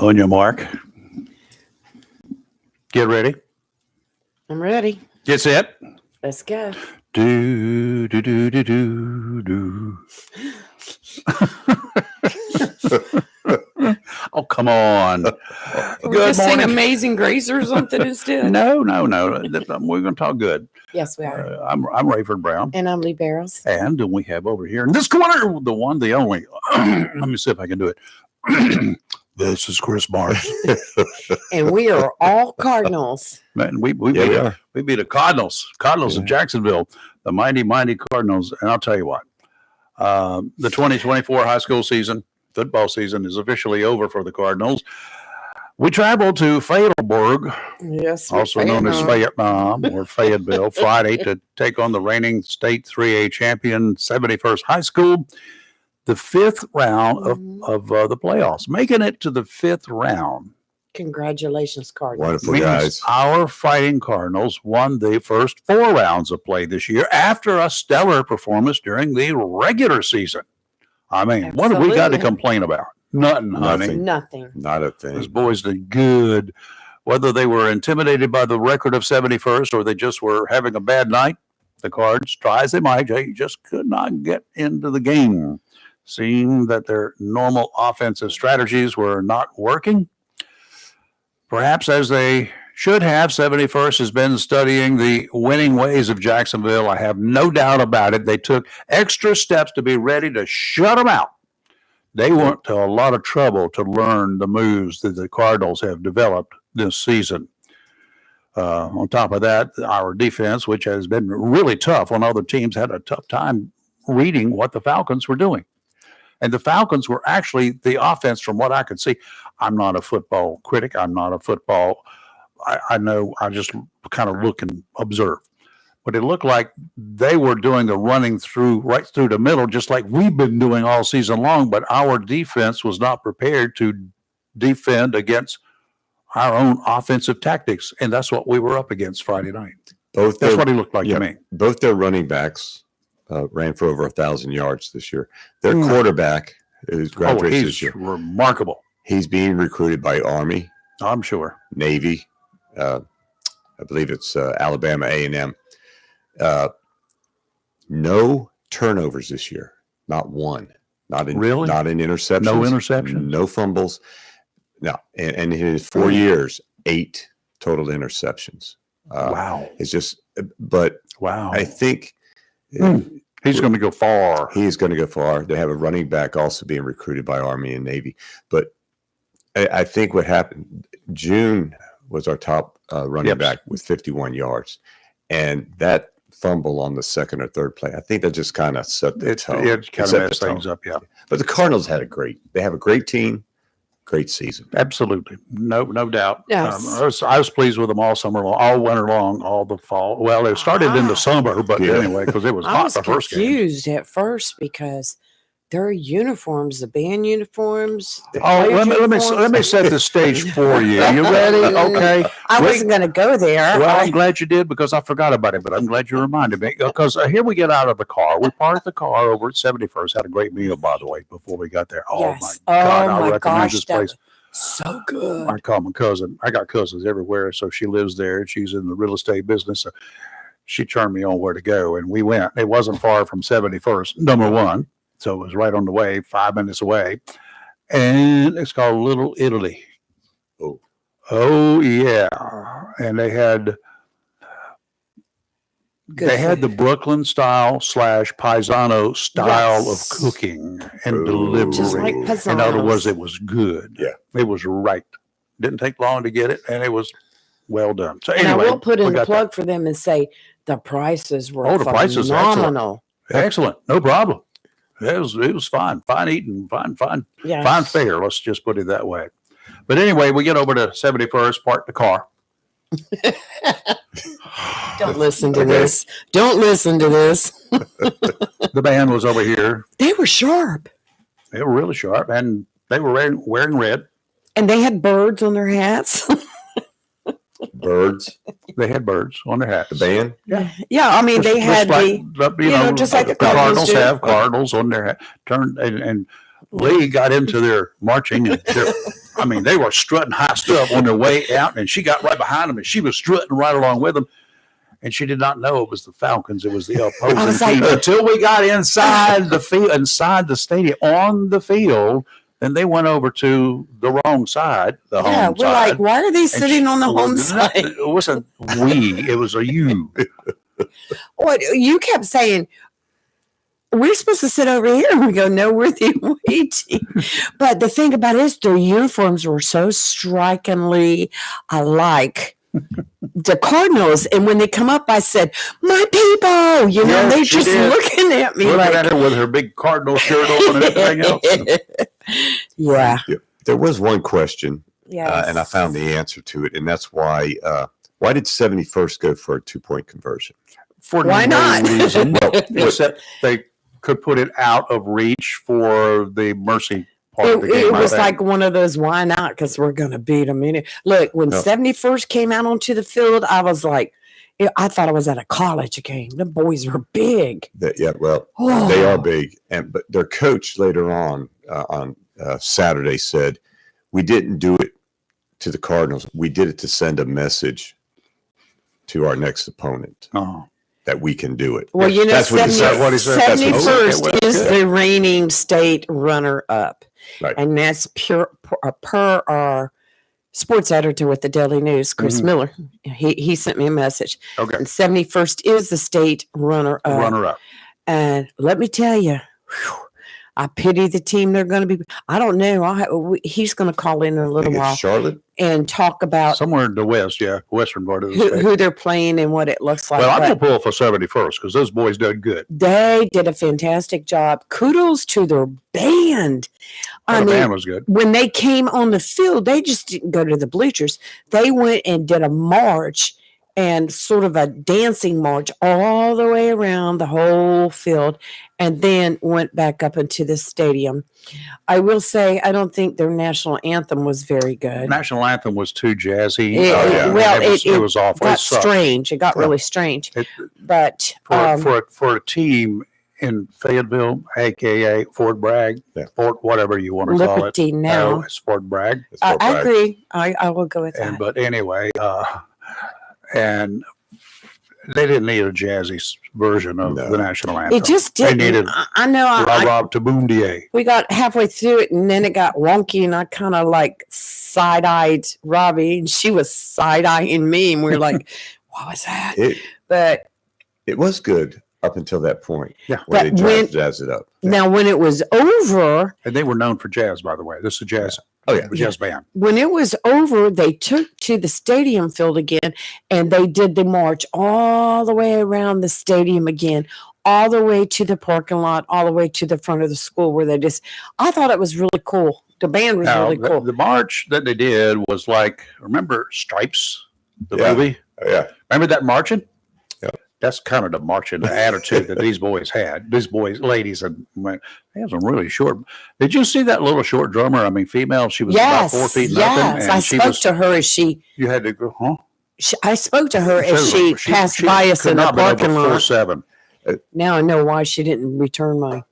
On your mark. Get ready. I'm ready. Get set. Let's go. Do, do, do, do, do, do. Oh, come on. We're Good just saying morning. Amazing Grace or something instead. No. We're going to talk good. Yes, we are. I'm Rayford Brown. And I'm Lee Barrows. And we have over here in this corner, the one, the only. Let me see if I can do it. This is Chris Barnes. And we are all Cardinals. Man, we beat the Cardinals of Jacksonville, the mighty Cardinals. And I'll tell you what, the 2024 high school season, football season, is officially over for the Cardinals. We traveled to Fayetteville, Yes, also known as Fayetteville or Fayetteville, Friday to take on the reigning state 3A champion 71st High School. The fifth round of the playoffs, making it to the fifth round. Congratulations, Cardinals. Wonderful guys. Our Fighting Cardinals won the first 4 rounds of play this year after a stellar performance during the regular season. I mean, What have we got to complain about? Nothing, honey. Nothing. Not a thing. Those boys did good. Whether they were intimidated by the record of 71st or they just were having a bad night, the Cards, try as they might, they just could not get into the game. Seemed that their normal offensive strategies were not working. Perhaps as they should have, 71st has been studying the winning ways of Jacksonville. I have no doubt about it. They took extra steps to be ready to shut them out. They went to a lot of trouble to learn the moves that the Cardinals have developed this season. On top of that, our defense, which has been really tough when other teams had a tough time reading what the Falcons were doing. And the Falcons were actually the offense from what I could see. I'm not a football critic. I'm not a football. I know. I just kind of look and observe. But it looked like they were doing the running through right through the middle, just like we've been doing all season long. But our defense was not prepared to defend against our own offensive tactics. And that's what we were up against Friday night. That's what it looked like to me. Both their running backs ran for over 1,000 yards this year. Their quarterback is graduated this year. Remarkable. He's being recruited by Army. I'm sure. Navy. I believe it's Alabama A&M. No turnovers this year. Not one. Not in interceptions. No interceptions. No fumbles. No. And in his 4 years, 8 total interceptions. Wow. It's just, but wow. I think he's going to go far. He is going to go far. They have a running back also being recruited by Army and Navy. But I think what happened, June was our top running back with 51 yards. And that fumble on the second or third play, I think that just kind of set the tone. It kind of messed things up, yeah. But the Cardinals they have a great team, great season. Absolutely. No doubt. Yes. I was pleased with them all summer long, all winter long, all the fall. Well, it started in the summer, but anyway, because it was hot the first game. I was confused at first because their uniforms, the band uniforms. Let me set the stage for you. You ready? Okay. I wasn't going to go there. Well, I'm glad you did because I forgot about it, but I'm glad you reminded me. Because here we get out of the car. We parked the car over at 71st. Had a great meal, by the way, before we got there. Oh, yes. my God. I recommend gosh, this place. So good. I call my cousin. I got cousins everywhere, so she lives there. She's in the real estate business. So she turned me on where to go, and we went. It wasn't far from 71st, number one. So it was right on the way, 5 minutes away. And it's called Little Italy. Oh yeah. And they had the Brooklyn style / Paisano style of cooking and delivery. Just like Paisanos. In other words, it was good. Yeah. It was right. Didn't take long to get it, and it was well done. So anyway, anyway, I will put in a plug for them and say the prices were prices phenomenal. Excellent. No problem. It was fine eating, fine fare. Let's just put it that way. But anyway, we get over to 71st, park the car. Don't listen to this. Don't listen to this. The band was over here. They were sharp. They were really sharp, and they were wearing red. And they had birds on their hats. Birds. They had birds on their hats. The band? Yeah. I mean, they had just like the Cardinals have Cardinals on their hat. And Lee got into their marching and their I mean, they were strutting high stuff on their way out, and she got right behind them, and she was strutting right along with them. And she did not know it was the Falcons. It was the opposing team until we got inside the field, inside the stadium, on the field. Then they went over to the wrong side, the home Yeah, we're side. like, why are they sitting on the home side? It wasn't we, it was a you. What you kept saying, we're supposed to sit over here. And we go, no, we're the away team. But the thing about it is their uniforms were so strikingly alike. The Cardinals, and when they come up, I said, "My people," you know, Yeah, they she just did. looking at me Looking like, at her with her big Cardinal shirt on and everything else. yeah, There was one question, yeah, and I found the answer to it, and that's why did 71st go for a 2-point conversion? For Why no not? reason, except they could put it out of reach for the mercy part of the game. It I was think. like one of those, why not? Because we're going to beat them. Look, when No. 71st came out onto the field, I was like, I thought I was at a college game. The boys were big. They Oh. are big, but their coach later on Saturday said, "We didn't do it to the Cardinals. We did it to send a message to our next opponent Oh. that we can do it." Well, you know, That's what he said. What he said. That's what he said. 71st Okay, well, is good. the reigning state runner-up. Right. And that's per our sports editor with the Daily News, Chris Mhm. Miller. He sent me a message. Okay. And 71st is the state runner-up. Runner up. And let me tell you, whew, I pity the team they're going to be. I don't know. He's going to call in a little while Charlotte. and talk about Somewhere in the West, yeah. Western part of the who, state. who they're playing and what it looks like. Well, I'm But going to pull for 71st because those boys did good. they did a fantastic job. Kudos to their band. The band was good. When they came on the field, they just didn't go to the bleachers. They went and did a march and sort of a dancing march all the way around the whole field and then went back up into the stadium. I will say, I don't think their national anthem was very good. National anthem was too jazzy. It was awful. got It sucked. strange. It got really strange. But For a team in Fayetteville, aka Fort Bragg, Fort whatever you want to call it. Liberty now. No, it's Fort Bragg. I agree. I will go with that. But anyway, and they didn't need a jazzy version of the national anthem. It just They didn't. needed I know. Rob Tabundier. We got halfway through it, and then it got wonky, and I kind of like side-eyed Robbie, and she was side-eyeing me, and we were like, "What was that?" But it was good up until that point. Yeah, when they jazz it up. Now, when it was over, and they were known for jazz, by the way. This is a jazz. Jazz band. When it was over, they took to the stadium field again, and they did the march all the way around the stadium again, all the way to the parking lot, all the way to the front of the school where I thought it was really cool. The band was really cool. The march that they did was like, remember Stripes, the movie? Yeah. Remember that marching? Yeah. That's kind of the marching, the attitude that these boys had. These boys, ladies, and they have some really short. Did you see that little short drummer? I mean, female. She was about 4 feet nothing. Yes, and I she spoke to her as she. You had to go, huh? I spoke to her as she passed by us in the parking lot. 4'7". Now I know why she didn't return my.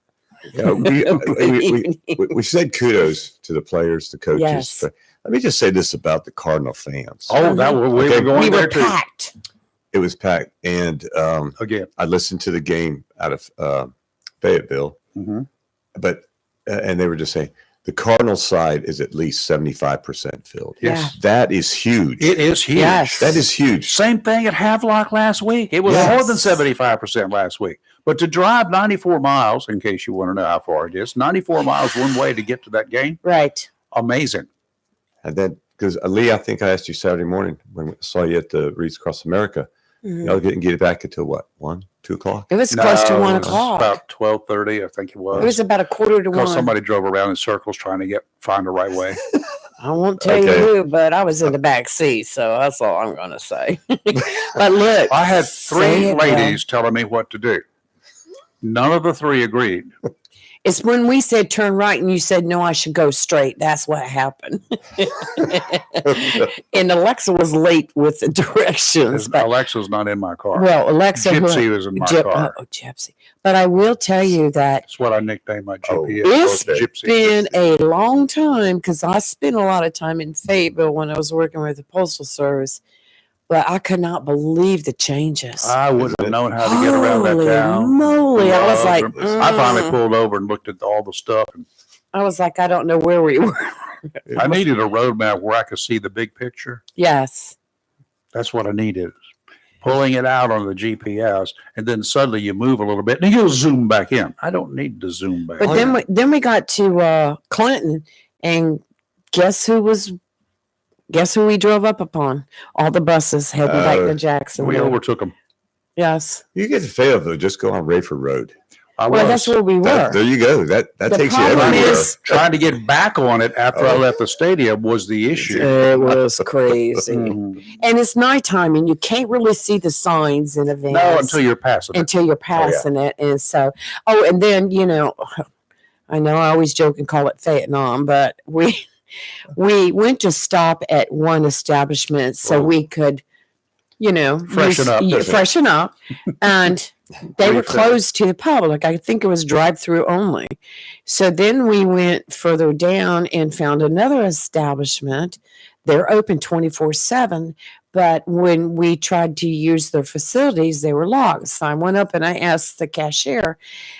We said kudos to the players, the coaches. Yes. But let me just say this about the Cardinal fans. Oh, that we were going We there were too. packed. It was packed, and Again, I listened to the game out of Fayetteville, but and they were just saying the Cardinal side is at least 75% filled. Yes. That is huge. It is huge. Yes. That is huge. Same thing at Havelock last week. It was more than 75% last week. But to drive 94 miles, in case you want to know how far it is, 94 miles one way to get to that game, Right. amazing. And then, because Lee, I think I asked you Saturday morning when I saw you at the Reads Across America, y'all didn't get it back until what, 1, 2 o'clock? It was close to 1 it was o'clock. About 12:30, I think it was. It was about 1:45 to 1. Because somebody drove around in circles trying to find the right way. I won't tell you who, but I was in the back seat, so that's all I'm going to say. But look, I had say 3 it, ladies telling me what to do. None of the 3 agreed. It's when we said turn right and you said, no, I should go straight. That's what happened. And Alexa was late with the directions. But, Alexa's not in my car. well, Alexa. Gypsy was in my car. Oh, Gypsy. But I will tell you that That's what I nicknamed my GPS. it's Gypsy. been a long time because I spent a lot of time in Fayetteville when I was working with the Postal Service. But I could not believe the changes. I wouldn't have known how to get around that Holy town. moly. I was like, I finally pulled over and looked at all the stuff. And I was like, I don't know where we were. I needed a road map where I could see the big picture. Yes. That's what I needed. Pulling it out on the GPS, and then suddenly you move a little bit, and you'll zoom back in. I don't need to zoom back. But then we got to Clinton, and guess who we drove up upon? All the buses heading back to Jacksonville. We overtook them. Yes. You get to Fayetteville, just go on Rayford Road. That's where we were. There you go. That takes you problem everywhere. is- Trying to get back on it after I left the stadium was the issue. It was crazy. Mhm. And it's nighttime, and you can't really see the signs in advance. No, until you're passing it. Until you're passing it. And so, and then, I know I always joke and call it Vietnam, but we went to stop at one establishment so we could, freshen up. And they were closed to the public. I think it was drive-through only. So then we went further down and found another establishment. They're open 24/7, but when we tried to use their facilities, they were locked. So I went up and I asked the cashier,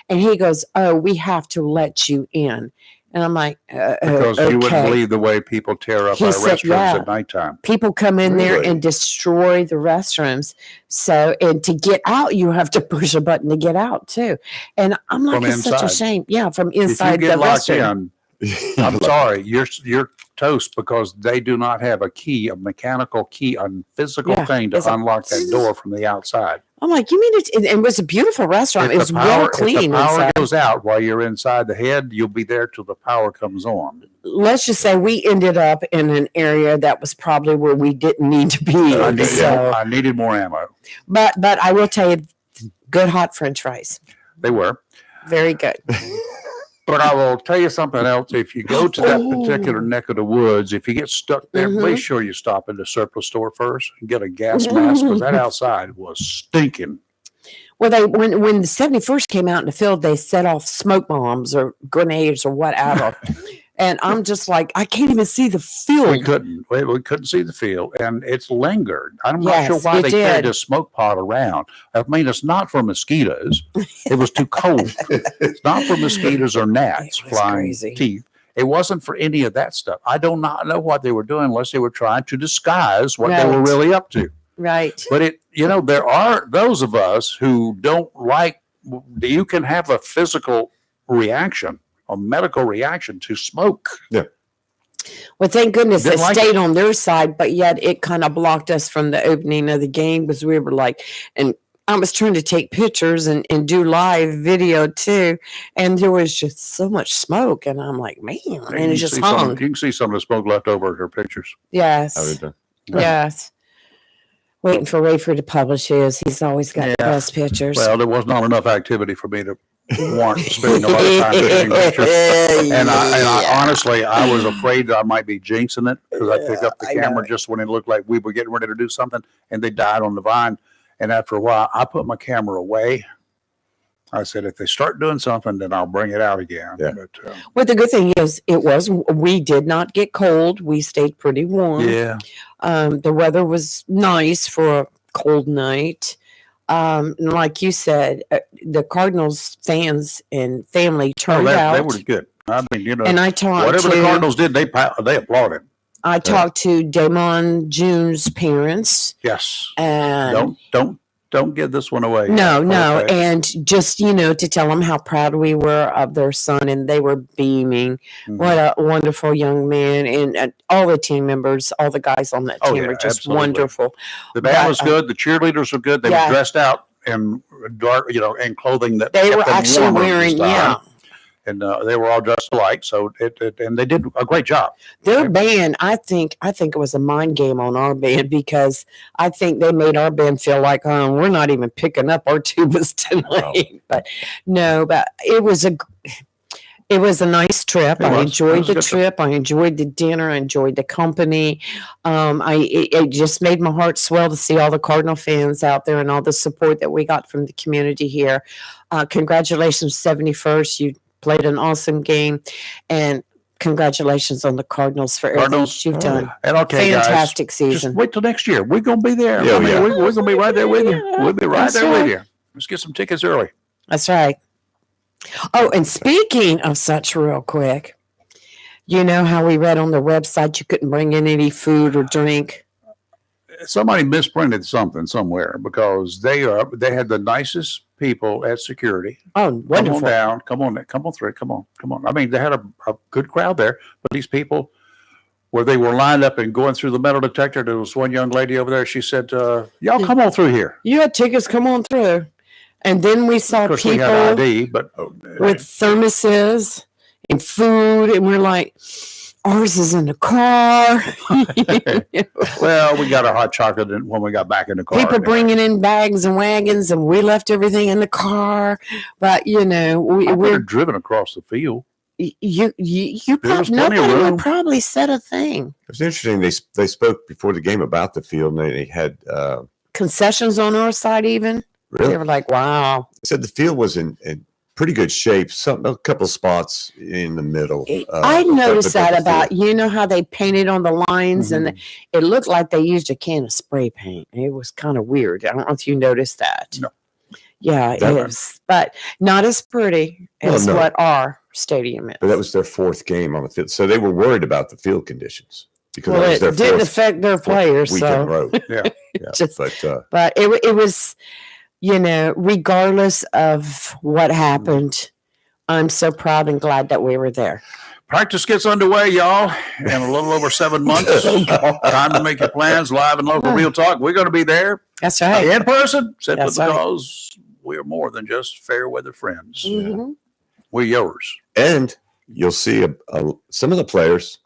and he goes, "Oh, we have to let you in." And I'm like, Because you wouldn't believe the way people tear up He our said, restrooms at nighttime. people come in there Really? and destroy the restrooms. So, and to get out, you have to push a button to get out too. And I'm like, From it's such a inside. shame. Yeah, from If you inside the get locked restroom. in, I'm sorry, you're toast because they do not have a key, a mechanical key, a physical Yeah, thing to it's a- unlock that door from the outside. I'm like, you mean it was a beautiful restaurant. It was well clean If the power inside. goes out while you're inside the head, you'll be there till the power comes on. Let's just say we ended up in an area that was probably where we didn't need to be. I So, needed more ammo. but I will tell you, good hot French fries, They were. very good. But I will tell you something else. If you go to that particular neck of the woods, if you get stuck there, Mhm. be sure you stop at the surplus store first and get a gas mask because that outside was stinking. Well, when the 71st came out in the field, they set off smoke bombs or grenades or whatever. And I'm just like, I can't even see the field. We couldn't see the field, and it's lingered. I'm not sure Yes, why it they carried did. a smoke pot around. I mean, it's not for mosquitoes. It was too cold. It's not for mosquitoes or gnats It was flying crazy. teeth. It wasn't for any of that stuff. I do not know what they were doing unless they were trying to disguise what they were Right. really up to. Right. But there are those of us who don't like. You can have a physical reaction, a medical reaction to smoke. Well, thank goodness Didn't it like stayed on their side, but yet it kind of blocked us from the opening of the game because we were like, and I was trying to take pictures and do live video too. And there was just so much smoke. And I'm like, man, and it just You hung. can see some of the smoke left over in her pictures. Yes. Yes. Waiting for Rayford to publish his. He's always got the Yeah. best pictures. Well, there was not enough activity for me to warrant spending a lot of time taking pictures. And I honestly, I was afraid that I might be jinxing it because I picked up the I know camera it. just when it looked like we were getting ready to do something, and they died on the vine. And after a while, I put my camera away. I said, if they start doing something, then I'll bring it out again. Yeah. But, Well, the good thing is, we did not get cold. We stayed pretty warm. yeah. The weather was nice for a cold night. And like you said, the Cardinals fans and family turned out. They were good. I mean, and I talked whatever the to Cardinals did, they applauded. I talked to Damon June's parents, Yes. and Don't give this one away. no, Okay. and just to tell them how proud we were of their son, and they were beaming. Mhm. What a wonderful young man, and all the team members, all the guys on that Oh, team yeah, were just absolutely. wonderful. The band But, was good. The cheerleaders were good. They yeah. were dressed out in dark, in clothing that They kept were them actually warmer this wearing, time. And they were all dressed alike. So and they did a great job. their band. I think it was a mind game on our band because I think they made our band feel like, oh, we're not even picking up our tubas tonight. But it was It was a nice trip. It I was. It enjoyed was a the good trip. I enjoyed the dinner. I enjoyed the company. It just made my heart swell to see all the Cardinal fans out there and all the support that we got from the community here. Congratulations, 71st. You played an awesome game, and congratulations on the Cardinals for everything Cardinals. that you've done. And okay, guys, Fantastic just season. wait till next year. We're gonna be there. Yeah, I mean, yeah. we're gonna be right there with you. We'll be right That's there with right. you. Let's get some tickets early. That's right. Oh, and speaking of such, real quick, you know how we read on the website you couldn't bring in any food or drink? Somebody misprinted something somewhere because they had the nicest people at security. Oh, Come wonderful. on down. Come on through. Come on. I mean, they had a good crowd there, but these people, where they were lined up and going through the metal detector, there was one young lady over there. She said, "Y'all come on through here." You had tickets, come on through. And then we saw Of course, we people had ID, but with thermoses and food, and we're like, ours is in the car. well, we got our hot chocolate when we got back in the car. People anyway. bringing in bags and wagons, and we left everything in the car. But you know, I would we're have driven across the field. you There was probably plenty of nobody room. would probably said a thing. It was interesting. They spoke before the game about the field, and they had Concessions on our side, even really they were like, "Wow." they said the field was in pretty good shape. A couple spots in the middle. I noticed but that the about field- you know how they painted on the lines, and Mhm. it looked like they used a can of spray paint. It was kind of weird. I don't know if you noticed that. No. Yeah, it That- is, but not as pretty Well, as no. what our stadium is. But that was their fourth game on the field, so they were worried about the field conditions because Well, that was it their didn't fourth affect their players, week in a so row. Yeah. Yeah, Just- but it was, you know, regardless of what happened, I'm so proud and glad that we were there. Practice gets underway, y'all, in a little over 7 months. Time to make your plans live and local real talk. We're going to be there That's right. in person simply That's right. because we are more than just fair weather friends. Mhm. We're yours. and you'll see some of the players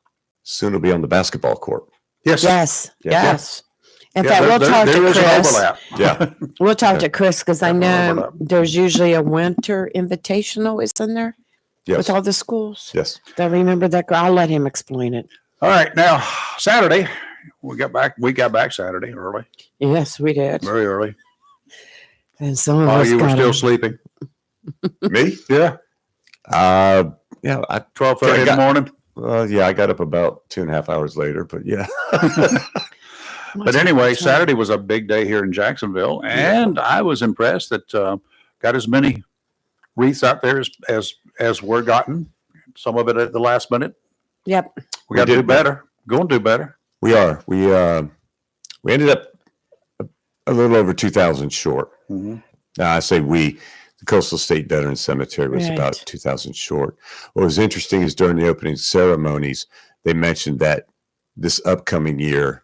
soon will be on the basketball court. Yes. Yes, Yeah. yes. In Yeah, fact, we'll talk there to is an Chris. overlap. Yeah, We'll talk to Chris because I Definitely know overlap. there's usually a winter invitational, isn't there, yes, with all the schools? yes. I remember that. I'll let him explain it. All right. Now, Saturday, we got back Saturday early, Yes, we did. very early. And some of Oh, us you were got still up. sleeping. Me? Yeah. Yeah, 12:30 in the morning. yeah, I got up about 2.5 hours later, but yeah. But anyway, Saturday was a big day here in Jacksonville, and I was impressed that got as many wreaths out there as were gotten. Some of it at the last minute. Yep. We got to do better. Going to do better. We are. We ended up a little over 2,000 short. Mhm. Now I say we. The Coastal State Veterans Cemetery was Right. about 2,000 short. What was interesting is during the opening ceremonies, they mentioned that this upcoming year,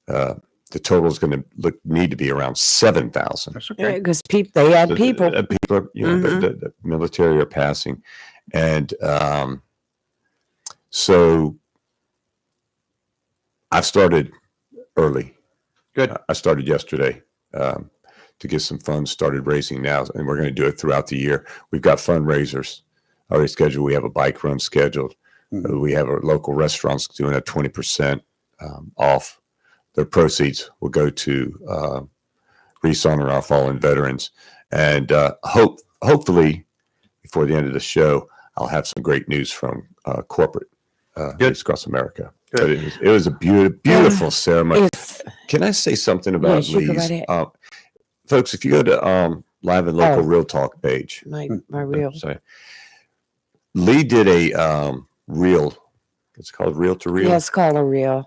the total is going to need to be around 7,000. That's okay. Because they had people. People are, the military are passing, and so I've started early. Good. I started yesterday to get some funds started raising now, and we're going to do it throughout the year. We've got fundraisers already scheduled. We have a bike run scheduled. Mhm. We have our local restaurants doing a 20% off. The proceeds will go to re-honor our fallen veterans, and hopefully before the end of the show, I'll have some great news from corporate Good. across America. Good. But it was a beautiful ceremony. If Can I say something about Yes, you go Lee's? right ahead. Folks, if you go to Live and Local Oh. Real Talk page, my real. sorry, Lee did a reel. It's called Reel to Reel. Yeah, it's called a reel.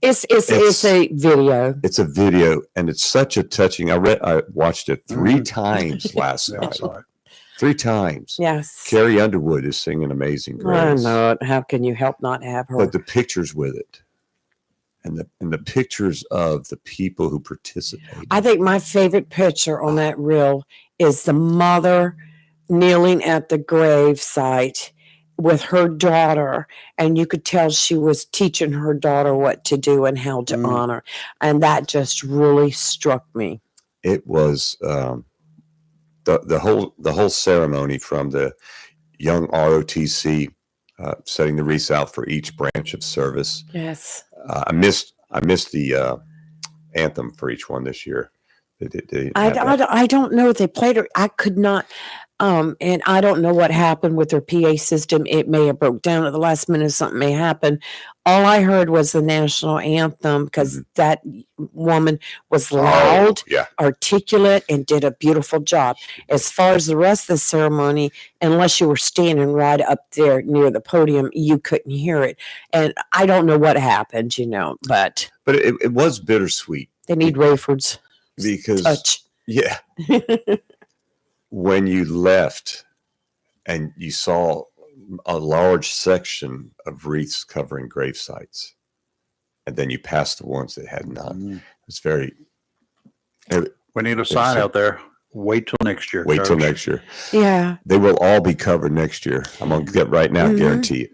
It's It's- a video. It's a video, and it's such a touching. I watched it 3 Mhm. times last Yeah, I night. saw it. 3 times. Yes. Carrie Underwood is singing Amazing I Grace. know it. How can you help not have her? But the pictures with it, and the pictures of the people who participated. I think my favorite picture on that reel is the mother kneeling at the grave site with her daughter, and you could tell she was teaching her daughter what to do and how to Mm. honor, and that just really struck me. It was the whole ceremony from the young ROTC setting the wreaths out for each branch of service. Yes. I missed the anthem for each one this year. I don't know if they played it. I could not. And I don't know what happened with their PA system. It may have broke down at the last minute. Something may happen. All I heard was the national anthem because that woman was loud, articulate, and did a beautiful job. As far as the rest of the ceremony, unless you were standing right up there near the podium, you couldn't hear it. And I don't know what happened, but it was bittersweet. They need Rayford's because touch. Yeah. When you left and you saw a large section of wreaths covering grave sites, and then you passed the ones that had none, it's very. We need a sign out there. Wait till next year. Wait till next year. Yeah. They will all be covered next year. I'm going to get right now, guarantee it.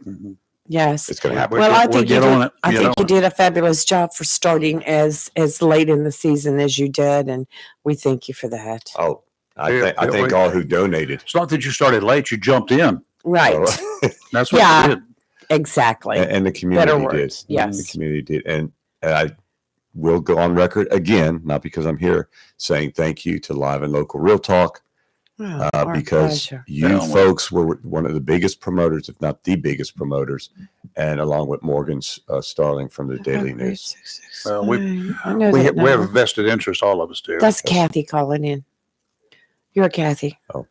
Yes. It's going to happen. Well, I think you did a fabulous job for starting as late in the season as you did, and we thank you for that. Oh, I thank all who donated. It's not that you started late; you jumped in. Right. That's what you did. Exactly. And the community did. Yes. The community did. And I will go on record again, not because I'm here, saying thank you to Live and Local Real Talk. Because pleasure. You folks were one of the biggest promoters, if not the biggest promoters, and along with Morgan Starling from the Daily News. Well, we have a vested interest, all of us do. That's Kathy calling in. You're Kathy. Oh,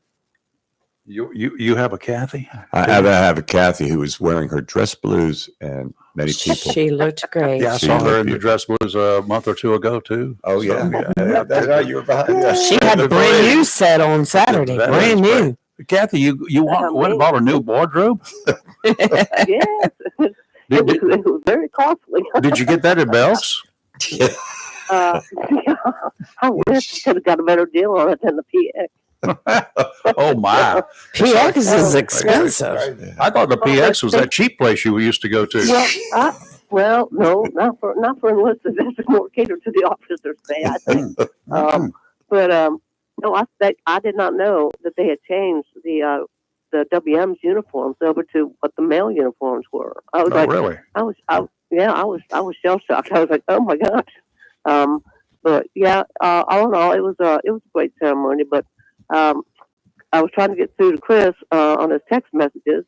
you have a Kathy? I have a Kathy who was wearing her dress blues, and many people. She looked great. Yeah, I saw her in the dress blues a month or two ago too. Oh yeah, that's how you were behind that. She had the brand new set on Saturday. Brand new. Kathy, you went and bought a new wardrobe? Yes. It was very costly. Did you get that at Belk's? Yeah, I wish I could have got a better deal on it than the PX. Oh my! PX is expensive. I thought the PX was that cheap place you used to go to. Well, no, not for enlisted. That's more catered to the officers' pay, I think. No, I did not know that they had changed the WM's uniforms over to what the male uniforms were. I was really? I was shell shocked. I was like, oh my gosh. But yeah, all in all, it was a great ceremony. But I was trying to get through to Chris on his text messages.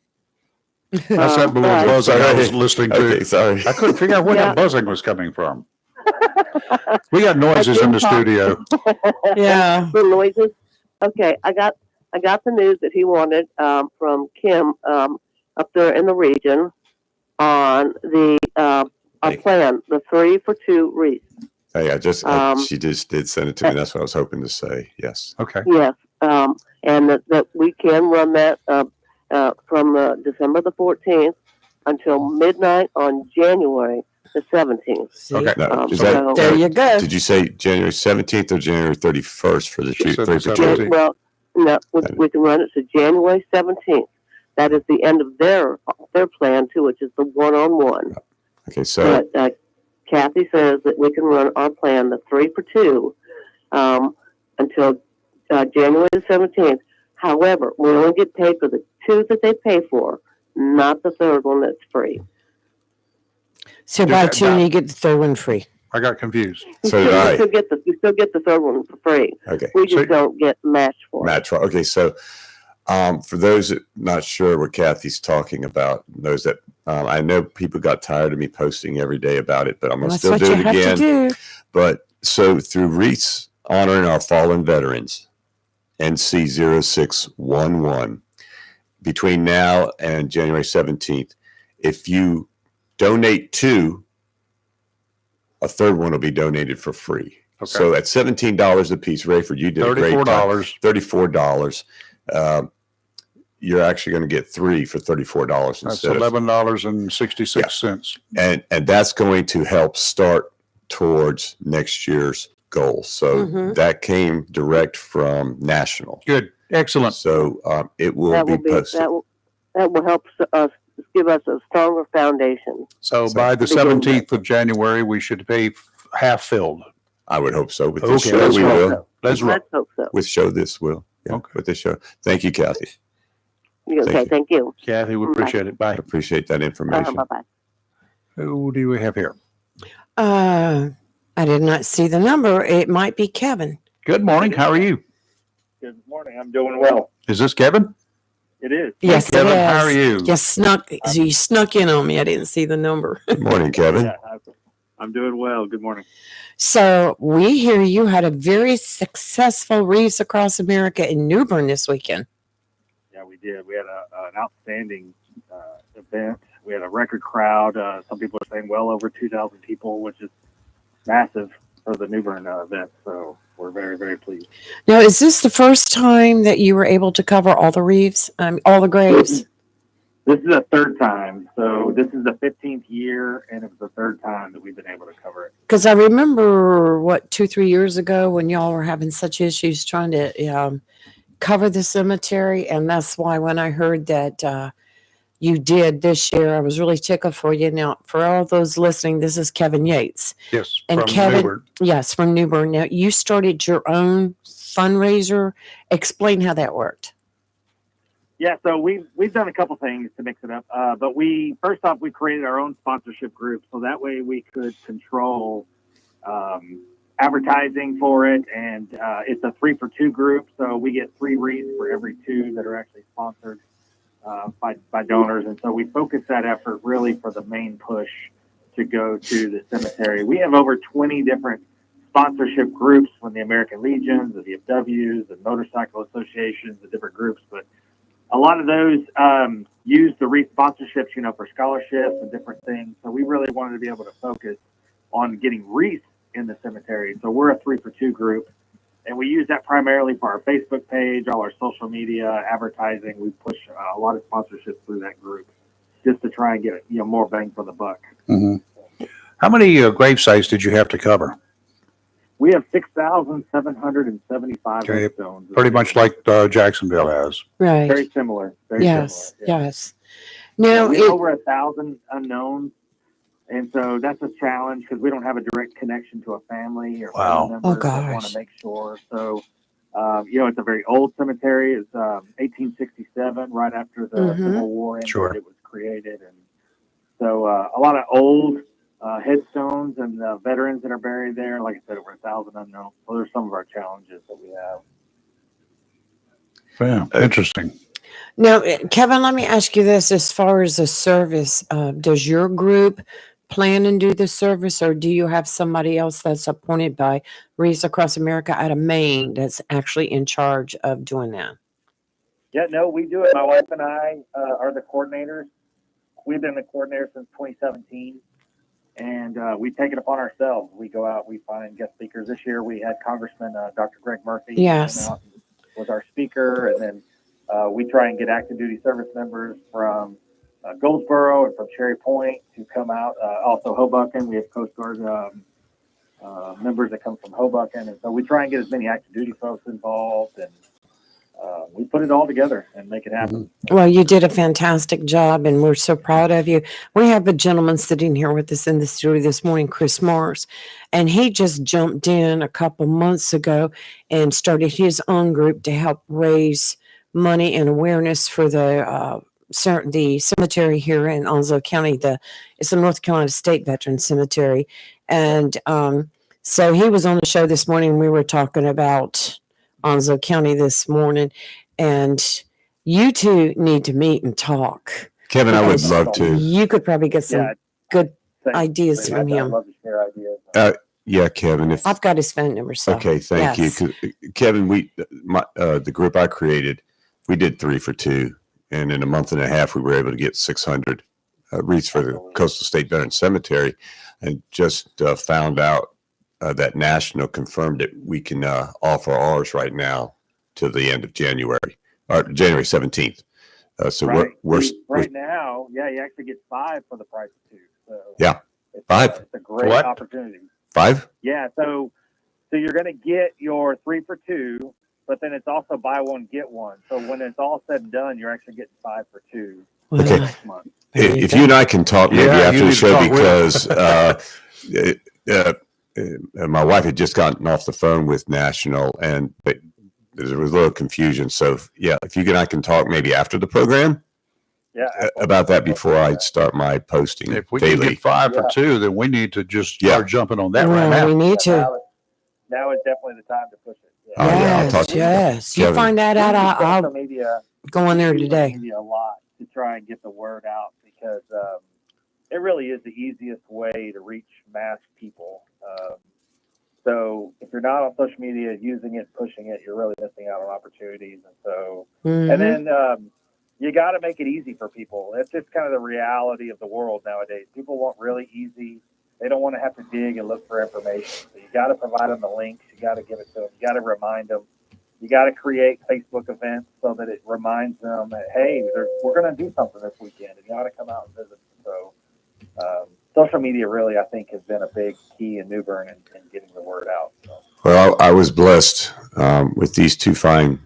That's that little buzzing I was listening to. Okay, sorry. I couldn't figure out where that buzzing was coming from. We got noises in the studio. Yeah, little noises. Okay, I got the news that he wanted from Kim up there in the region on the our plan, the 3-for-2 wreath. Hey, she just did send it to me. That's what I was hoping to say. Yes. Okay. Yes, and that we can run that from December the 14th until midnight on January the 17th. Okay. Now, there you go. Did you say January 17th or January 31st for the 3-for-2? Well, no, we can run it to January 17th. That is the end of their plan too, which is the one-on-one. Okay, so. But Kathy says that we can run our plan, the 3-for-2, until January the 17th. However, we only get paid for the 2 that they pay for, not the third one that's free. So buy 2 and you get the third one free. I got confused. So did I. You still get the third one for free. Okay. We just don't get matched for it. Okay, so for those that not sure what Kathy's talking about, those that I know people got tired of me posting every day about it, but I'm going to still do it again. But so through wreaths honoring our fallen veterans, NC 0611, between now and January 17th, if you donate 2, a third one will be donated for free. Okay. So at $17 a piece, Rayford, you did a great job. $34. You're actually going to get 3 for $34 instead. That's $11.66. Yeah. And that's going to help start towards next year's goal. So that came direct from national. Good. Excellent. So it will be posted. That will help us give us a stronger foundation. So by the 17th of January, we should be half filled. I would hope so. With this show, we will. Let's hope so. With show this will. Yeah, okay. With this show. Thank you, Kathy. Okay, thank you. Kathy, we appreciate it. Bye. I appreciate that information. Bye-bye. Who do we have here? I did not see the number. It might be Kevin. Good morning. How are you? Good morning. I'm doing well. Is this Kevin? It is. Yes, Kevin, it is. how are you? You snuck in on me. I didn't see the number. Good morning, Kevin. Yeah, I'm doing well. Good morning. So we hear you had a very successful Reefs Across America in New Bern this weekend. Yeah, we did. We had an outstanding event. We had a record crowd. Some people are saying well over 2,000 people, which is massive for the New Bern event. So we're very, very pleased. Now, is this the first time that you were able to cover all the reefs, all the graves? This is the third time. So this is the 15th year, and it was the third time that we've been able to cover it. Because I remember, 2-3 years ago when y'all were having such issues trying to cover the cemetery. And that's why when I heard that you did this year, I was really tickled for you. Now, for all those listening, this is Kevin Yates. Yes. And from Kevin, Newbern. yes, from New Bern. Now, you started your own fundraiser. Explain how that worked. Yeah, so we've done a couple things to mix it up. But first off, we created our own sponsorship group, so that way we could control advertising for it. And it's a 3-for-2 group, so we get 3 wreaths for every 2 that are actually sponsored by donors. And so we focus that effort really for the main push to go to the cemetery. We have over 20 different sponsorship groups from the American Legions, the VFWs, the motorcycle associations, the different groups, but a lot of those use the wreath sponsorships, for scholarships and different things. So we really wanted to be able to focus on getting wreaths in the cemetery. So we're a 3-for-2 group, and we use that primarily for our Facebook page, all our social media, advertising. We push a lot of sponsorships through that group just to try and get more bang for the buck. Mm-hmm. How many grave sites did you have to cover? We have 6,775 Okay, stones. Pretty much like Jacksonville has. Right. Very similar. Yes. Similar, yeah. Yes. Now, we have over 1,000 unknowns, and so that's a challenge because we don't have a direct connection to a family or family members that want to make sure. So, it's a very old cemetery. It's 1867, right after the Civil War ended. Sure. It was created, and so a lot of old headstones and veterans that are buried there. Like I said, over 1,000 unknowns. So there's some of our challenges that we have. Yeah, interesting. Now, Kevin, let me ask you this: as far as the service, does your group plan and do the service, or do you have somebody else that's appointed by Reefs Across America out of Maine that's actually in charge of doing that? Yeah, no, we do it. My wife and I are the coordinators. We've been the coordinator since 2017. And we take it upon ourselves. We go out, we find guest speakers. This year we had Congressman Dr. Greg Murphy Yes. come out and was our speaker. And then we try and get active duty service members from Goldsboro and from Cherry Point to come out. Also Hoboken. We have Coast Guard members that come from Hoboken. And so we try and get as many active duty folks involved. And we put it all together and make it happen. Well, you did a fantastic job, and we're so proud of you. We have a gentleman sitting here with us in the studio this morning, Chris Morris, and he just jumped in a couple months ago and started his own group to help raise money and awareness for the cemetery here in Onslow County. It's the North Carolina State Veteran Cemetery, and so he was on the show this morning. We were talking about Onslow County this morning, and you two need to meet and talk. Kevin, I would love to. You could probably get some good ideas from I'd him. love to share ideas. Yeah, Kevin. I've got his phone number. So. Okay, thank you, Kevin. The group I created, we did 3-for-2, and in a month and a half, we were able to get 600 wreaths for the Coastal State Veteran Cemetery, and just found out that National confirmed that we can offer ours right now to the end of January, or January 17th. So right. we're now, you actually get 5 for the price of 2. So yeah, 5. It's a great opportunity. 5? Yeah, so you're going to get your 3-for-2, but then it's also buy one get one. So when it's all said and done, you're actually getting 5 for 2 okay. next month. If you and I can talk maybe after the show, because my wife had just gotten off the phone with National, and there was a little confusion. So yeah, if you and I can talk maybe after the program about that before I start my posting If we daily. can get 5 for 2, then we need to just start jumping on that right Well, we now. need to. Now is definitely the time to push it. Oh, yeah, I'll Yes, talk to yes. You Kevin. find that out, I'll social media, go on there social today. media a lot to try and get the word out because it really is the easiest way to reach mass people. So if you're not on social media, using it, pushing it, you're really missing out on opportunities. And so, Mhm. and then you got to make it easy for people. It's just kind of the reality of the world nowadays. People want really easy. They don't want to have to dig and look for information. So you got to provide them the links. You got to give it to them. You got to remind them. You got to create Facebook events so that it reminds them that, hey, we're going to do something this weekend, and you ought to come out and visit. So social media really, I think, has been a big key in New Bern in getting the word out. So. Well, I was blessed with these two fine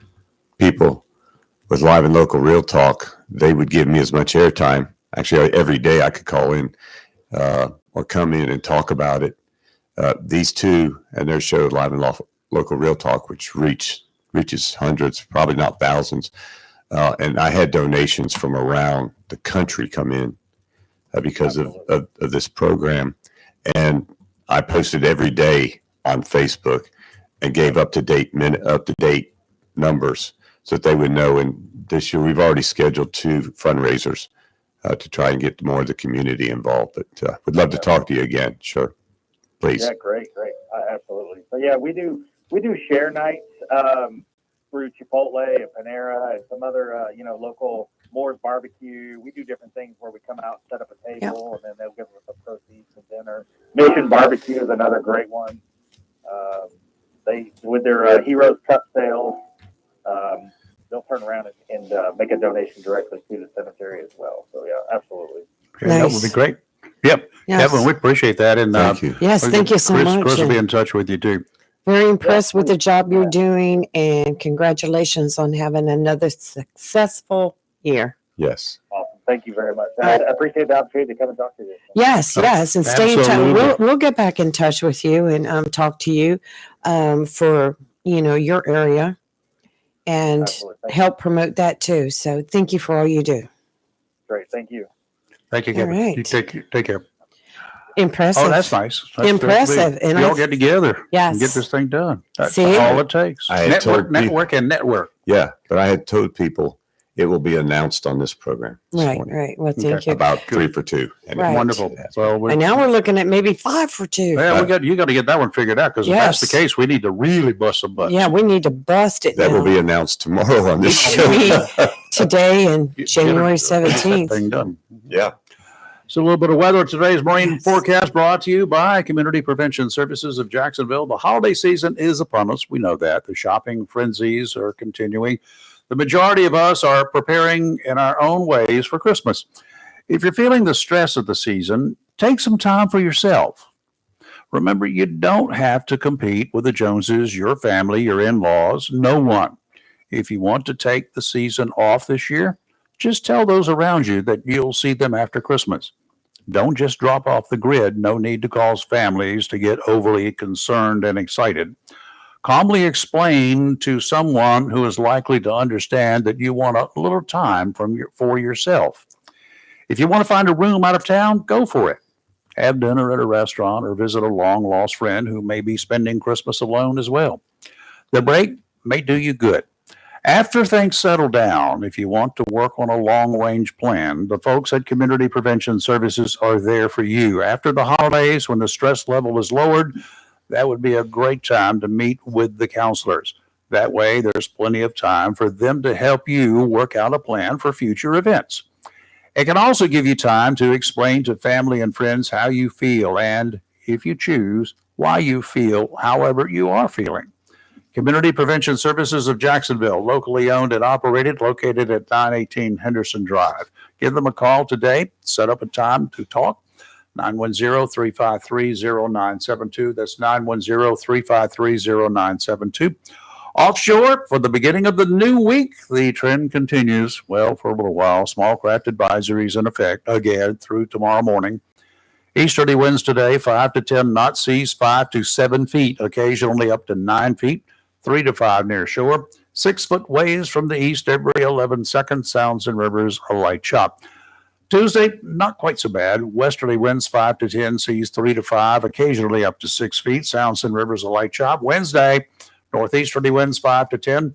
people with Live and Local Real Talk. They would give me as much airtime. Actually, every day I could call in or come in and talk about it. These two and their show, Live and Local Real Talk, which reaches hundreds, probably not thousands. And I had donations from around the country come in because of this program. And I posted every day on Facebook and gave up to date numbers so that they would know. And this year we've already scheduled 2 fundraisers to try and get more of the community involved. But would love to talk to you again. Sure, please. Yeah, great. Absolutely. So yeah, we do share nights through Chipotle and Panera and some other local Moore's Barbecue. We do different things where we come out and set up a table, and then they'll give us the proceeds from dinner. Mission Barbecue is another great one. They with their Heroes Cup sales, they'll turn around and make a donation directly to the cemetery as well. So yeah, absolutely. Okay, that would be great. Yep. Yes. Kevin, we appreciate that. And Thank you. Yes, thank you so much. Chris will and be in touch with you too. Very impressed with the job you're doing, and congratulations on having another successful year. Yes. Awesome. Thank you very much. I appreciate the opportunity to come and talk to you. Yes, yes, and stay in touch. Absolutely. We'll get back in touch with you and talk to you for your area and Absolutely. Thank help promote that too. So thank you for all you do. you. Great. Thank you. Thank you, All Kevin. right. You take care. Impressive. Oh, that's nice. That's Impressive. And And we all I- get together Yes. and get this thing done. That's See? all it takes. I had told Network, and network. Yeah, but I had told people it will be announced on this program this Right, morning right. Well, thank Okay. you. about 3 for 2. And Right. Wonderful. Well, And now we're looking at maybe 5 for 2. you got to get that one figured out, because if that's the Yes. case, we need to really bust some butts. Yeah, we need to bust it that now. will be announced tomorrow on this We- show. Today and Get January that 17th. thing done. Yeah. So a little bit of weather. Today's marine Yes. forecast brought to you by Community Prevention Services of Jacksonville. The holiday season is upon us. We know that. The shopping frenzies are continuing. The majority of us are preparing in our own ways for Christmas. If you're feeling the stress of the season, take some time for yourself. Remember, you don't have to compete with the Joneses, your family, your in-laws, no one. If you want to take the season off this year, just tell those around you that you'll see them after Christmas. Don't just drop off the grid. No need to cause families to get overly concerned and excited. Calmly explain to someone who is likely to understand that you want a little time for yourself. If you want to find a room out of town, go for it. Have dinner at a restaurant or visit a long-lost friend who may be spending Christmas alone as well. The break may do you good. After things settle down, if you want to work on a long-range plan, the folks at Community Prevention Services are there for you. After the holidays, when the stress level is lowered, that would be a great time to meet with the counselors. That way, there's plenty of time for them to help you work out a plan for future events. It can also give you time to explain to family and friends how you feel and, if you choose, why you feel however you are feeling. Community Prevention Services of Jacksonville, locally owned and operated, located at 918 Henderson Drive. Give them a call today. Set up a time to talk. 910-353-0972. That's 910-353-0972. Offshore, for the beginning of the new week, the trend continues, well, for a little while. Small craft advisories in effect again through tomorrow morning. Easterly winds today, 5 to 10 knot, seas 5 to 7 feet, occasionally up to 9 feet, 3 to 5 near shore. 6-foot waves from the east every 11 seconds. Sounds and rivers a light chop. Tuesday, not quite so bad. Westerly winds 5 to 10, seas 3 to 5, occasionally up to 6 feet. Sounds and rivers a light chop. Wednesday, northeasterly winds 5 to 10,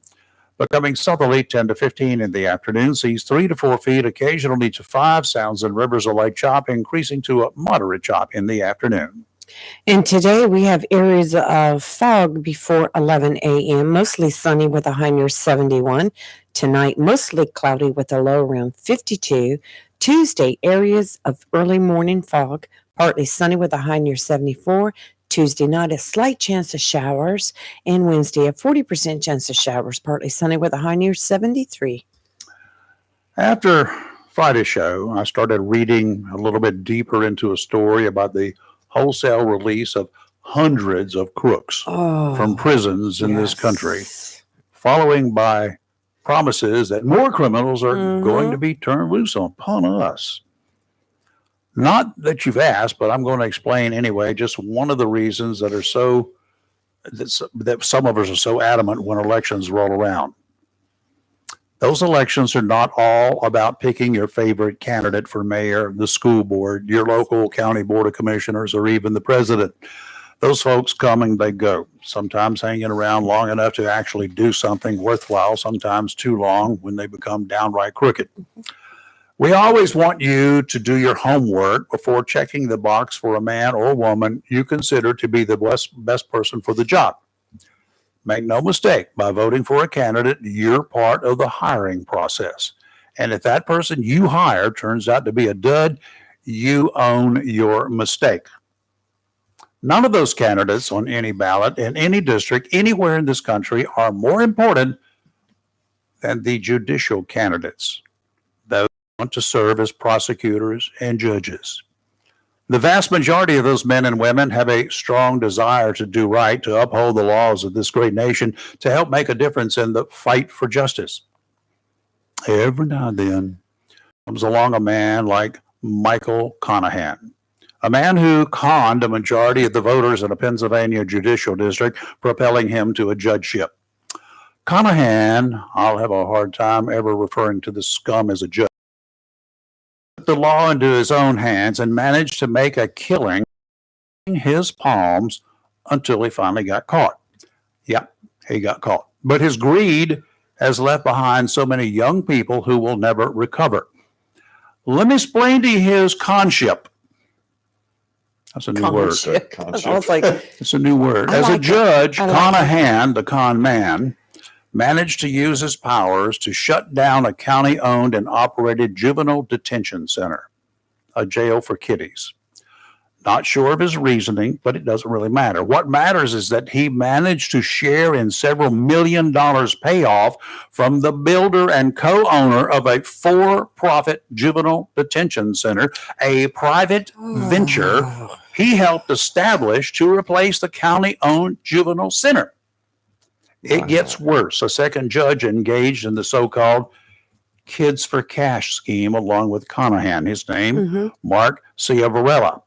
becoming southerly 10 to 15 in the afternoon. Seas 3 to 4 feet, occasionally to 5. Sounds and rivers a light chop, increasing to a moderate chop in the afternoon. And today we have areas of fog before 11 a.m., mostly sunny with a high near 71. Tonight, mostly cloudy with a low around 52. Tuesday, areas of early morning fog, partly sunny with a high near 74. Tuesday night, a slight chance of showers. And Wednesday, a 40% chance of showers, partly sunny with a high near 73. After Friday's show, I started reading a little bit deeper into a story about the wholesale release of hundreds of crooks from prisons in this country, following by promises that more criminals are going to be turned loose upon us. Not that you've asked, but I'm going to explain anyway, just one of the reasons that some of us are so adamant when elections roll around. Those elections are not all about picking your favorite candidate for mayor, the school board, your local county board of commissioners, or even the president. Those folks come and they go, sometimes hanging around long enough to actually do something worthwhile, sometimes too long when they become downright crooked. We always want you to do your homework before checking the box for a man or woman you consider to be the best person for the job. Make no mistake, by voting for a candidate, you're part of the hiring process. And if that person you hire turns out to be a dud, you own your mistake. None of those candidates on any ballot in any district anywhere in this country are more important than the judicial candidates, those who want to serve as prosecutors and judges. The vast majority of those men and women have a strong desire to do right, to uphold the laws of this great nation, to help make a difference in the fight for justice. Every now and then comes along a man like Michael Conahan, a man who conned a majority of the voters in a Pennsylvania judicial district, propelling him to a judgeship. Conahan, I'll have a hard time ever referring to the scum as a judge, took the law into his own hands and managed to make a killing in his palms until he finally got caught. Yep, he got caught. But his greed has left behind so many young people who will never recover. Let me explain to you his conship. That's a new word. I was like, It's a new word. I As a like it. judge, I like Conahan, the con man, managed to use his powers to shut down a county-owned and operated juvenile detention center, a jail for kiddies. Not sure of his reasoning, but it doesn't really matter. What matters is that he managed to share in several $1 million payoff from the builder and co-owner of a for-profit juvenile detention center, a private venture he helped establish to replace the county-owned juvenile center. It gets worse. A second judge engaged in the so-called Kids for Cash scheme along with Conahan. His name, Mark Ciavarella.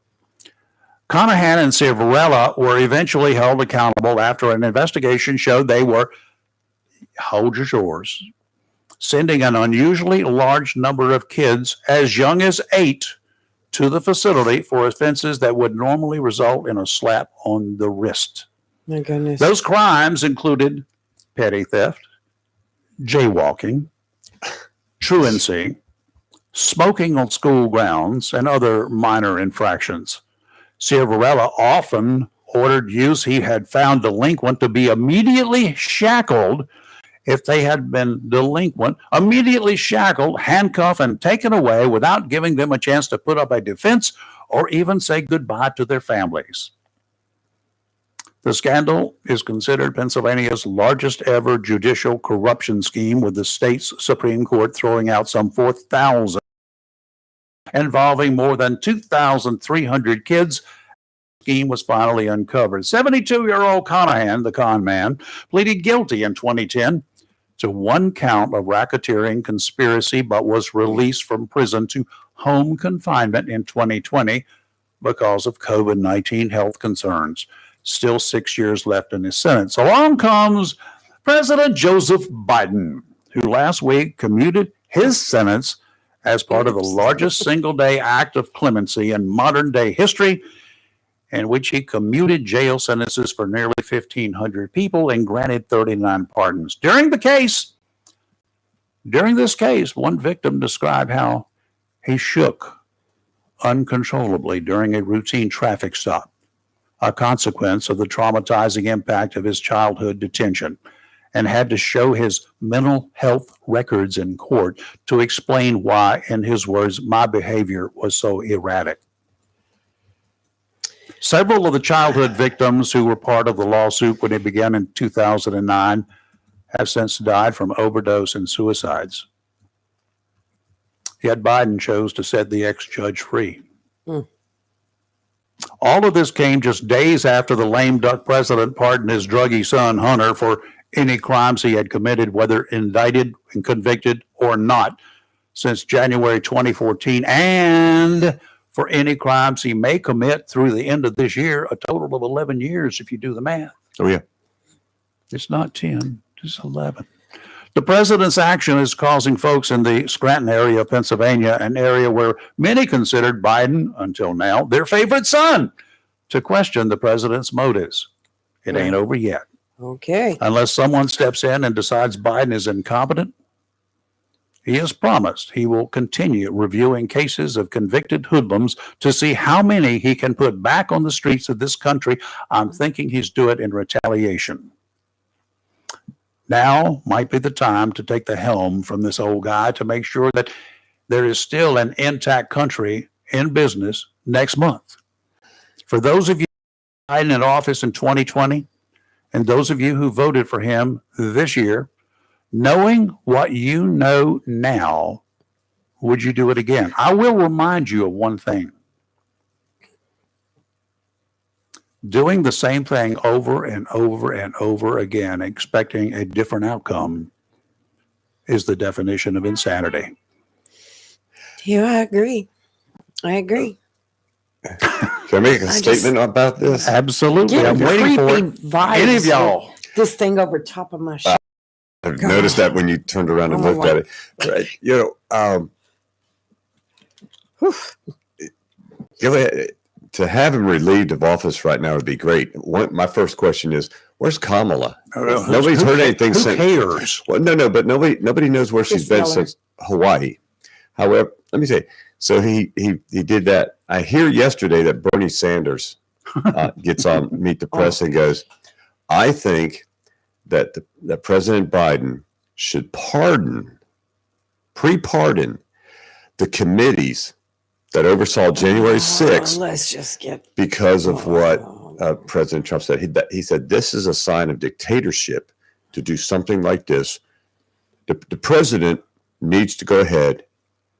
Conahan and Ciavarella were eventually held accountable after an investigation showed they were, hold your shores, sending an unusually large number of kids as young as 8 to the facility for offenses that would normally result in a slap on the wrist. my goodness. Those crimes included petty theft, jaywalking, truancy, smoking on school grounds, and other minor infractions. Ciavarella often ordered youths he had found delinquent to be immediately shackled if they had been delinquent, immediately shackled, handcuffed, and taken away without giving them a chance to put up a defense or even say goodbye to their families. The scandal is considered Pennsylvania's largest ever judicial corruption scheme, with the state's Supreme Court throwing out some 4,000, involving more than 2,300 kids. The scheme was finally uncovered. 72-year-old Conahan, the con man, pleaded guilty in 2010 to one count of racketeering conspiracy, but was released from prison to home confinement in 2020 because of COVID-19 health concerns. Still 6 years left in his sentence. Along comes President Joseph Biden, who last week commuted his sentence as part of the largest single-day act of clemency in modern-day history, in which he commuted jail sentences for nearly 1,500 people and granted 39 pardons. During this case, one victim described how he shook uncontrollably during a routine traffic stop, a consequence of the traumatizing impact of his childhood detention, and had to show his mental health records in court to explain why, in his words, my behavior was so erratic. Several of the childhood victims who were part of the lawsuit when it began in 2009 have since died from overdose and suicides. Yet Biden chose to set the ex-judge free. All of this came just days after the lame duck president pardoned his druggy son, Hunter, for any crimes he had committed, whether indicted and convicted or not, since January 2014, and for any crimes he may commit through the end of this year, a total of 11 years if you do the math. Oh, yeah. It's not 10, it's 11. The president's action is causing folks in the Scranton area of Pennsylvania, an area where many considered Biden, until now, their favorite son, to question the president's motives. It ain't over yet. Okay. Unless someone steps in and decides Biden is incompetent, he has promised he will continue reviewing cases of convicted hoodlums to see how many he can put back on the streets of this country. I'm thinking he's doing it in retaliation. Now might be the time to take the helm from this old guy to make sure that there is still an intact country in business next month. For those of you Biden in office in 2020, and those of you who voted for him this year, knowing what you know now, would you do it again? I will remind you of one thing. Doing the same thing over and over and over again, expecting a different outcome, is the definition of insanity. Yeah, I agree. Can I make a statement about this? Absolutely. I'm waiting for it. Vibes Any of y'all. This thing over top of my shoulder. I've noticed that when you turned around and looked at it. Right. To have him relieved of office right now would be great. My first question is, where's Kamala? Nobody's heard anything since. Who cares? Well, no, but nobody knows where she's been since Hawaii. However, let me say, so he did that. I hear yesterday that Bernie Sanders gets on Meet the Press and goes, I think that that President Biden should pre-pardon the committees that oversaw January 6th Let's just get because of what President Trump said. He said, this is a sign of dictatorship to do something like this. The president needs to go ahead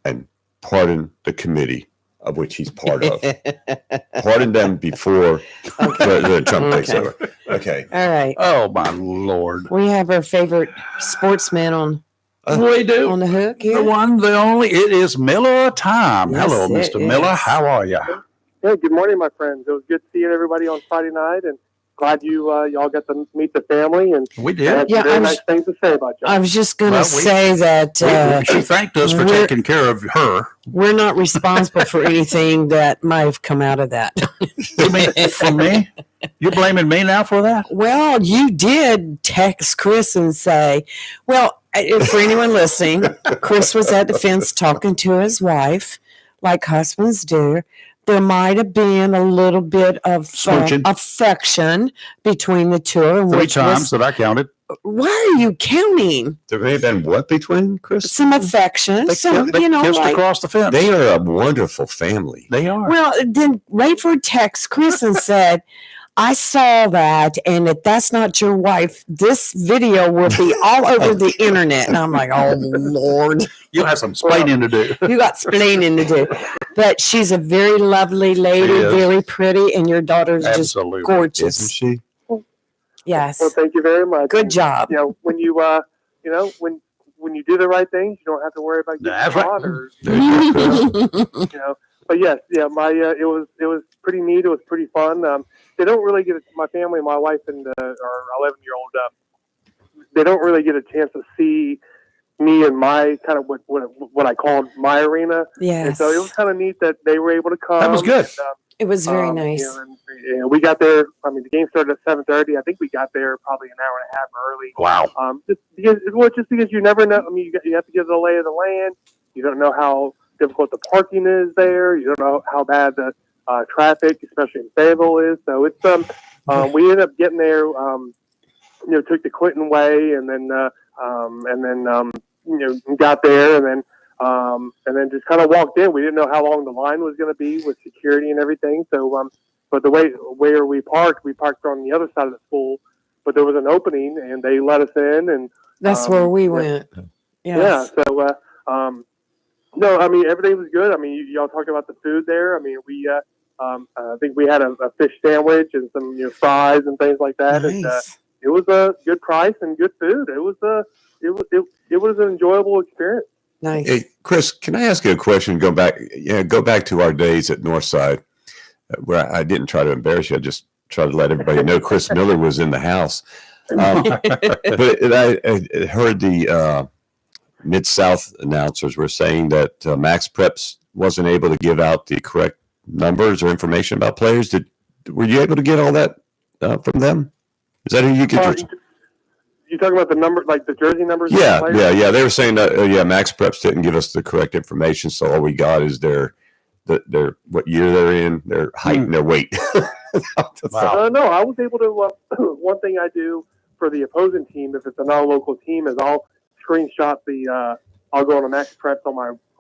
and pardon the committee of which he's part of. Pardon them before President Trump takes over. Okay. all right. Oh, my Lord. We have our favorite sportsman on We do. the hook here. The one, the only. It is Miller time. Yes, Hello, it Mr. Miller. is. How are you? Hey, good morning, my friends. It was good seeing everybody on Friday night, and glad y'all got to meet the family and We had did. Yeah, some very I was- nice things to say about you. I was just going to Well, say that She thanked us for we're- taking care of her. we're not responsible for anything that might have come out of that. You mean for me? You're blaming me now for that? Well, you did text Chris and say, well, for anyone listening, Chris was at the fence talking to his wife, like husbands do. There might have been a little bit of Smooching. affection between the two of them. 3 which times was, that I counted. why are you counting? There may have been what between Chris? Some affection. They, Some, they kissed like, across the fence. They are a wonderful family. They are. well, then Rayford texted Chris and said, I saw that, and if that's not your wife, this video will be all over the internet. And I'm like, oh, Lord. You'll have some splaining to do. You got splaining to do. But she's a very lovely lady, She is. very pretty, and your daughter's just Absolutely. Isn't gorgeous. she? Yes. Well, thank you very much. Good And, job. when you when you do the right things, you don't have to worry about getting That's right. caught or There you go. But yes, yeah, it was pretty neat. It was pretty fun. They don't really get my family, my wife and our 11-year-old they don't really get a chance to see me and my kind of what I called my arena. Yes. And so it was kind of neat that they were able to come. That was good. And, It was very you nice. know, and we got there. I mean, the game started at 7:30. I think we got there probably an hour and a half early. Wow. Just because you never know. I mean, you have to give the lay of the land. You don't know how difficult the parking is there. You don't know how bad the traffic, especially in Fayetteville, is. So it's we ended up getting there. Took the Clinton Way, and then got there, and then just kind of walked in. We didn't know how long the line was going to be with security and everything. So, but the way where we parked on the other side of the school, but there was an opening, and they let us in, and That's where we went. Yes. yeah. So, no, I mean everything was good. I mean, y'all talked about the food there. I mean, we I think we had a fish sandwich and some fries and things like that. Nice. And it was a good price and good food. It was an enjoyable experience. Nice. Hey, Chris, can I ask you a question? Go back to our days at Northside, where I didn't try to embarrass you. I just tried to let everybody know Chris Miller was in the house. But I heard the Mid-South announcers were saying that Max Preps wasn't able to give out the correct numbers or information about players. Were you able to get all that from them? Is that who you get your... You talking about the number, like the jersey numbers? Yeah. They were saying that. Max Preps didn't give us the correct information, so all we got is their what year they're in, their height, and their weight. Wow. No, I was able to. One thing I do for the opposing team, if it's a non-local team, is I'll screenshot I'll go on a Max Preps on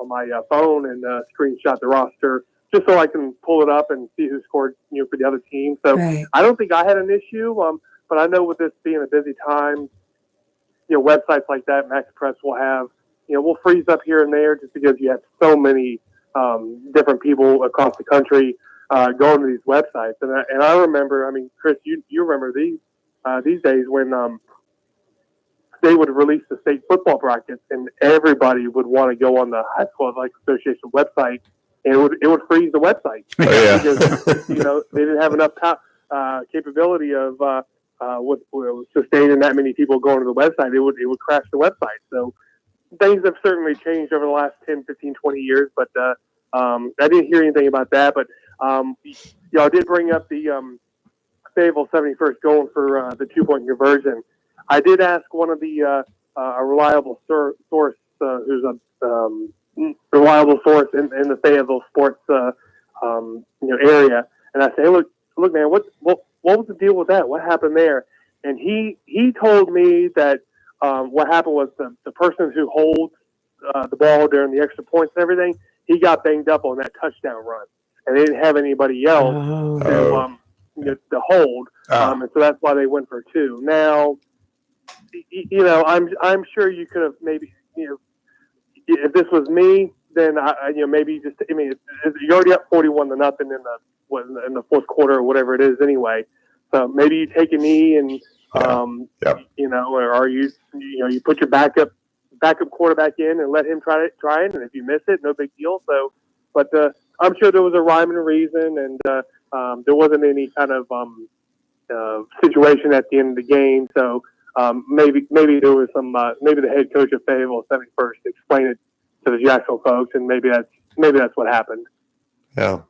my phone and screenshot the roster just so I can pull it up and see who scored, for the other team. So Right. I don't think I had an issue. But I know with this being a busy time, websites like that, Max Preps will have, we'll freeze up here and there just because you have so many different people across the country going to these websites. And I remember, I mean, Chris, you remember these days when they would release the state football brackets and everybody would want to go on the High School Athletic Association website, and it would freeze the website because they didn't have enough capability of with sustaining that many people going to the website. It would crash the website. So things have certainly changed over the last 10, 15, 20 years, but I didn't hear anything about that. But y'all did bring up the Fayetteville 71st going for the 2-point conversion. I did ask one of the a reliable source who's a reliable source in the Fayetteville sports area, and I say, look, man, what was the deal with that? What happened there? And he told me that what happened was the person who holds the ball during the extra points and everything, he got banged up on that touchdown run, and they didn't have anybody else to hold, and so that's why they went for 2. Now, I'm sure you could have maybe, if this was me, then maybe just, I mean, you're already up 41-0 in the fourth quarter or whatever it is anyway. So maybe you take a knee and, or you put your backup quarterback in and let him try it. And if you miss it, no big deal. So, but I'm sure there was a rhyme and reason, and there wasn't any kind of situation at the end of the game. So maybe there was some, maybe the head coach of Fayetteville 71st explained it to the Jacksonville folks, and maybe that's what happened. Yeah.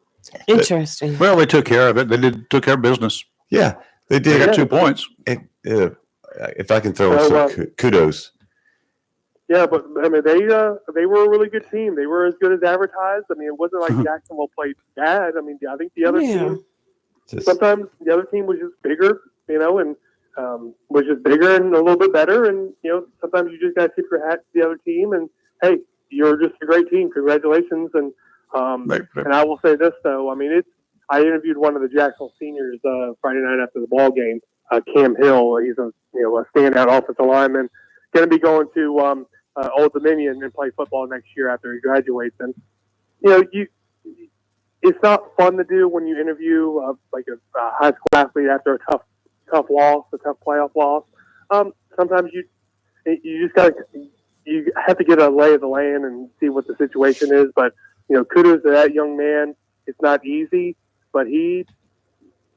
Interesting. Well, they took care of it. They took care of business. Yeah, they They did. got 2 points. And, if I can throw some kudos. Yeah, but I mean, they were a really good team. They were as good as advertised. I mean, it wasn't like Jacksonville played bad. I mean, I think the other team, sometimes the other team was just bigger, and was just bigger and a little bit better. And sometimes you just got to tip your hat to the other team. And hey, you're just a great team. Congratulations. And and I will say this though. I mean, I interviewed one of the Jacksonville seniors Friday night after the ball game. Cam Hill. He's a standout offensive lineman. Going to be going to Old Dominion and play football next year after he graduates. And it's not fun to do when you interview like a high school athlete after a tough loss, a tough playoff loss. Sometimes you have to get a lay of the land and see what the situation is. But kudos to that young man. It's not easy, but he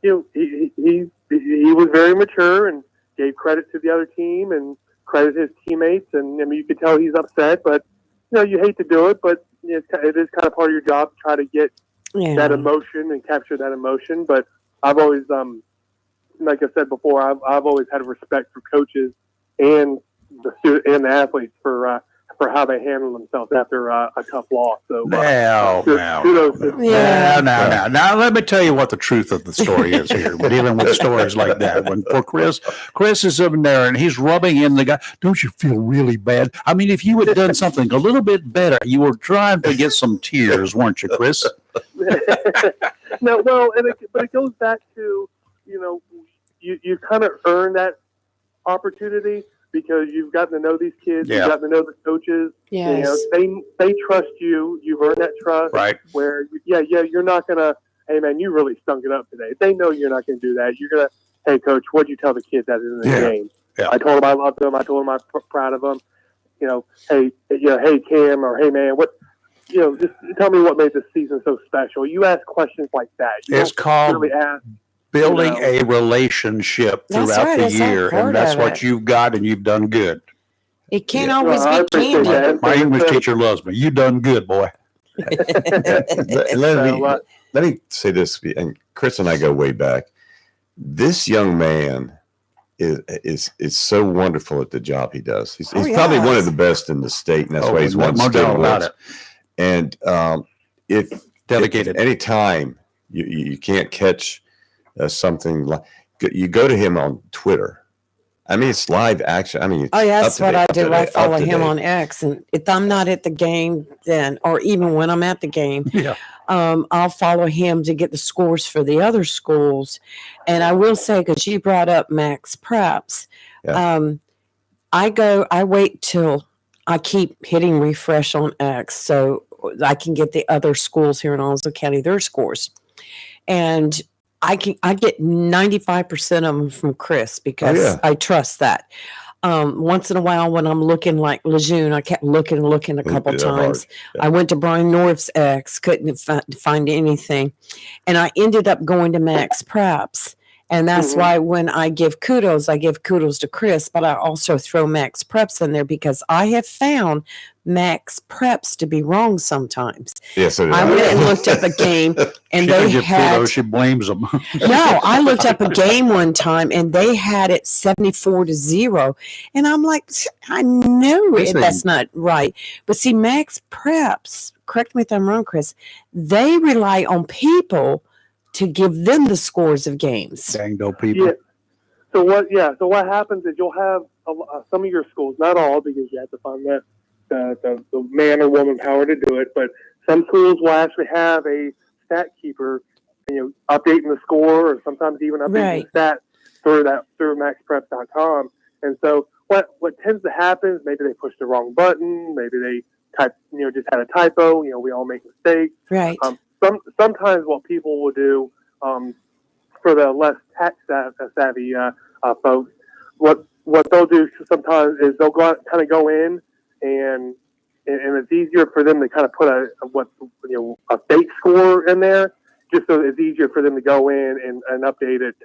was very mature and gave credit to the other team, and credit his teammates, and I mean, you could tell he's upset, but you hate to do it, but it is kind of part of your job to try to get that emotion and capture that emotion. But I've always, like I said before, I've always had respect for coaches and the athletes for how they handle themselves after a tough loss. So kudos to Now, let me tell you what the truth of the story is here. Dealing with stories like that, for Chris is in there and he's rubbing in the guy. Don't you feel really bad? I mean, if you had done something a little bit better, you were trying to get some tears, weren't you, Chris? No, well, but it goes back to you kind of earn that opportunity, because you've gotten to know these kids, you've gotten to know the coaches. Yes. They trust you. You've earned that trust. Right. Where, you're not going to, hey, man, you really stunk it up today. They know you're not going to do that. You're going to, hey, coach, what'd you tell the kids at the end of the game? Yeah. I told them I loved them. I told them I'm proud of them. Hey, Cam, or hey, man, just tell me what made this season so special. You ask questions like that. It's called really ask, building a relationship throughout the year, and that's what you've got, and you've done good. It can't always be candy. My English teacher loves me. You done good, boy. Let me say this, and Chris and I go way back. This young man is so wonderful at the job he does. He's probably one of the best in the state, and that's why he's won state awards. And if dedicated, any time you can't catch something, like you go to him on Twitter. I mean, it's live action. I mean, that's what I do. I follow him on X, and if I'm not at the game, then, or even when I'm at the game, I'll follow him to get the scores for the other schools. And I will say, because you brought up Max Preps, I wait till I keep hitting refresh on X so I can get the other schools here in Onslow County their scores, and I get 95% of them from Chris, because I trust that. Once in a while, when I'm looking like Lejeune, I kept looking a couple times. I went to Brian North's X, couldn't find anything, and I ended up going to Max Preps. And that's why when I give kudos to Chris, but I also throw Max Preps in there, because I have found Max Preps to be wrong sometimes. Yes, I went and looked up a game, and they had. She blames them. No, I looked up a game one time, and they had it 74-0, and I'm like, I know that's not right. But see, Max Preps, correct me if I'm wrong, Chris, they rely on people to give them the scores of games. Dang dope people. Yeah. So what happens is you'll have some of your schools, not all, because you have to find the man or woman power to do it, but some schools will actually have a stat keeper, updating the score, or sometimes even updating the stats through maxpreps.com. And so what tends to happen is maybe they push the wrong button, maybe they type, just had a typo. We all make mistakes. Right. Sometimes what people will do, for the less tech savvy folks, what they'll do sometimes is they'll kind of go in, and it's easier for them to kind of put a fake score in there, just so it's easier for them to go in and update it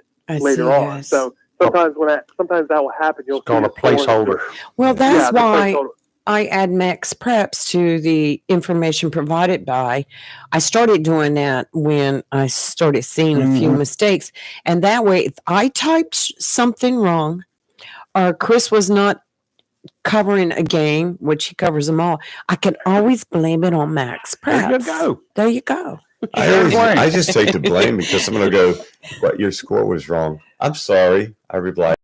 later on. Yes. So sometimes that will happen. You'll call it a placeholder. Well, that's why I add Max Preps to the information provided by. I started doing that when I started seeing a few mistakes. And that way, if I typed something wrong, or Chris was not covering a game, which he covers them all, I can always blame it on Max Preps. There you go. I just take the blame, because someone will go, "What, your score was wrong." I'm sorry. I reply,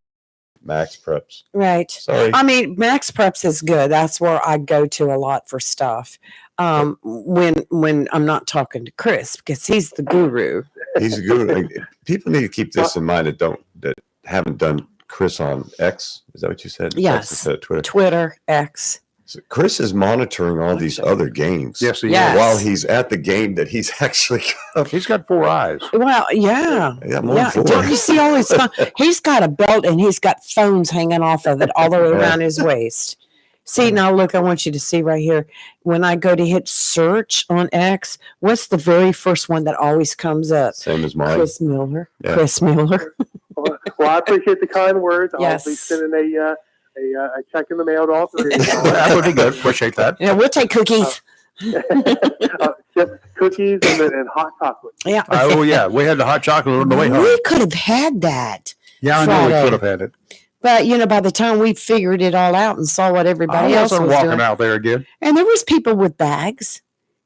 Max Preps. Right. Sorry. I mean, Max Preps is good. That's where I go to a lot for stuff. When I'm not talking to Chris, because he's the guru. He's the guru. People need to keep this in mind that haven't done Chris on X. Is that what you said? Yes. X instead of Twitter. Twitter, X. So Chris is monitoring all these other games. Yes, he is. While he's at the game that he's actually got. He's got 4 eyes. Well, yeah. More than 4. Don't you see all his phone? He's got a belt, and he's got phones hanging off of it all the way around his waist. See, now look, I want you to see right here. When I go to hit search on X, what's the very first one that always comes up? Same as mine. Chris Miller. Yeah. Chris Miller. Well, I appreciate the kind words. Yes. I'll be sending a check in the mail to all three. That would be good. Appreciate that. Yeah, we'll take cookies. Just cookies and hot chocolate. Yeah. Oh, yeah. We had the hot chocolate on the way home. We could have had that. Yeah, I know we Friday. could have had it. But, by the time we figured it all out and saw what everybody I else wasn't was walking doing. out there again. And there was people with bags.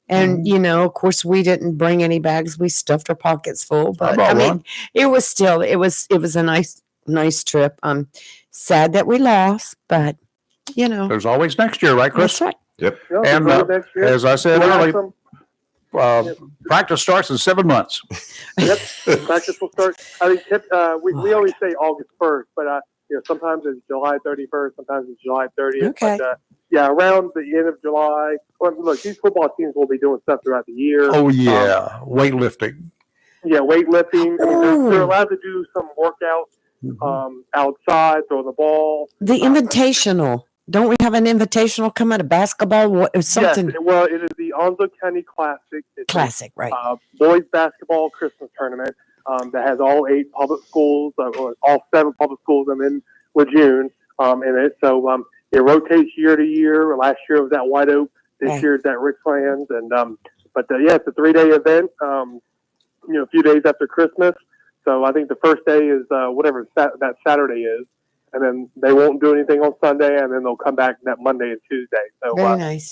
And, Mm-hmm. of course, we didn't bring any bags. We stuffed our pockets full. But, brought I mean, one. it was still, it was a nice trip. I'm sad that we lost, but, There's always next year, right, Chris? that's right. Yep. No, And, we'll go next year. As I said We'll have earlier, some- practice starts in 7 months. Yep, practice will start. I think we always say August 1st, but sometimes it's July 31st, sometimes it's July 30th. Okay. But around the end of July. Well, look, these football teams will be doing stuff throughout the year. Oh, yeah. Weightlifting. Yeah, weightlifting. I mean, they're allowed to do some workout Mm-hmm. outside, throw the ball. The invitational. Don't we have an invitational come out of basketball? Something Yes, well, it is the Onslow County Classic. It's classic, right? boys basketball Christmas tournament that has all 8 public schools, or all 7 public schools, and then Lejeune in it. So it rotates year to year. Last year it was at White Oak. This Right. year it's at Richlands. And it's a 3-day event. A few days after Christmas. So I think the first day is whatever that Saturday is, and then they won't do anything on Sunday, and then they'll come back that Monday and Tuesday. So Very nice.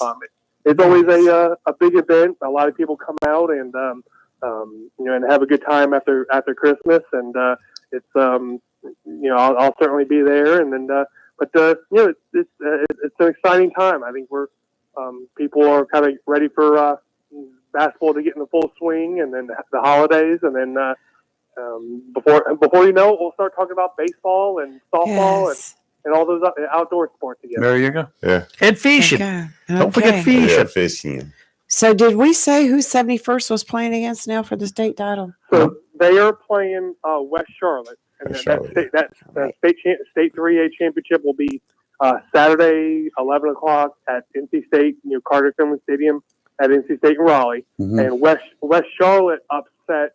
it's always a big event. A lot of people come out and and have a good time after Christmas, and it's I'll certainly be there, and then it's an exciting time. I think we're people are kind of ready for basketball to get in the full swing, and then the holidays, and then before you know it, we'll start talking about baseball and softball Yes. and all those outdoor sports again. There you go. Yeah. And fishing. Okay. Don't forget Okay. fishing. Yeah, fishing. So did we say who 71st was playing against now for the state title? So they are playing West Charlotte, and West that Charlotte. state, that Right. state 3A championship will be Saturday 11 o'clock at NC State, Carter Finley Stadium at NC State in Raleigh, Mhm. and West Charlotte upset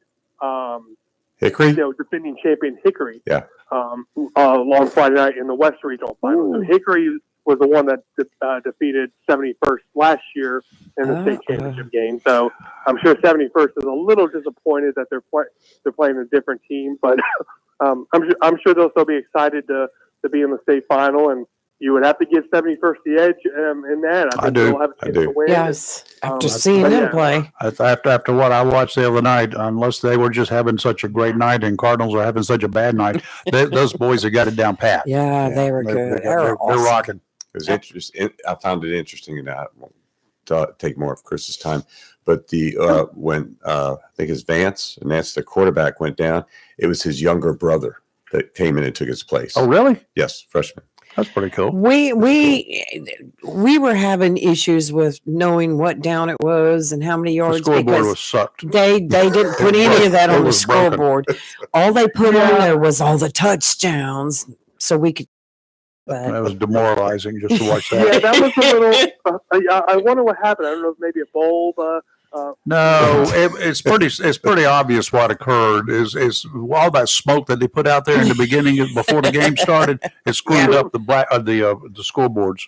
Hickory? defending champion Hickory. Yeah. On Friday night in the West Regional Final. So Hickory was the one that defeated 71st last year in the state championship game. So I'm sure 71st is a little disappointed that they're playing a different team, but I'm sure they'll still be excited to be in the state final. And you would have to give 71st the edge in that. I think do. they'll have a I chance do. to win. Yes. After Um, seeing but them yeah. play. After what I watched the other night, unless they were just having such a great night and Cardinals are having such a bad night, those boys have got it down pat. Yeah, they were good. They're awesome. rocking. It was interesting. I found it interesting, and I won't take more of Chris's time. But when I think it's Vance, and that's the quarterback, went down, it was his younger brother that came in and took his place. Oh, really? Yes, freshman. That's pretty cool. We were having issues with knowing what down it was and how many The yards scoreboard because was sucked. they didn't put any of that It on the was broken. scoreboard. All they put on there was all the touchdowns, so we could. That But was demoralizing just to watch that. Yeah, that was a little. I wonder what happened. I don't know if maybe a bulb. No, it's pretty obvious what occurred. Is all that smoke that they put out there in the beginning before the game started, it screwed up the the scoreboards.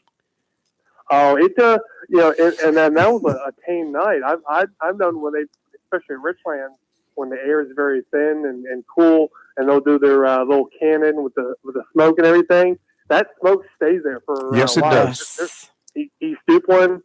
Oh, and then that was a tame night. I've known when they, especially in Richland, when the air is very thin and cool, and they'll do their little cannon with the smoke and everything. That smoke stays there for Yes, a it while. does. East Duplin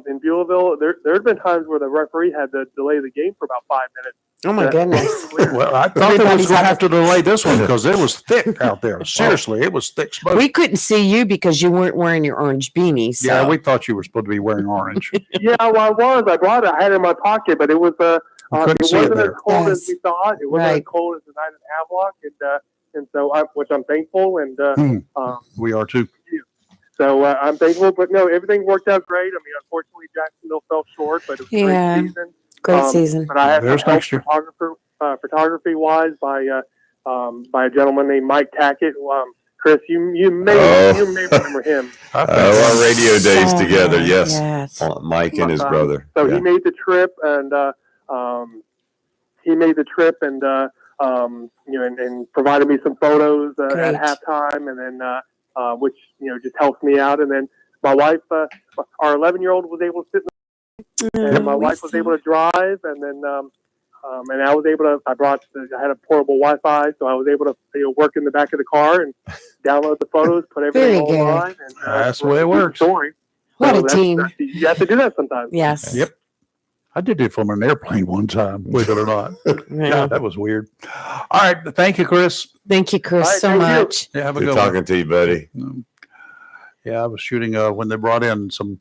in Beulaville, there have been times where the referee had to delay the game for about 5 minutes. oh my goodness, Well, I thought they was Everybody's going to having- have to delay this one because it was thick out there. Seriously, it was thick smoke. we couldn't see you because you weren't wearing your orange beanie. So. Yeah, we thought you were supposed to be wearing orange. Yeah, well, I was. I brought it. I had it in my pocket, but it was it couldn't see it wasn't as there. cold as Yes. we thought. It wasn't as Right. cold as the night in Havelock, and so which I'm thankful, and We are too. so I'm thankful. But no, everything worked out great. I mean, unfortunately, Jacksonville fell short, but it was a Yeah. great season. Great season. But I have There's some help next year. photography wise by a gentleman named Mike Tackett. Chris, you may remember him. I think Our radio days So together, good. yes. Yes. Mike and his brother. So Yeah. he made the trip, and and provided me some photos Great. at halftime, and then which just helps me out. And then my wife, our 11-year-old, was able to sit, and my wife was able to drive, and then and I was able to. I had a portable Wi-Fi, so I was able to work in the back of the car and download the photos, put everything Very good. online. And, That's the way it works. Story. What So a team. you have to do that sometimes. Yes. Yep. I did it from an airplane one time, believe it or not. Yeah. God, that was weird. All right. Thank you, Chris. Thank you, Chris, All right, so thank you. much. Yeah, have a Good good talking to you, buddy. one. Yeah, I was shooting when they brought in some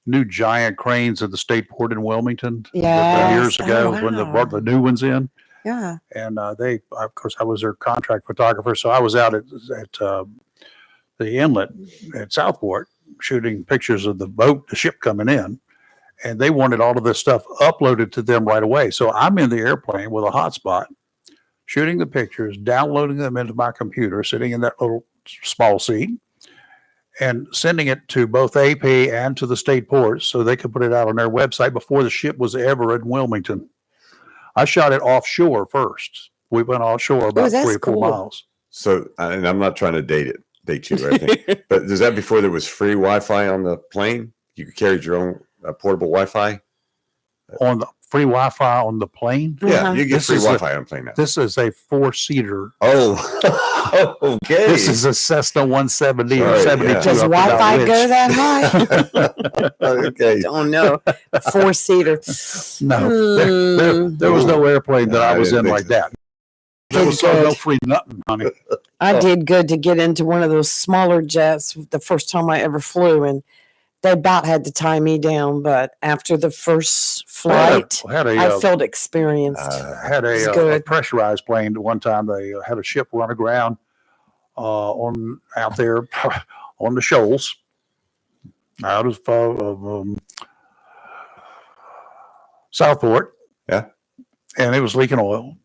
new giant cranes at the state port in Wilmington Yes. years ago Oh, when they wow. brought the new ones in. Yeah. And they, of course, I was their contract photographer. So I was out at the inlet at Southport shooting pictures of the boat, the ship coming in. And they wanted all of this stuff uploaded to them right away. So I'm in the airplane with a hotspot, shooting the pictures, downloading them into my computer, sitting in that little small seat, and sending it to both AP and to the state ports so they could put it out on their website before the ship was ever in Wilmington. I shot it offshore first. We went offshore about that's 3 or 4 cool. miles. So, and I'm not trying to date you or anything, but is that before there was free Wi-Fi on the plane? You carried your own portable Wi-Fi? On the free Wi-Fi on the plane. Yeah, Uh-huh. you get This free is Wi-Fi on a plane now. This is a 4-seater. Oh, okay. This is a Cessna 170 or Sorry, 72. yeah. Does up without Wi-Fi which. go that high? okay. Don't know. 4-seater. No, there was no airplane that No, I I was didn't in think like so. that. There was Good. no free nothing, honey. I did good to get into one of those smaller jets the first time I ever flew, and they about had to tie me down. But after the first flight, Had I a felt experienced. had It's a good. pressurized plane. One time they had a ship run aground on out there on the shoals out of Southport. Yeah. And it was leaking oil.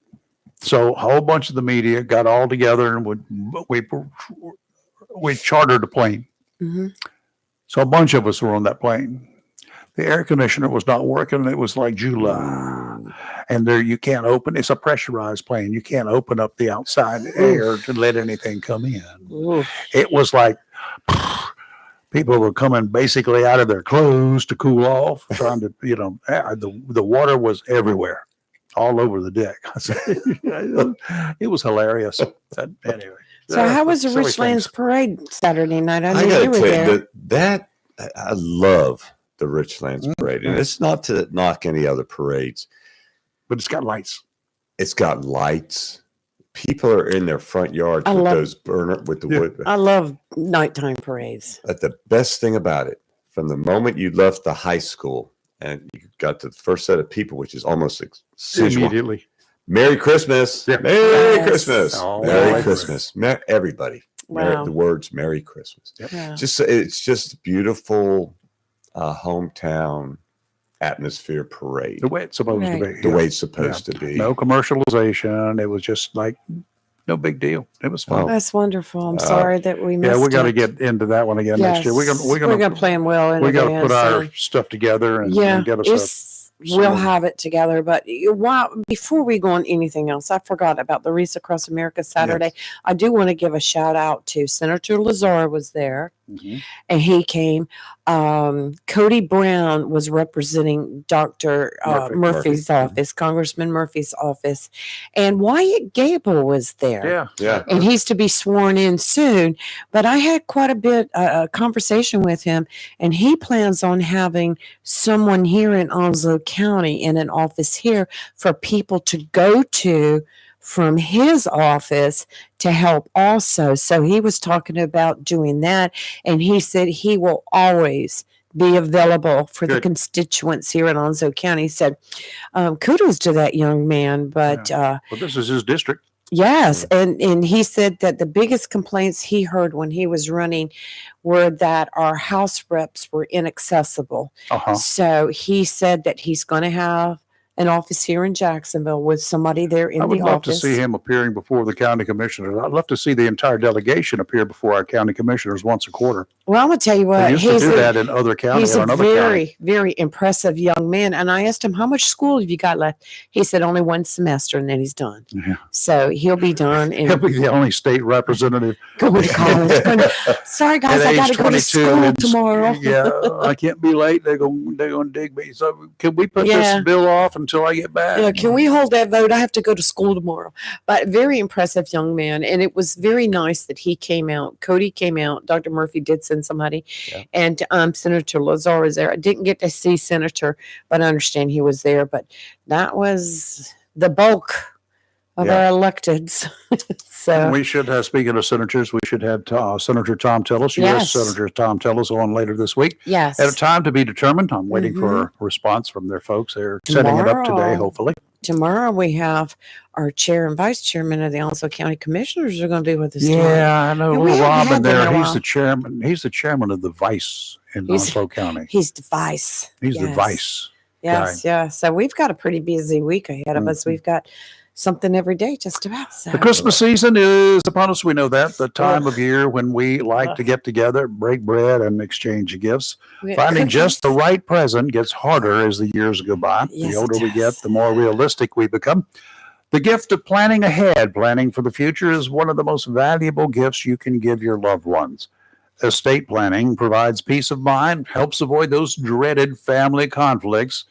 So a whole bunch of the media got all together and we chartered a plane. Mhm. So a bunch of us were on that plane. The air conditioner was not working. It was like July. And there you can't open. It's a pressurized plane. You can't open up the outside air to let anything come in. Ooh. It was like people were coming basically out of their clothes to cool off, trying to, the water was everywhere, all over the deck. It was hilarious. Anyway. So how was the silly Richlands things. parade Saturday night? I I knew gotta you were tell you, there. that I love the Richlands parade, and Mhm. it's not to knock any other parades. But it's got lights. It's got lights. People are in their front yards I with love- those burner with the Yeah. wood. I love nighttime parades. But the best thing about it, from the moment you left the high school and you got to the first set of people, which is almost sensual. Immediately. Merry Christmas. Yeah. Merry Yes. Christmas. Oh, Merry right. Christmas. Everybody. Wow. The words Merry Christmas. Yeah. It's just beautiful hometown atmosphere parade. The way it's supposed to Right. be. The yeah. way it's supposed to be. No commercialization. It was just like no big deal. It was fun. Oh. That's wonderful. I'm sorry that we missed Yeah, we got to it. get into that one again next year. We're gonna plan well in we got to put advance, our so- stuff together and Yeah, get us we'll some- have it together. But before we go on anything else, I forgot about the Wreaths Across America Saturday. I do want to give a shout out to Senator Lazar was there, Mhm. and he came. Cody Brown was representing Dr. Murphy's office, Congressman Murphy's office, and Wyatt Gable was there. Yeah. Yeah. And he's to be sworn in soon. But I had quite a bit a conversation with him, and he plans on having someone here in Onslow County in an office here for people to go to from his office to help also. So he was talking about doing that, and he said he will always be available for the Good. constituents here in Onslow County. He said, kudos to that young man. But Well, this is his district. yes, and he said that the biggest complaints he heard when he was running were that our House reps were inaccessible. Uh-huh. So he said that he's going to have an office here in Jacksonville with somebody there in I would the love office. to see him appearing before the county commissioners. I'd love to see the entire delegation appear before our county commissioners once a quarter. Well, I'm gonna tell you They what. used to do that in other counties. He's a Another county. very, very impressive young man. And I asked him, how much school have you got left? He said only one semester and then he's done. Yeah. So he'll be done He'll and be the only state representative. going to college. Sorry, guys, At I got to age go to 22 school and tomorrow. Yeah, I can't be late. They're gonna dig me. So can we put Yeah. this bill off until I get back? Yeah, can we hold that vote? I have to go to school tomorrow. But very impressive young man. And it was very nice that he came out. Cody came out. Dr. Murphy did send somebody. Yeah. And Senator Lazar was there. I didn't get to see Senator, but I understand he was there. But that was the bulk of Yeah. our electeds. So We should have, speaking of senators, we should have Senator Tom Tillis, U.S. Yes. Senator Tom Tillis on later this week. yes. At a time to be determined. I'm waiting for a response from their folks. They're setting it up today, Tomorrow. hopefully. Tomorrow we have our chair and vice chairman of the Onslow County Commissioners are going to be with us tomorrow. Yeah, I know. Yeah, we Little haven't Robin had them in there. a He's while. the chairman. He's the chairman of the vice in He's- Onslow County. He's the vice. He's the Yes. vice. Yes, yeah. So we've got a pretty busy week ahead of us. Mhm. We've got something every day just about. So. The Christmas season is upon us. We know that. The time Ugh. of year when we like to Ugh. get together, break bread, and exchange gifts. We got Finding just the cookies. right present gets harder as the years go by. Yes, The it older we get, does. the more realistic we become. The gift of planning ahead, planning for the future, is one of the most valuable gifts you can give your loved ones. Estate planning provides peace of mind, helps avoid those dreaded family conflicts,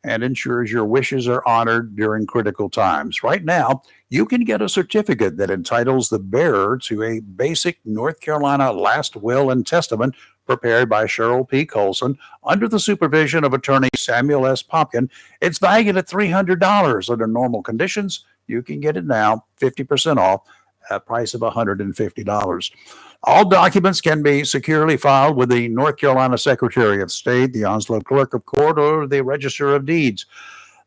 and ensures your wishes are honored during critical times. Right now, you can get a certificate that entitles the bearer to a basic North Carolina last will and testament prepared by Cheryl P. Colson under the supervision of attorney Samuel S. Popkin. It's valued at $300 under normal conditions. You can get it now, 50% off, at a price of $150. All documents can be securely filed with the North Carolina Secretary of State, the Onslow Clerk of Court, or the Register of Deeds.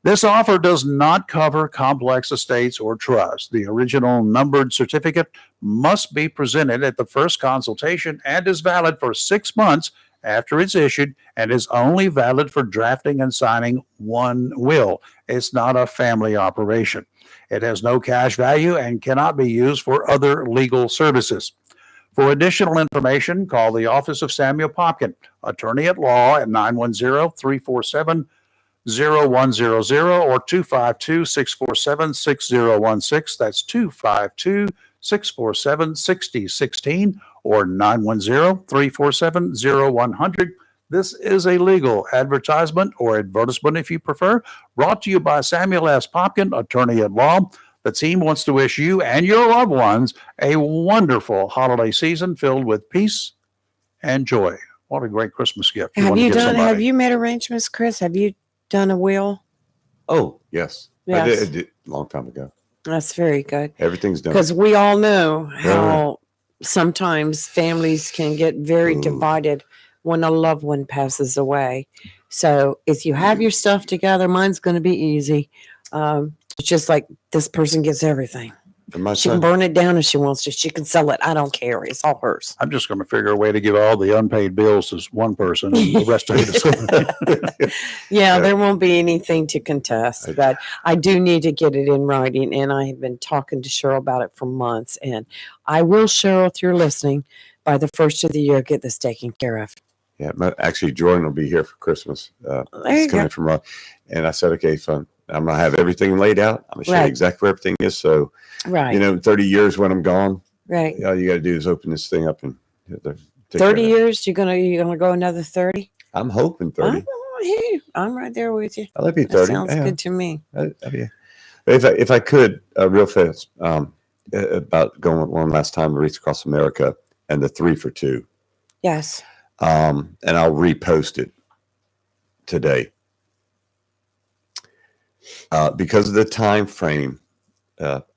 This offer does not cover complex estates or trusts. The original numbered certificate must be presented at the first consultation and is valid for 6 months after it's issued and is only valid for drafting and signing one will. It's not a family operation. It has no cash value and cannot be used for other legal services. For additional information, call the office of Samuel Popkin, attorney at law, at 910-347-0100 or 252-647-6016. That's 252-647-6016 or 910-347-0100. This is a legal advertisement or advertisement, if you prefer, brought to you by Samuel S. Popkin, attorney at law. The team wants to wish you and your loved ones a wonderful holiday season filled with peace and joy. What a great Christmas gift. Have you made arrangements, Chris? Have you done a will? Oh, yes. Yes. I did a long time ago. That's very good. Everything's done. Because we all know how sometimes families can get very Ooh. divided when a loved one passes away. So if you have your stuff together, mine's going to be easy. It's just like this person gets everything. And my She can son, burn it down if she wants to. She can sell it. I don't care. It's all hers. I'm just going to figure a way to give all the unpaid bills to one person and the rest of it to somebody. Yeah, Yeah. there won't be anything to contest, but I do need to get it in writing. And I have been talking to Cheryl about it for months. And I will, Cheryl, if you're listening, by the first of the year, get this taken care of. yeah, actually, Jordan will be here for Christmas. There He's you coming go. from Raleigh. And I said, okay, fine. I'm going to have everything laid out. I'm going to show you Right. exactly where everything is. So, Right. you know, in 30 years when I'm gone, Right. all you got to do is open this thing up and take care 30 of it. years, you're gonna go another 30? I'm hoping 30. Oh, hey, I'm right there with you. I'll let me That 30. sounds Yeah. good to me. If I could, real fast, about going one last time to Reach Across America and the 3 for 2. Yes. And I'll repost it today. Because of the time frame,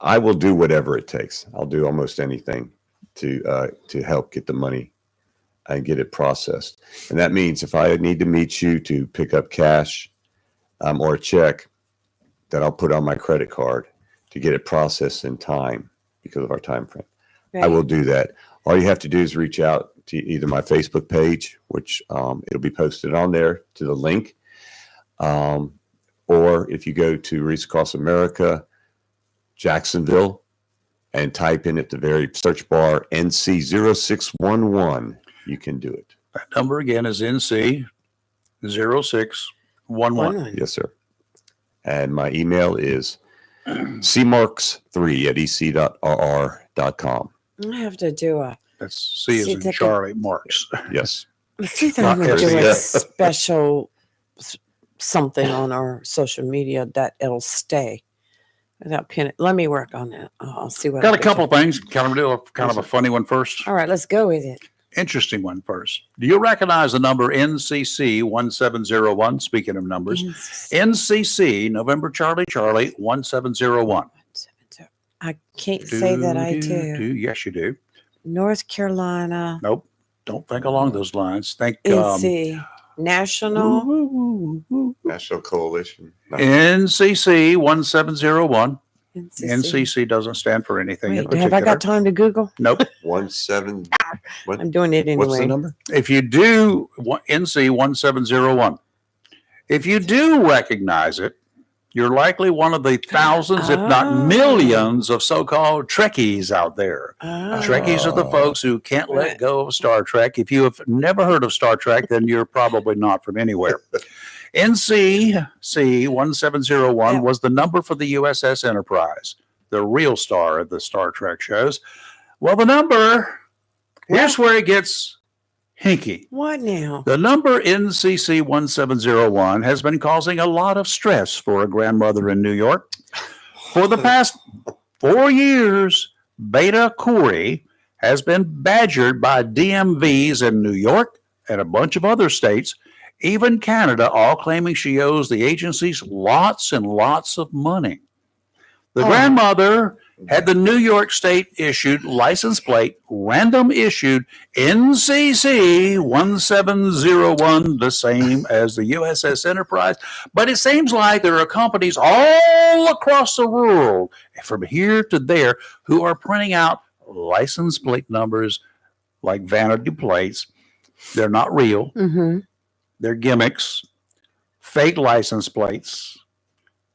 I will do whatever it takes. I'll do almost anything to help get the money and get it processed. And that means if I need to meet you to pick up cash or a check, that I'll put on my credit card to get it processed in time because of our time frame. I will do that. All you have to do is reach out to either my Facebook page, which it'll be posted on there to the link, or if you go to Reach Across America, Jacksonville, and type in at the very search bar NC0611. you can do it. That number again is NC 0611. Yes, sir. And my email is cmarks3@ec.rr.com. I have to do a. That's C as See, in that Charlie Marks. Yes. Let's see if I Not can do a S. special something on our social media that it'll stay without pinning. Let me work on that. I'll see what. Got I a can couple do. of things. Kind of do a kind of a funny one first. All right, let's go with it. Interesting one first. Do you recognize the number NCC 1701? Speaking of numbers, NCC November Charlie 1701. I can't say that I do. Yes, you do. North Carolina, Nope. Don't think along those lines. Think NC, National, National Coalition. No. NCC 1701. NCC. NCC doesn't stand for anything in Wait, have I particular. got time to Google? Nope. 17. What? I'm doing it anyway. What's the number? If you do NC 1701, if you do recognize it, you're likely one of the thousands, if not millions, of so-called Trekkies out there. Oh. Trekkies are the folks who can't let Right. go of Star Trek. If you have never heard of Star Trek, then you're probably not from anywhere. NCC 1701 Yeah. was the number for the USS Enterprise, the real star of the Star Trek shows. Well, the number, here's where it gets hinky. What now? The number NCC 1701 has been causing a lot of stress for a grandmother in New York. For the past 4 years, Beta Corey has been badgered by DMVs in New York and a bunch of other states, even Canada, all claiming she owes the agencies lots and lots of money. The grandmother had the New York State issued license plate, random issued NCC 1701, the same as the USS Enterprise. But it seems like there are companies all across the world, from here to there, who are printing out license plate numbers like vanity plates. They're not real. Mm-hmm. They're gimmicks, fake license plates,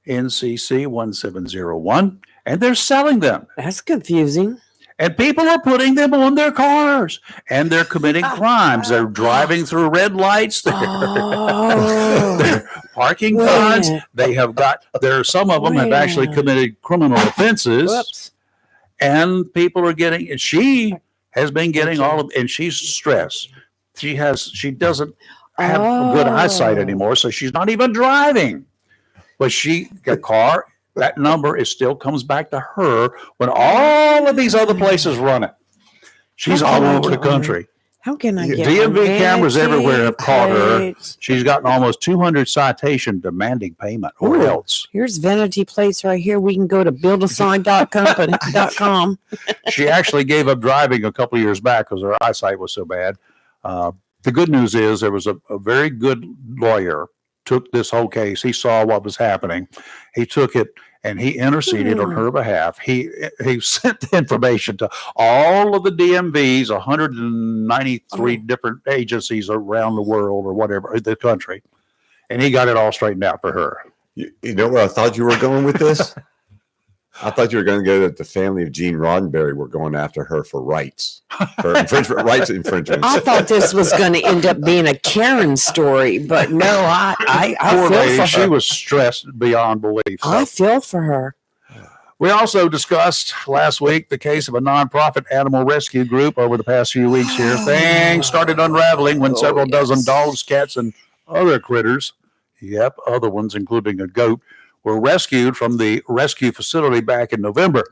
NCC 1701, and they're selling them. That's confusing. And people are putting them on their cars, and they're committing crimes. They're driving through red lights. Oh. They're parking Wait a fines. minute. They have got there. Some of them Wait have a actually minute. committed criminal offenses, Whoops. and people are getting. And she has been getting all of, and she's stressed. She doesn't have good eyesight Oh. anymore, so she's not even driving. But the car, that number still comes back to her when all of these other places run it. She's How all can I over the get one? country. How can I get DMV my cameras vanity everywhere have caught her. plates? She's gotten almost 200 citations demanding payment or Ooh. else. Here's vanity plates right here. We can go to buildasign.com. She actually gave up driving a couple of years back because her eyesight was so bad. The good news is there was a very good lawyer took this whole case. He saw what was happening. He took it and he interceded on her behalf. He sent the information to all of the DMVs, 193 different agencies around the world or whatever, the country. And he got it all straightened out for her. You know where I thought you were going with this? I thought you were going to go that the family of Gene Roddenberry were going after her for rights, for rights infringements. I thought this was going to end up being a Karen story, but no, I Poor feel lady, for she her. was stressed beyond belief. So. I feel for her. We also discussed last week the case of a nonprofit animal rescue group over the past few weeks here. Things started unraveling when several dozen dogs, cats, and other critters, other ones, including a goat, were rescued from the rescue facility back in November.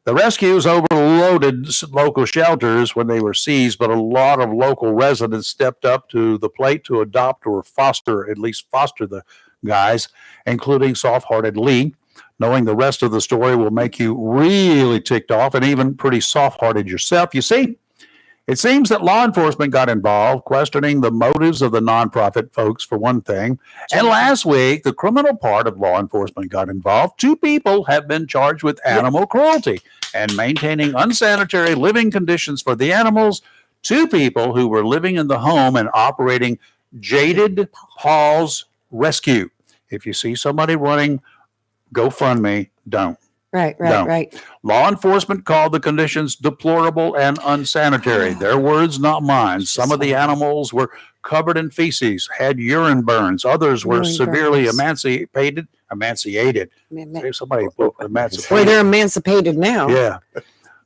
The rescues overloaded local shelters when they were seized, but a lot of local residents stepped up to the plate to adopt or foster the guys, including soft-hearted Lee. Knowing the rest of the story will make you really ticked off and even pretty soft-hearted yourself. You see, it seems that law enforcement got involved, questioning the motives of the nonprofit folks, for one thing. And last week, the criminal part of law enforcement got involved. 2 people have been charged with animal cruelty and maintaining unsanitary living conditions for the animals. 2 people who were living in the home and operating Jaded Paws Rescue. If you see somebody running GoFundMe, don't. Right. No. Right. Law enforcement called the conditions deplorable and unsanitary. Their words, not mine. Some of the animals were covered in feces, had urine burns. Others were Urine severely burns. emaciated. Say somebody put Boy, emancipated. they're emancipated now. Yeah.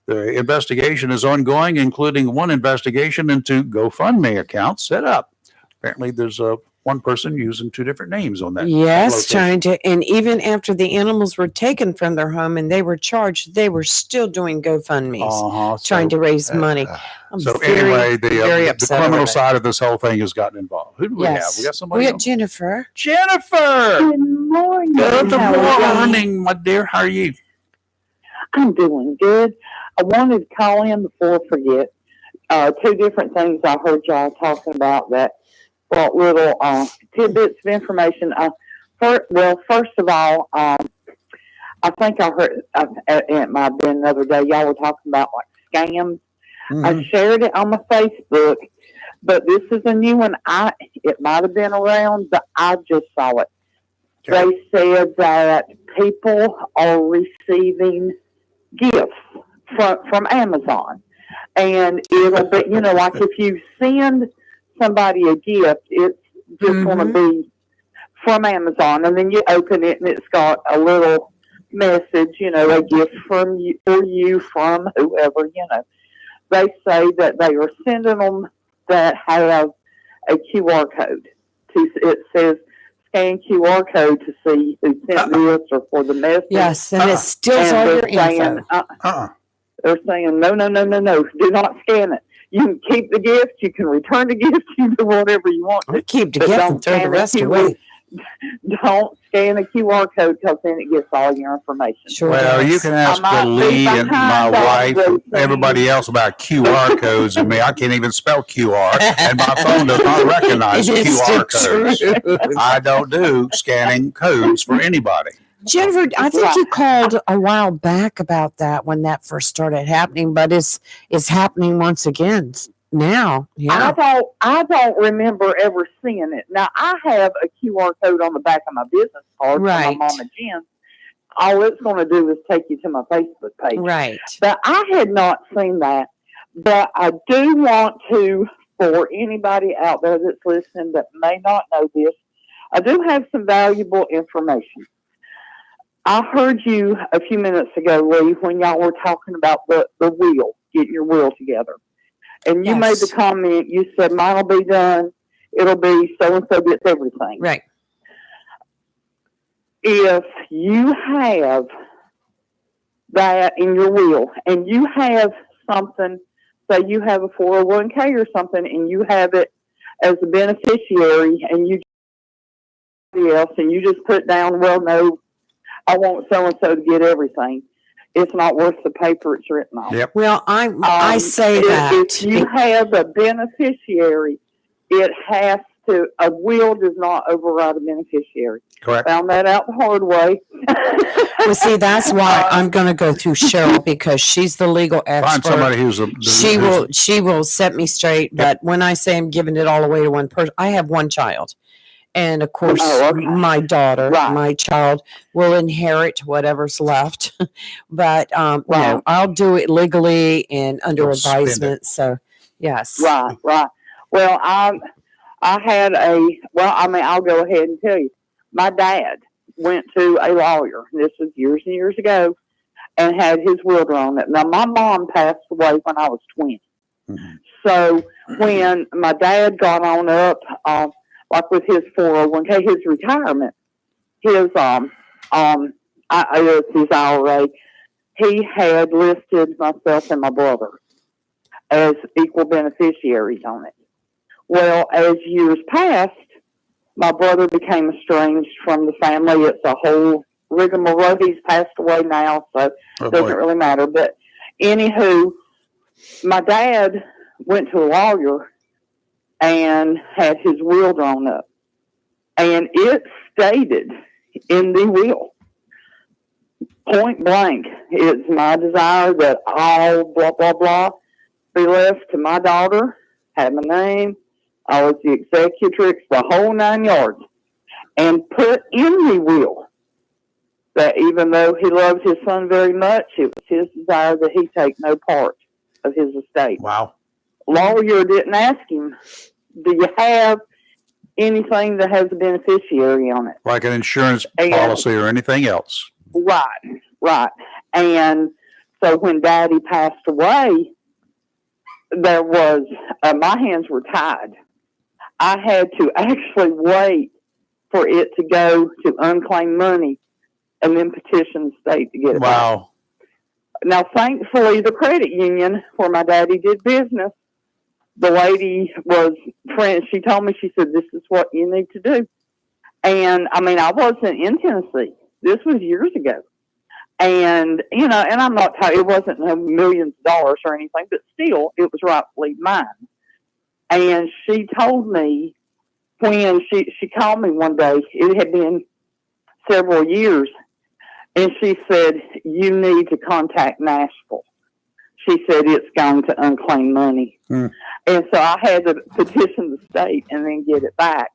The investigation is ongoing, including one investigation into GoFundMe accounts set up. Apparently, there's one person using two different names on that. Yes, location. trying to, and even after the animals were taken from their home and they were charged, they were still doing GoFundMe's, trying to raise money. I'm So very, anyway, very the upset criminal over that. side of this whole thing has gotten involved. Who do we have? Yes, We got somebody we got else? Jennifer. Jennifer! Good morning. Good How are you? morning, my dear. How are you? I'm doing good. I wanted to call in before I forget. Two different things I heard y'all talking about that brought little tidbits of information. First of all, I think I heard, it might have been another day, y'all were talking about like scams. Mm-hmm. I shared it on my Facebook, but this is a new one. It might have been around, but I just saw it. Okay. They said that people are receiving gifts from Amazon, and it'll be, like if you send somebody a gift, it's just going to be from Amazon, and then you open it and it's got a little message, a gift from you, for you from whoever. They say that they are sending them that have a QR code. It says scan QR code to see who sent this or for the message. Yes, and it steals all your info. They're saying, no, do not scan it. You can keep the gift, you can return the gift, you do whatever you want to. Keep the But gift don't and throw the scan rest the away. Don't scan a QR code because then it gets all your information. Sure Well, does. you can ask I might be Lee and my behind on wife, those everybody things. else about QR codes and me. I can't even spell QR, and my phone does not recognize It's QR the codes. truth. I don't do scanning codes for anybody. Jennifer, I think Right. you called a while back about that when that first started happening, but it's happening once again now. Yeah. I don't remember ever seeing it. Now I have a QR code on the back of my business card Right. from my Mama Jen. All it's going to do is take you to my Facebook page. Right. But I had not seen that. But I do want to, for anybody out there that's listening that may not know this, I do have some valuable information. I heard you a few minutes ago, Lee, when y'all were talking about the wheel, getting your wheel together. And you made the Yes. comment, you said, mine will be done. It'll be so-and-so gets everything. Right. If you have that in your will and you have something, say you have a 401k or something, and you have it as a beneficiary and you else and you just put down, well, no, I want so-and-so to get everything. It's not worth the paper it's written on. Yep. Well, I say that. If you have a beneficiary, it has to, a will does not override a beneficiary. Correct. Found that out the hard way. Well, see, that's why I'm going to go through Cheryl because she's the legal Find expert. somebody who's She will set me straight. But when I say I'm giving it all away to one person, I have one child. And of course, my daughter, my child will inherit whatever's left. But no, I'll do it legally and under Don't spend advisement. So, yes. Right. Well, I'll go ahead and tell you. My dad went to a lawyer, this was years and years ago, and had his will drawn up. Now, my mom passed away when I was 20. Mhm. So when my dad got on up, like with his 401k, his retirement, his IRA, he had listed myself and my brother as equal beneficiaries on it. Well, as years passed, my brother became estranged from the family. It's a whole rigmarole. He's passed away now, so it doesn't really matter. But anywho, my dad went to a lawyer and had his will drawn up. And it stated in the will, point blank, it's my desire that all blah, blah, blah be left to my daughter, had my name, I was the executrix, the whole 9 yards, and put in the will that even though he loved his son very much, it was his desire that he take no part of his estate. Wow. Lawyer didn't ask him, do you have anything that has a beneficiary on it? Like an insurance policy or anything else. Right. And so when Daddy passed away, there was, my hands were tied. I had to actually wait for it to go to unclaimed money and then petition the state to get it back. Wow. Now, thankfully, the credit union where my daddy did business, the lady was friend. She told me, she said, this is what you need to do. And I mean, I wasn't in Tennessee. This was years ago. And, you know, and I'm not talking, it wasn't no millions of dollars or anything, but still, it was rightfully mine. And she told me when she called me one day, it had been several years, and she said, you need to contact Nashville. She said, it's going to unclaimed money. And so I had to petition the state and then get it back.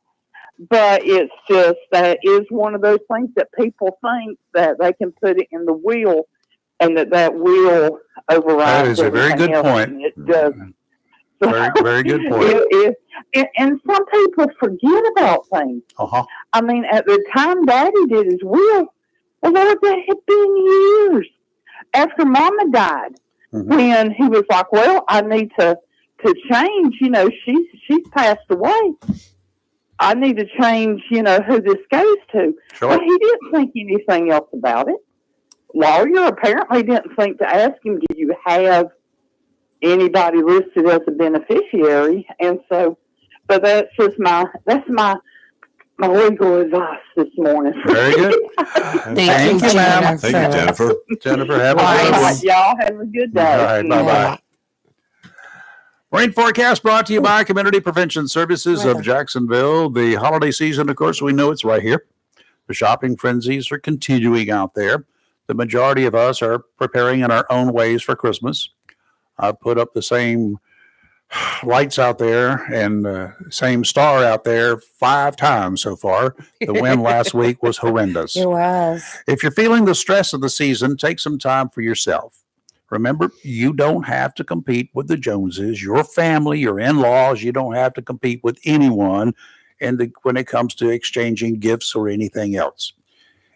But it's just, that is one of those things that people think that they can put it in the will and that will override. That is a very good point. It doesn't. Very, very good point. And some people forget about things. Uh-huh. I mean, at the time Daddy did his will, well, Lord, that had been years after Mama died. When he was like, well, I need to change, you know, she's passed away. I need to change, you know, who this goes to. Sure. But he didn't think anything else about it. Lawyer apparently didn't think to ask him, do you have anybody listed as a beneficiary? And so, but that's my legal advice this morning. Very good. Thank you, ma'am. Thank you, Jennifer. Jennifer, have a All good right, one. y'all have a good day. All right, bye-bye. Rain forecast brought to you by Community Prevention Services of Jacksonville. The holiday season, of course, we know it's right here. The shopping frenzies are continuing out there. The majority of us are preparing in our own ways for Christmas. I've put up the same lights out there and same star out there 5 times so far. The wind last week was horrendous. It was. If you're feeling the stress of the season, take some time for yourself. Remember, you don't have to compete with the Joneses, your family, your in-laws. You don't have to compete with anyone when it comes to exchanging gifts or anything else.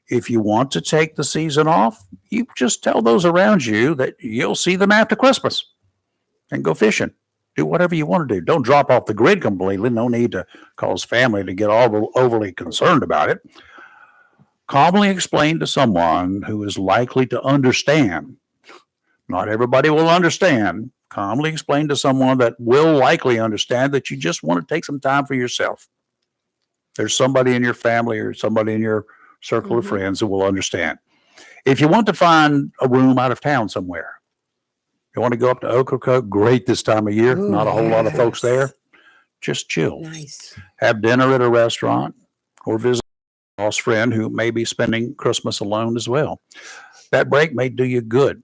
If you want to take the season off, you just tell those around you that you'll see them after Christmas and go fishing. Do whatever you want to do. Don't drop off the grid completely. No need to cause family to get overly concerned about it. Calmly explain to someone who is likely to understand. Not everybody will understand. Calmly explain to someone that will likely understand that you just want to take some time for yourself. There's somebody in your family or somebody in your circle of friends who will understand. If you want to find a room out of town somewhere, you want to go up to Ocracoke, great this time of year. Not a whole lot of folks there. Just chill. Nice. Have dinner at a restaurant or visit a lost friend who may be spending Christmas alone as well. That break may do you good.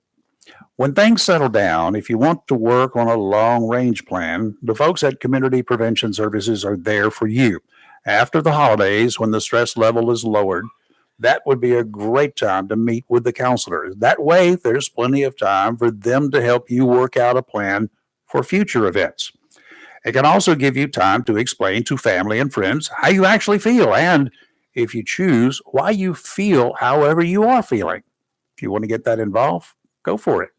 When things settle down, if you want to work on a long-range plan, the folks at Community Prevention Services are there for you. After the holidays, when the stress level is lowered, that would be a great time to meet with the counselors. That way, there's plenty of time for them to help you work out a plan for future events. It can also give you time to explain to family and friends how you actually feel and, if you choose, why you feel however you are feeling. If you want to get that involved, go for it.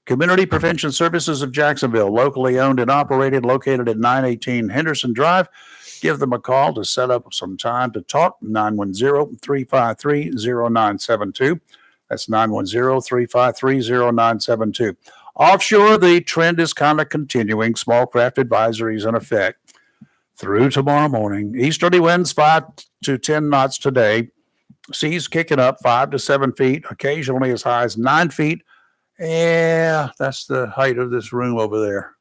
Community Prevention Services of Jacksonville, locally owned and operated, located at 918 Henderson Drive. Give them a call to set up some time to talk, 910-353-0972. That's 910-353-0972. Offshore, the trend is kind of continuing. Small craft advisories in effect through tomorrow morning. Easterly winds 5 to 10 knots today. Seas kicking up 5 to 7 feet, occasionally as high as 9 feet. Yeah, that's the height of this room over there.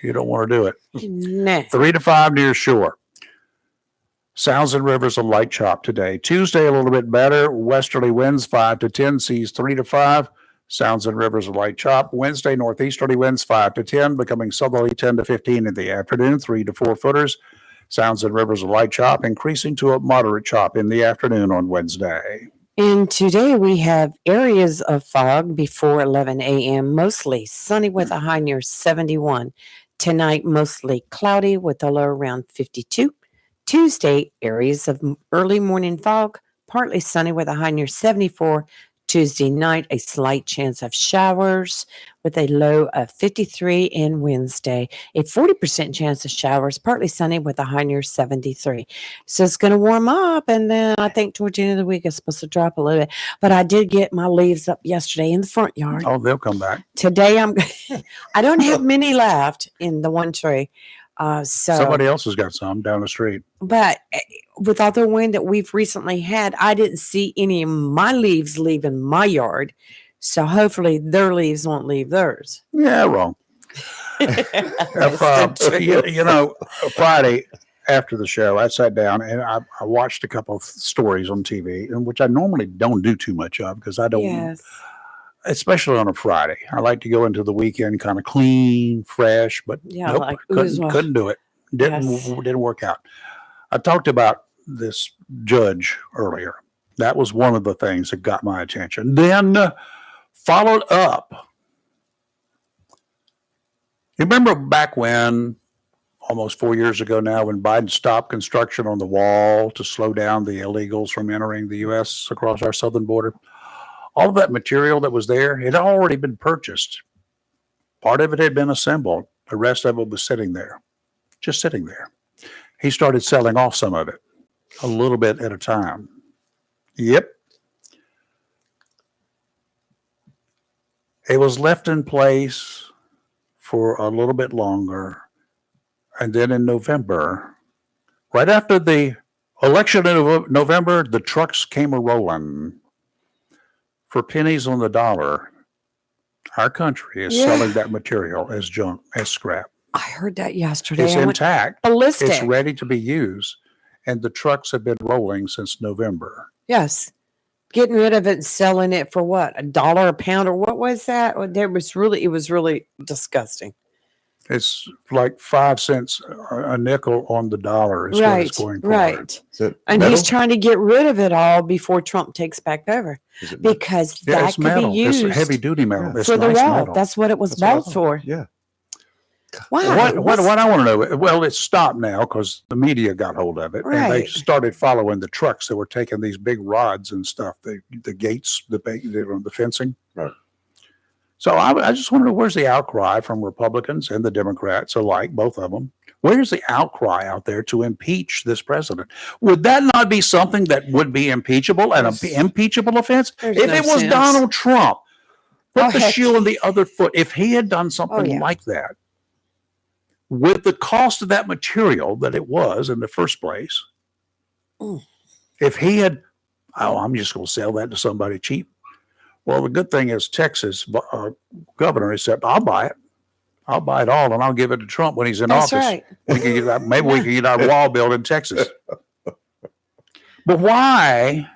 You don't want to do it. Nah. 3 to 5 near shore. Sounds and rivers a light chop today. Tuesday, a little bit better. Westerly winds 5 to 10, seas 3 to 5. Sounds and rivers a light chop. Wednesday, northeasterly winds 5 to 10, becoming southerly 10 to 15 in the afternoon, 3 to 4 footers. Sounds and rivers a light chop, increasing to a moderate chop in the afternoon on Wednesday. And today we have areas of fog before 11 a.m., mostly sunny with a high near 71. Tonight, mostly cloudy with a low around 52. Tuesday, areas of early morning fog, partly sunny with a high near 74. Tuesday night, a slight chance of showers with a low of 53. And Wednesday, a 40% chance of showers, partly sunny with a high near 73. So it's going to warm up. And then I think towards the end of the week, it's supposed to drop a little bit. But I did get my leaves up yesterday in the front yard. Oh, they'll come back. Today, I don't have many left in the one tree. So Somebody else has got some down the street. but with all the wind that we've recently had, I didn't see any of my leaves leaving my yard. So hopefully their leaves won't leave theirs. Yeah, wrong. You know, Friday after the show, I sat down and I watched a couple of stories on TV, and which I normally don't do too much of because I don't, Yes. especially on a Friday. I like to go into the weekend kind of clean, fresh, but Yeah, nope, like couldn't do it. Didn't work out. I talked about this judge earlier. That was one of the things that got my attention. Then followed up. You remember back when, almost 4 years ago now, when Biden stopped construction on the wall to slow down the illegals from entering the U.S. across our southern border? All of that material that was there, it had already been purchased. Part of it had been assembled. The rest of it was sitting there, just sitting there. He started selling off some of it, a little bit at a time. Yep. It was left in place for a little bit longer. And then in November, right after the election in November, the trucks came a-rolling. For pennies on the dollar, our country is selling that material as junk, as scrap. I heard that yesterday. It's I went intact. ballistic. It's ready to be used. And the trucks have been rolling since November. Yes. Getting rid of it and selling it for what? $1 a pound or what was that? It was really disgusting. It's like 5 cents a nickel on the dollar is what it's going for. Right. So And metal? he's trying to get rid of it all before Trump takes back over Is it metal? because Yeah, that it's could metal. be used It's heavy duty metal. It's for the nice wall. metal. That's what it was That's what I bought thought. for. Yeah. Wow. What I want to know, well, it's stopped now because the media got hold of it. And they Right. started following the trucks that were taking these big rods and stuff, the gates, the fencing. Right. So I just want to know, where's the outcry from Republicans and the Democrats alike, both of them? Where's the outcry out there to impeach this president? Would that not be something that would be impeachable, an impeachable offense? There's If no it was sense. Donald Trump, put Oh, the heck. shoe on the other foot. If he had done something yeah. like that, with the cost of that material that it was in the first place, if he had, I'm just going to sell that to somebody cheap. Well, the good thing is Texas governor has said, I'll buy it. I'll buy it all and I'll give it to Trump when he's in That's office. right. We can get that, maybe we can get our wall built in Texas. But why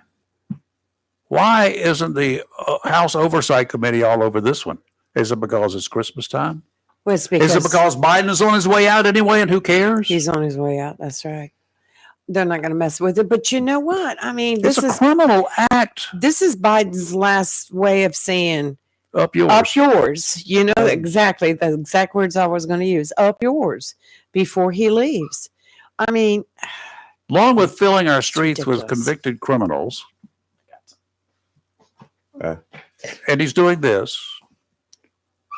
isn't the House Oversight Committee all over this one? Is it because it's Christmas time? Well, it's because Is it because Biden is on his way out anyway and who cares? he's on his way out? That's right. They're not going to mess with it. But you know what? I mean, It's a criminal act. this is Biden's last way of saying Up yours. up yours. You know exactly the exact words I was going to use. Up yours before he leaves. I mean, Along with filling our streets with ridiculous. convicted criminals. Uh. And he's doing this.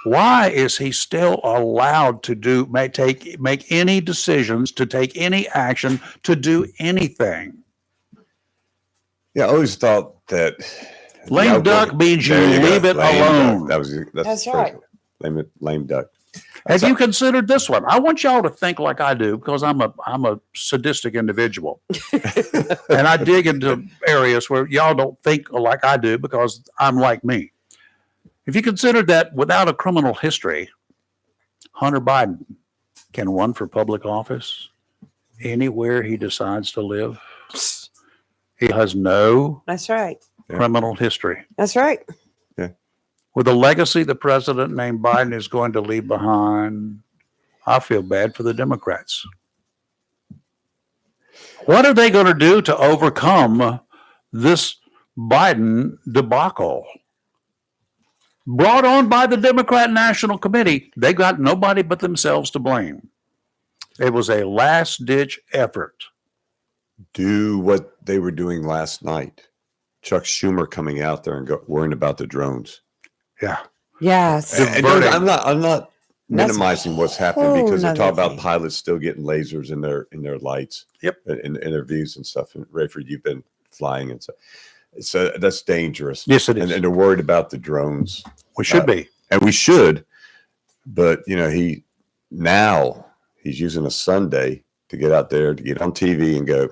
Why is he still allowed to make any decisions, to take any action, to do anything? Yeah, I always thought that Lame duck means you There go. leave it Lame alone. duck. That's That's right. Lame duck. Have you considered this one? I want y'all to think like I do because I'm a sadistic individual. And I dig into areas where y'all don't think like I do because I'm like me. If you consider that without a criminal history, Hunter Biden can run for public office anywhere he decides to live. He has no that's right. criminal history. That's right. With the legacy the president named Biden is going to leave behind, I feel bad for the Democrats. What are they going to do to overcome this Biden debacle brought on by the Democrat National Committee. They got nobody but themselves to blame. It was a last-ditch effort. Do what they were doing last night. Chuck Schumer coming out there and worrying about the drones. Yeah. Yes. And Diverting. I'm not That's minimizing what's happening because they whole talk nother about thing. pilots still getting lasers in their lights. Yep. In interviews and stuff. And Rayford, you've been flying and stuff. So that's dangerous. Yes, it is. And they're worried about the drones. We should be. And we should, but he's using a Sunday to get out there to get on TV and go,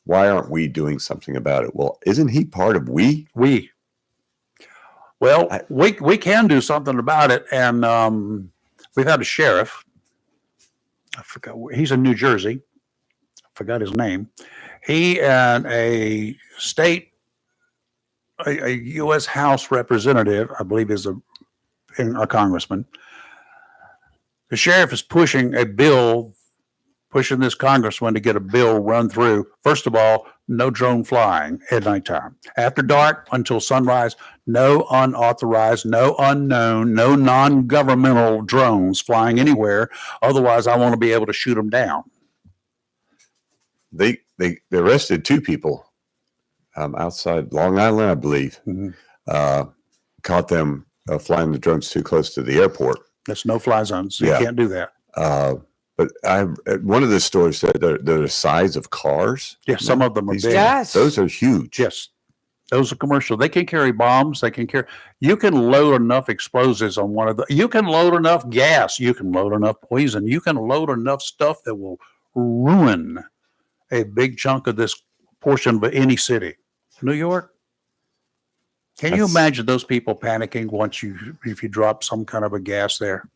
why aren't we doing something about it? Well, isn't he part of we? Well, we can do something about it. And we've had a sheriff. I forgot. He's in New Jersey. I forgot his name. He and a U.S. House representative, I believe, is a congressman. The sheriff is pushing this congressman to get a bill run through. First of all, no drone flying at nighttime. After dark until sunrise, no unauthorized, no unknown, no non-governmental drones flying anywhere. Otherwise, I want to be able to shoot them down. They arrested 2 people outside Long Island, I believe. Mm-hmm. Caught them flying the drones too close to the airport. That's no-fly zones. So Yeah. You can't do that. But one of the stories said they're the size of cars. Yeah, some of them are These- big. Yes. Those are huge. Yes. Those are commercial. They can carry bombs. You can load enough explosives on one of the, you can load enough gas. You can load enough poison. You can load enough stuff that will ruin a big chunk of this portion of any city. New York. Can you That's- imagine those people panicking if you drop some kind of a gas there?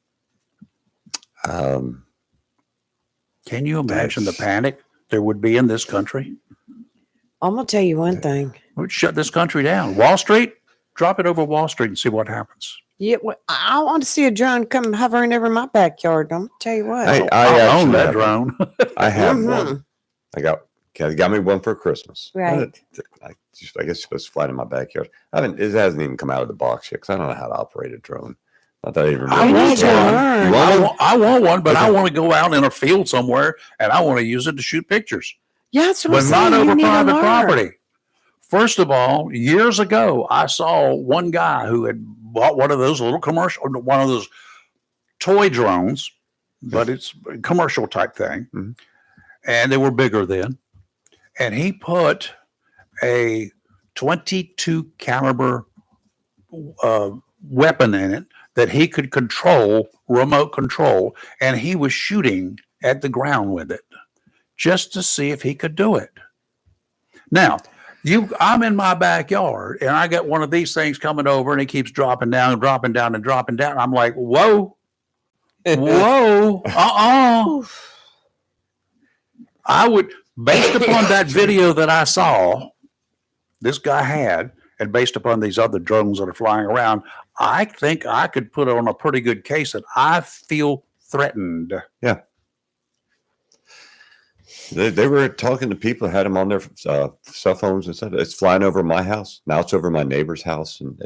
Can you imagine the panic there would be in this country? I'm gonna tell you one thing. We'd shut this country down. Wall Street, drop it over Wall Street and see what happens. Yeah, I want to see a drone come hovering over my backyard. I'm gonna tell you what. I I'll own actually that have- drone. I have Mhm. one. They got me one for Christmas. Right. I guess you're supposed to fly in my backyard. It hasn't even come out of the box yet because I don't know how to operate a drone. Not that I even I really need want to one. learn. You want one? I want one, but I Okay. want to go out in a field somewhere and I want to use it to shoot pictures, Yeah, that's what but I'm not saying. You over need to private learn. property. First of all, years ago, I saw one guy who had bought one of those little one of those toy drones, but it's a commercial type thing. Mhm. And they were bigger then. And he put a 22 caliber weapon in it that he could control, remote control, and he was shooting at the ground with it just to see if he could do it. Now, I'm in my backyard and I got one of these things coming over and it keeps dropping down and dropping down and dropping down. I'm like, whoa, I would, based upon that video that I saw, this guy had, and based upon these other drones that are flying around, I think I could put on a pretty good case that I feel threatened. They were talking to people, had them on their cell phones and stuff. It's flying over my house. Now it's over my neighbor's house, and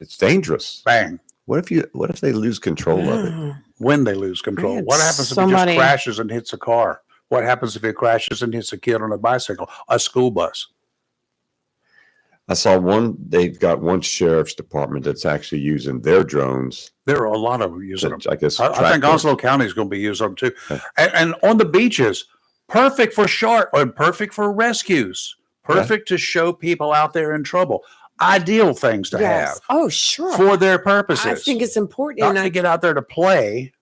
it's dangerous. Bang. What if they lose control of it? When they lose control. Man, What happens if somebody- it just crashes and hits a car? What happens if it crashes and hits a kid on a bicycle, a school bus? I saw one. They've got one sheriff's department that's actually using their drones. There are a lot of them using them. I guess I think track Oslo County is going to be using them too. Okay. And on the beaches, perfect for shark and perfect for rescues. Perfect to show people out there in trouble. Ideal things to have Oh, sure. for their purposes. I think it's important. not And to get out there to play.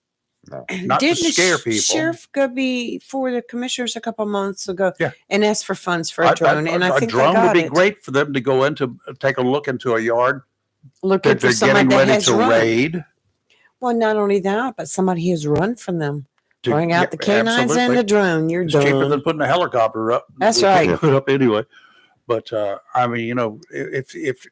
not to didn't the scare people. sheriff go before the commissioners a couple months ago Yeah. and ask for funds for a drone? And I a think drone they would got be it. great for them to go into, take a look into a yard Looking that for they're somebody getting that ready has to run. raid. Well, not only that, but somebody who's run from them. to- Bring out yeah, the canines absolutely. and the drone. You're It's cheaper done. than putting a helicopter up. That's We'll right. Put it up anyway. But I mean, if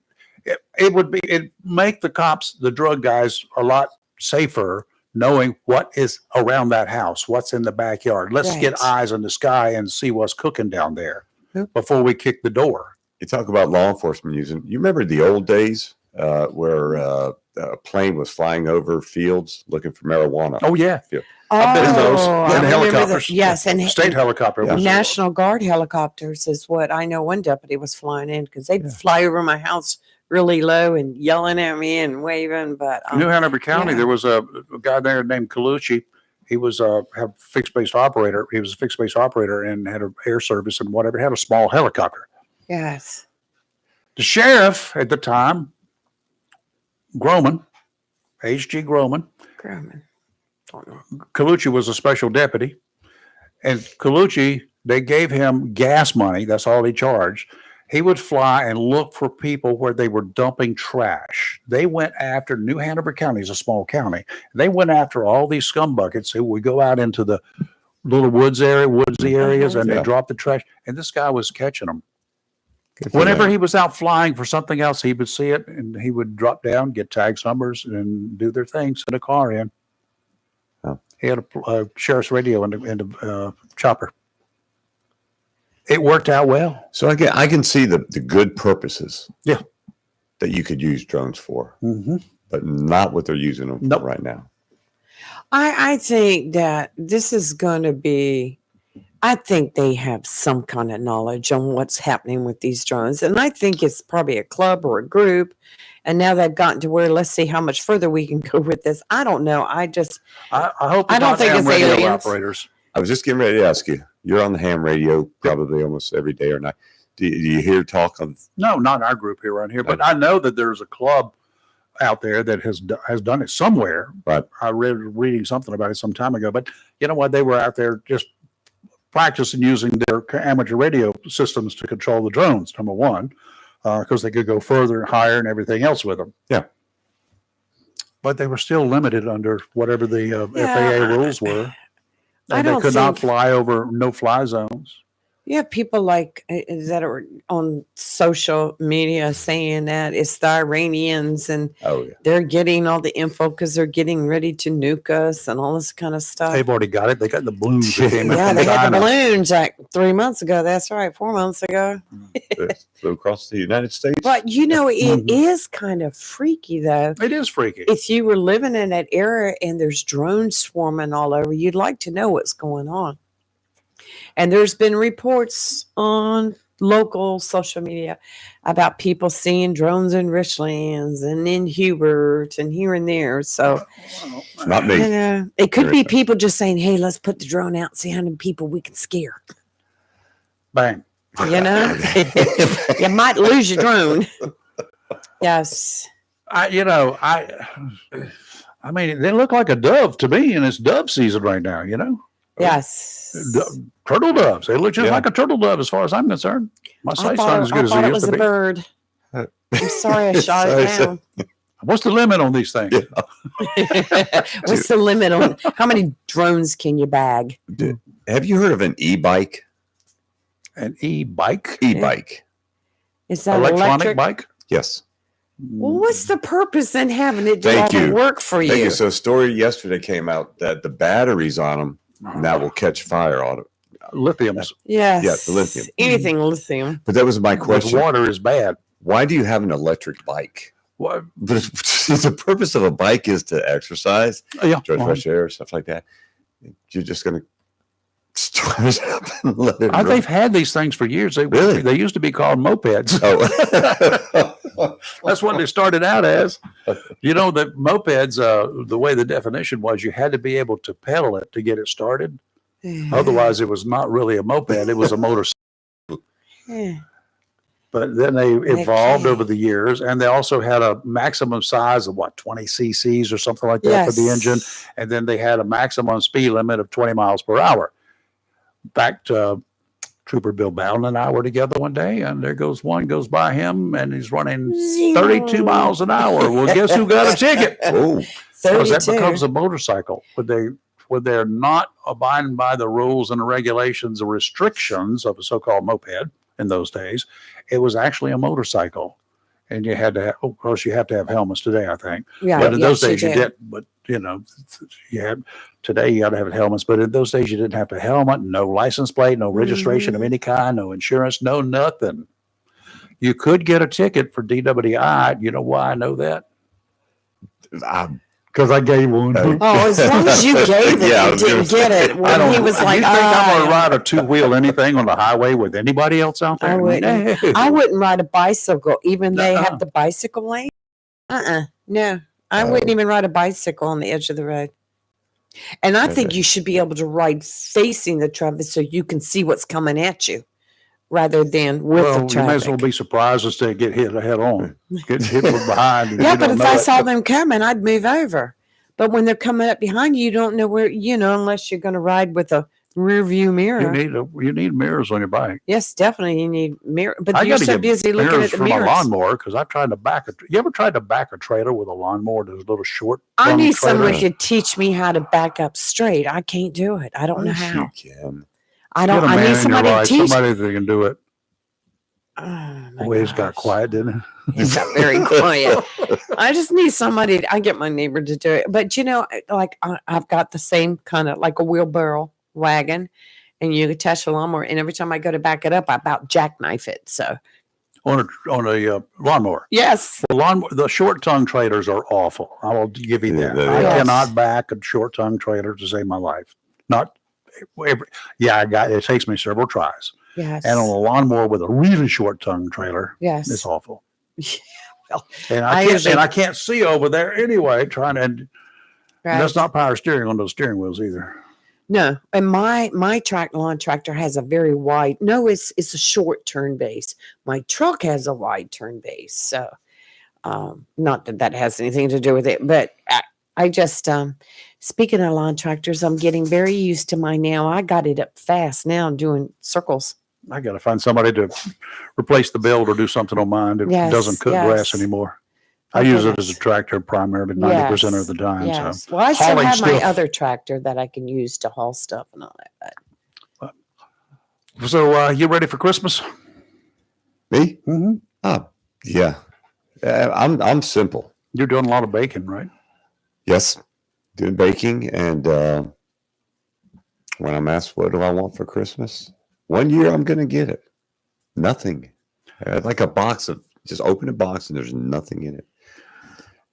it would be, it make the cops, the drug guys, a lot safer knowing what is around that house, what's in the backyard. Let's get Right. eyes in the sky and see what's cooking down there Yep. before we kick the door. you talk about law enforcement using. You remember the old days where a plane was flying over fields looking for marijuana? Oh yeah, Yeah. I've been in those. Oh, And I remember helicopters. yes, and State helicopter. Yeah. was National Guard helicopters is what I know one deputy was flying in because they'd fly over my house really low and yelling at me and waving. But New Hanover County, yeah. there was a guy there named Colucci. He was have fixed base operator. He was a fixed base operator and had an air service and whatever. Had a small helicopter. yes, The sheriff at the time, Groman, H.G. Groman, Grumman. Don't know. Colucci was a special deputy, and Colucci, they gave him gas money. That's all he charged. He would fly and look for people where they were dumping trash. They went after New Hanover County is a small county. They went after all these scum buckets who would go out into the little woodsy areas, and Yeah. they dropped the trash. And this guy was catching them. Good for Whenever them. he was out flying for something else, he would see it and he would drop down, get tags numbers, and do their thing, send a car in. Oh. He had a sheriff's radio in the chopper. It worked out well. So I can see the good purposes. Yeah. That you could use drones for, Mm-hmm. but not what they're using them Nope. for right now. I think that this is going to be. I think they have some kind of knowledge on what's happening with these drones, and I think it's probably a club or a group. And now they've gotten to where let's see how much further we can go with this. I don't know. I hope I don't not think ham it's radio aliens. operators. I was just getting ready to ask you. You're on the ham radio probably almost every day or night. Do you hear talk of? No, not our group here around here, but I know that there's a club out there that has done it somewhere. Right. I reading something about it some time ago, but you know what? They were out there just practicing using their amateur radio systems to control the drones. Number one, because they could go further and higher and everything else with them. Yeah. But they were still limited under whatever the FAA rules were. I And they don't could not think- fly over no-fly zones. You have people like that are on social media saying that it's the Iranians and Oh yeah. they're getting all the info because they're getting ready to nuke us and all this kind of stuff. They've already got it. They got the balloons that came in Yeah, from they had the China. balloons like 3 months ago. That's right, 4 months ago. So across the United States. But you know, it Mhm. is kind of freaky though. It is freaky. If you were living in that area and there's drones swarming all over, you'd like to know what's going on. And there's been reports on local social media about people seeing drones in Richlands and in Hubert and here and there. So Not me. you know, it could be people just saying, "Hey, let's put the drone out and see how many people we can scare." Bang. You know, you might lose your drone. Yes. I mean, they look like a dove to me, and it's dove season right now, you know? Yes. Turtle doves. They look just Yeah. like a turtle dove as far as I'm concerned. My I sight's thought, not as good as it it was used a to be. bird. I'm sorry I shot Sorry, it down. What's the limit on these things? Yeah. What's the limit on how many drones can you bag? Have you heard of an e-bike? An e-bike? E-bike. Is that Electronic electric? bike? Yes. Well, what's the purpose in having it do Thank all the you. work for Thank you? you. So a story yesterday came out that the batteries on them now will catch fire on it. Lithiums. Yes. Yeah, the lithium. Anything lithium. But that was my With question. water is bad. Why do you have an electric bike? What? But the purpose of a bike is to exercise, Yeah. enjoy fresh air, stuff like that. You're just going to start it up and let it run. They've had these things for years. Really? They used to be called mopeds. Oh. That's what they started out as. You know, the mopeds, the way the definition was, you had to be able to pedal it to get it started. Otherwise, it was not really a moped. It was a motorcycle. Yeah. But then they evolved Okay. over the years, and they also had a maximum size of 20 cc's or something like that for the engine. And then they had a maximum speed limit of 20 miles per hour. In fact, Trooper Bill Bowden and I were together one day, and there goes one goes by him, and he's running 32 miles an hour. Well, guess who got a ticket? Oh, Because that 32. becomes a motorcycle. Would they not abiding by the rules and the regulations or restrictions of a so-called moped in those days, it was actually a motorcycle. And you had to have, of course, you have to have helmets today, I think. Yeah, But in those yes, days you do. didn't. But, you know, today you got to have helmets. But in those days you didn't have a helmet, no license plate, no registration of any kind, no insurance, no nothing. You could get a ticket for DWI. You know why I know that? Because I gave one. Oh, as long as you gave it, Yeah, I and was gonna didn't get say. it. When he was like, you think I'm going to "Ah." ride a two-wheel anything on the highway with anybody else out there? I wouldn't. No. I wouldn't ride a bicycle, even they Nuh-uh. have the bicycle lane. No, I wouldn't even ride a bicycle on the edge of the road. And I think you should be able to ride facing the traffic so you can see what's coming at you, rather than with Well, the you traffic. may as well be surprised instead of get hit head on. Get hit from behind. And Yeah, you but don't if know I it. saw them coming, I'd move over. But when they're coming up behind you, you don't know where, unless you're going to ride with a rear view mirror. You need mirrors on your bike. Yes, definitely. You need mirror. But I you're gotta so get busy looking mirrors at the for my mirrors. lawnmower because I tried to back it. You ever tried to back a trailer with a lawnmower? Those little short. I tongue need trailers? someone who could teach me how to back up straight. I can't do it. I don't know Yes, how. you can. I Get don't. a I man need in your somebody to life, teach. somebody that can do it. Oh, my Boy, it's got gosh. quiet, didn't it? It got very quiet. I just need somebody. I get my neighbor to do it. But like I've got the same kind of like a wheelbarrow wagon, and you attach a lawnmower. And every time I go to back it up, I about jackknife it. So On a lawnmower. yes, The short tongue trailers are awful. I will give you Yeah, that. they I are. cannot back a short tongue trailer to save my life. Not every. Yeah, it takes me several tries. yes, And on a lawnmower with a really short tongue trailer, yes. it's awful. Well, And I usually- I can't see over there anyway. And Right. that's not power steering on those steering wheels either. No, and my lawn tractor has a very wide. No, it's a short turn base. My truck has a wide turn base. So, not that has anything to do with it, but I just speaking of lawn tractors, I'm getting very used to mine now. I got it up fast now, doing circles. I got to find somebody to replace the belt or do something on mine that Yes, doesn't cut grass yes. anymore. I Okay, use it as a yes. tractor primarily 90% of Yes, the time. Yes. So Well, I still hauling have my stuff. other tractor that I can use to haul stuff and all that. So you ready for Christmas? Me? Mm-hmm. Yeah. I'm simple. You're doing a lot of baking, right? Yes, doing baking, and when I'm asked what do I want for Christmas, one year I'm going to get it. Nothing. Like a box of just open a box and there's nothing in it.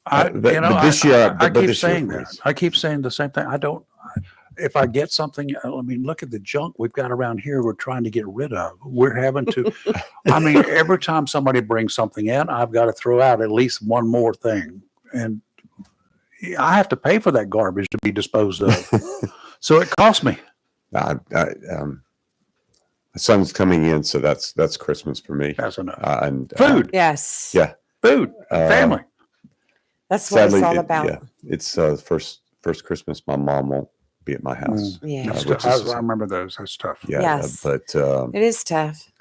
But this year, I but keep this year, saying that. please. I keep saying the same thing. If I get something, I mean, look at the junk we've got around here. We're trying to get rid of. We're having to. I mean, every time somebody brings something in, I've got to throw out at least one more thing, and I have to pay for that garbage to be disposed of. So it costs me. My son's coming in, so that's Christmas for me. That's enough. And Food, Yes. Yeah. food, family. That's what sadly, it's all about. yeah, it's first Christmas. My mom won't be at my house. Yeah. That's which tough. is- I remember those. That's tough. Yeah, Yes. but It is tough.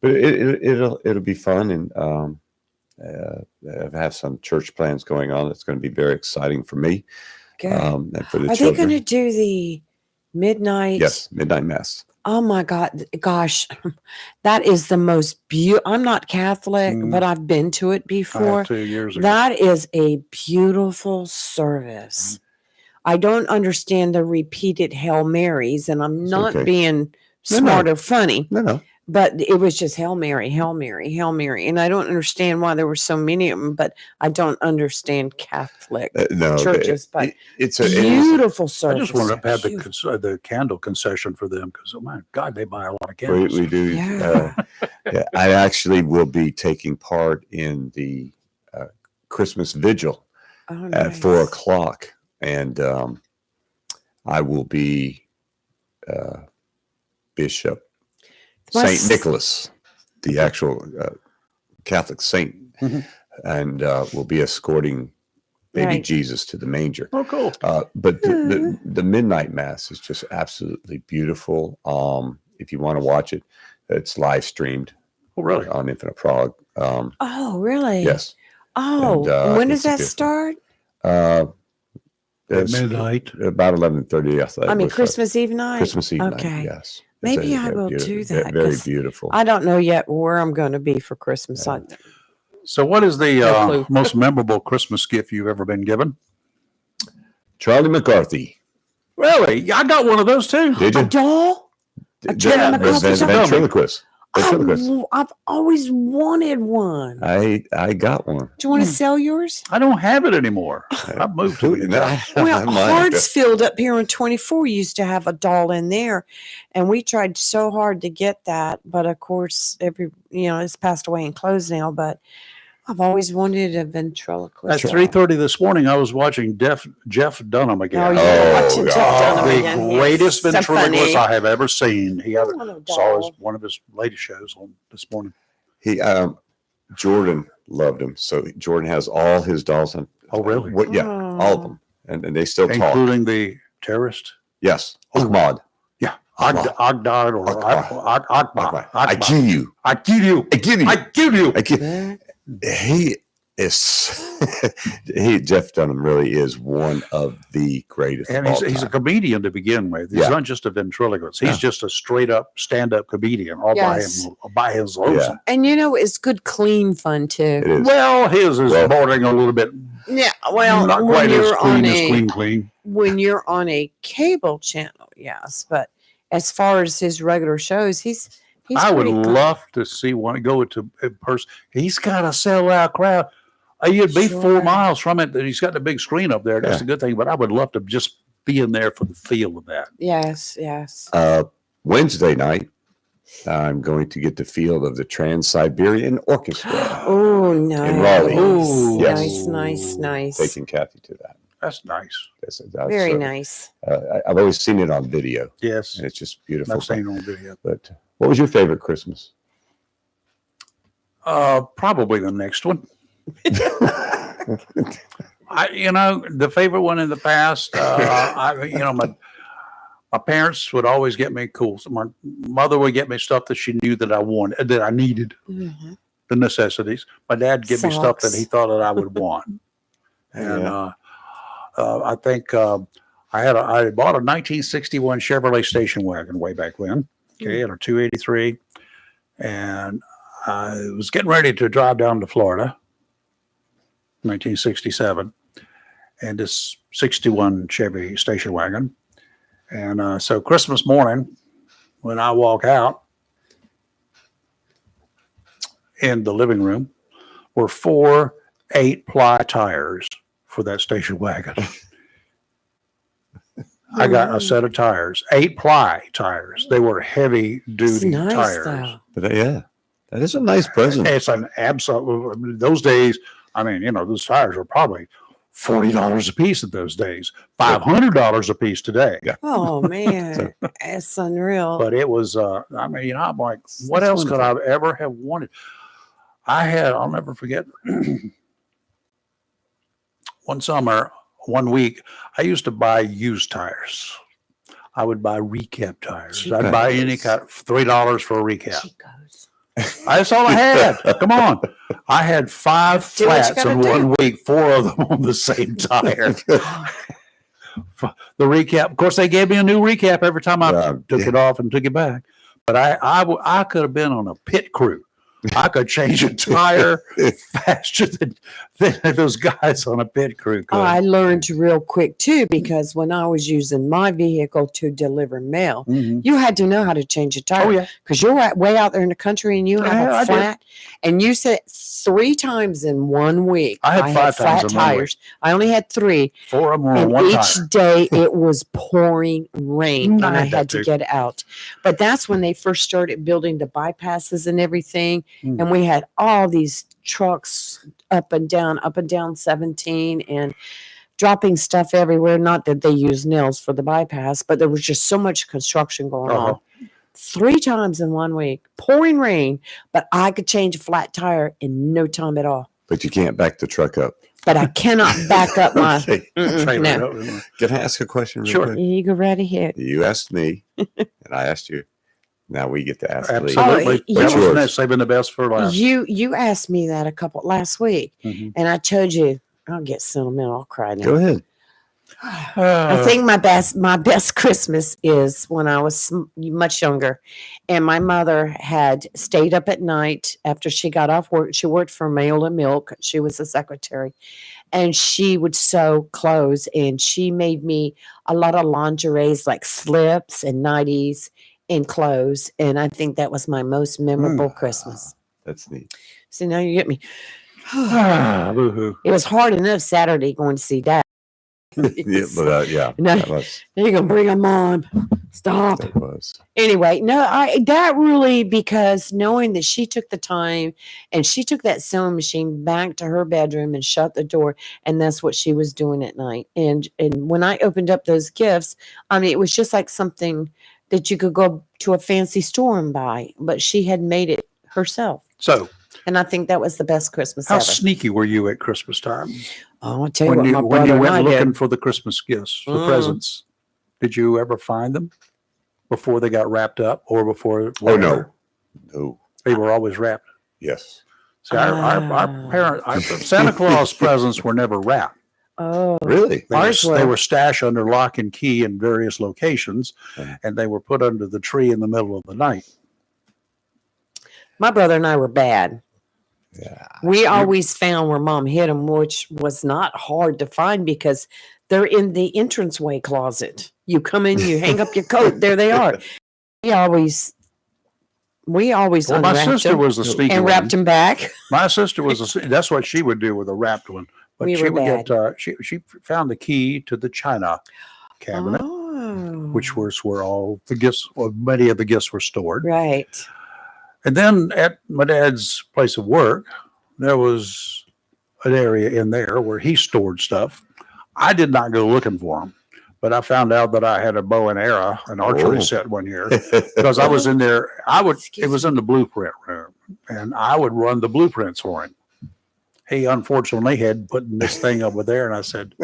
it'll be fun, and I have some church plans going on. It's going to be very exciting for me. Good. And for the Are they children. going to do the midnight? Yes, midnight mass. Oh my gosh, that is the most beautiful. I'm not Catholic, Mm. but I've been to it I before. have 2 years ago. That is a beautiful service. I don't understand the repeated Hail Marys, and I'm It's not okay. being No, smart no. or funny, No. but it was just Hail Mary, Hail Mary, Hail Mary. And I don't understand why there were so many of them, but I don't understand Catholic No, churches. But it's beautiful I service. just wanted to have Beautiful. the candle concession for them because, oh my God, they buy a lot of we, candles. we do. Yeah. Yeah, I actually will be taking part in the Christmas vigil Oh, at nice. 4:00, and I will be Bishop Must- Saint Nicholas, the actual Catholic saint, Mhm. and will be escorting baby Right. Jesus to the manger. Oh, cool. But the midnight mass is just absolutely beautiful. If you want to watch it, it's live streamed Oh, really? on Infinite Prague. Oh, really? Yes. Oh, And, when does it's a that gift. start? It's midnight. about 11:30. I mean, Christmas Eve night. Christmas Eve night. Okay. Yes. Maybe It's I will do that, Very 'cause beautiful. I don't know yet where I'm going to be for Christmas. So, what is the No clue. most memorable Christmas gift you've ever been given? Charlie McCarthy. Really? I got one of those too. Did A you? doll? A The- Charlie the McCarthy doll? ventriloquist. Ventriloquist. I've always wanted one. I got one. Do you want to sell yours? I don't have it anymore. I've moved to it. Well, Hartsfield up here on 24 used to have a doll in there, and we tried so hard to get that, but of course, it's passed away and closed now. But I've always wanted a ventriloquist. At 3:30 this morning, I was watching Jeff Dunham again. Oh, yeah, watching Jeff Dunham the again. greatest Yes, so ventriloquist funny. I have ever seen. He had, Oh, saw doll. one of his latest shows on this morning. He Jordan loved him, so Jordan has all his dolls. On, Oh, really? Yeah, all of them, and they still talk. Including the terrorist? Yes, Ahmad. Yeah. Ahmad. Agdad or Akbar. I kill you. I kill you. I kill you. I kill you. I kill. He is. Jeff Dunham really is one of the greatest. And of all he's a time. comedian to begin with. He's Yeah. not just a ventriloquist. He's just a straight up stand up comedian all Yes. by his lonesome. And it's good, clean fun too. It is. Well, his is Well- bordering a little bit. Yeah, well, Not when quite as you're on clean. when you're on a cable channel, yes. But as far as his regular shows, he's I would pretty good. love to see one go to in person. He's got a sellout crowd. You'd be 4 Sure. miles from it. He's got the big screen up there. That's Yeah. a good thing. But I would love to just be in there for the feel of that. Yes. Wednesday night, I'm going to get the feel of the Trans-Siberian Orchestra. Oh, nice. Raleigh. Oh, Yes. nice. Taking Kathy to that. That's nice. That's Very nice. I've always seen it on video, Yes. and it's just beautiful. I've seen it on video. But what was your favorite Christmas? Probably the next one. The favorite one in the past, my parents would always get me cool. So my mother would get me stuff that she knew that I wanted, that I needed, Mhm. the necessities. My dad give me stuff that Socks. he thought that I would want. And Yeah. I think I had bought a 1961 Chevrolet station wagon way back when. Okay, and a 283, and I was getting ready to drive down to Florida, 1967, and this 61 Chevy station wagon. And so Christmas morning, when I walk out in the living room, were 4 8-ply tires for that station wagon. I got a set of tires, 8-ply tires. They were heavy It's duty nice tires. though. But yeah, that is a nice present. It's an absolute. Those days, those tires were probably $40 a piece at those days, $500 a piece today. Oh man, it's unreal. But it was. I'm like, what else could I ever have wanted? I'll never forget. One week, I used to buy used tires. I would buy recap tires. I'd buy any kind, $3 for a recap. Chicos. That's all I had. Come on. I had 5 Do what you flats gotta in do. 1 week, 4 of them on the same tire. The recap, of course, they gave me a new recap every time I took it off and took it back. But I could have been on a pit crew. I could change a tire faster than those guys on a pit crew could. I learned real quick too, because when I was using my vehicle to deliver mail, Mhm. you had to know how to change a tire. Oh, yeah. Because you're way out there in the country and you have Yeah, I a did. flat, and you said 3 times in 1 week. I had 5 flat times in 1 week. tires. I only had 3, 4 of them were on and one each tire. day it was pouring rain, I and I had that had to too. get out. But that's when they first started building the bypasses and everything, Mm. and we had all these trucks up and down 17, and dropping stuff everywhere. Not that they use nails for the bypass, but there was just so much construction going Uh-huh. on. 3 times in 1 week, pouring rain, but I could change a flat tire in no time at all. But you can't back the truck up. But I cannot back up my. Okay. Trailer No. up, isn't it? Can I ask a question? Real Sure. quick? You go right ahead. You asked me, and I asked you. Now we get to ask Lee. Absolutely. Oh, That was yours. nice, saving the best for last. You asked me that last week, Mhm. and I told you I'll get sentimental. I'll cry now. Go ahead. I think my best Christmas is when I was much younger, and my mother had stayed up at night after she got off work. She worked for Mail and Milk. She was a secretary, and she would sew clothes, and she made me a lot of lingeries like slips and nighties, in clothes. And I think that was my most memorable Christmas. That's neat. See, now you get me. Boo-hoo. It was hard enough Saturday going to see Dad. Yeah, but yeah, No. that was. You're going to bring them on. Stop. That was. Anyway, no, that really, because knowing that she took the time and she took that sewing machine back to her bedroom and shut the door, and that's what she was doing at night. And when I opened up those gifts, I mean, it was just like something that you could go to a fancy store and buy, but she had made it herself. So, And I think that was the best Christmas how ever. sneaky were you at Christmas time? Oh, I'll tell you When what, you, my when you brother and went I looking did. for the Christmas gifts, the Mm. presents, did you ever find them before they got wrapped up or before? Oh no, no. They were always wrapped. Yes. See, our Santa Claus presents were never wrapped. Oh, Really? They were stashed under lock and key in various locations, and they were put under the tree in the middle of the night. my brother and I were bad. Yeah. We always found where Mom hid them, which was not hard to find because they're in the entranceway closet. You come in, you hang up your coat, there they are. We always Well, my unwrapped sister them was the sneaky and one. wrapped them back. My sister was that's what she would do with a wrapped one. But We she were would get she found the key to the china cabinet, Oh, which was where all the gifts, well, many of the gifts were stored. right. And then at my dad's place of work, there was an area in there where he stored stuff. I did not go looking for them, but I found out that I had a bow and arrow, an archery Oh. set one year, because I was in there. It was in the blueprint room, and I would run the blueprints for him. He unfortunately had put this thing over there, and I said,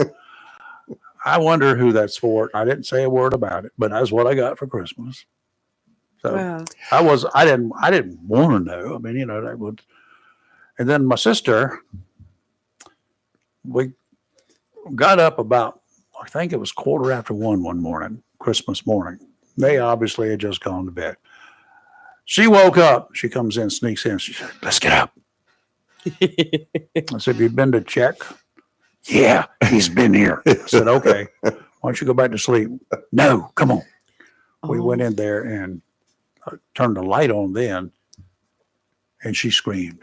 I wonder who that's for. I didn't say a word about it, but that's what I got for Christmas. So Wow. I didn't want to know. I mean, that would. And then my sister, we got up about, I think it was 1:15 one morning, Christmas morning. They obviously had just gone to bed. She woke up. She comes in, sneaks in. She said, "Let's get up." I said, "Have you been to check?" "Yeah, he's been here." I said, "Okay, why don't you go back to sleep?" "No, come on." We went in there and turned the light on then, and she screamed,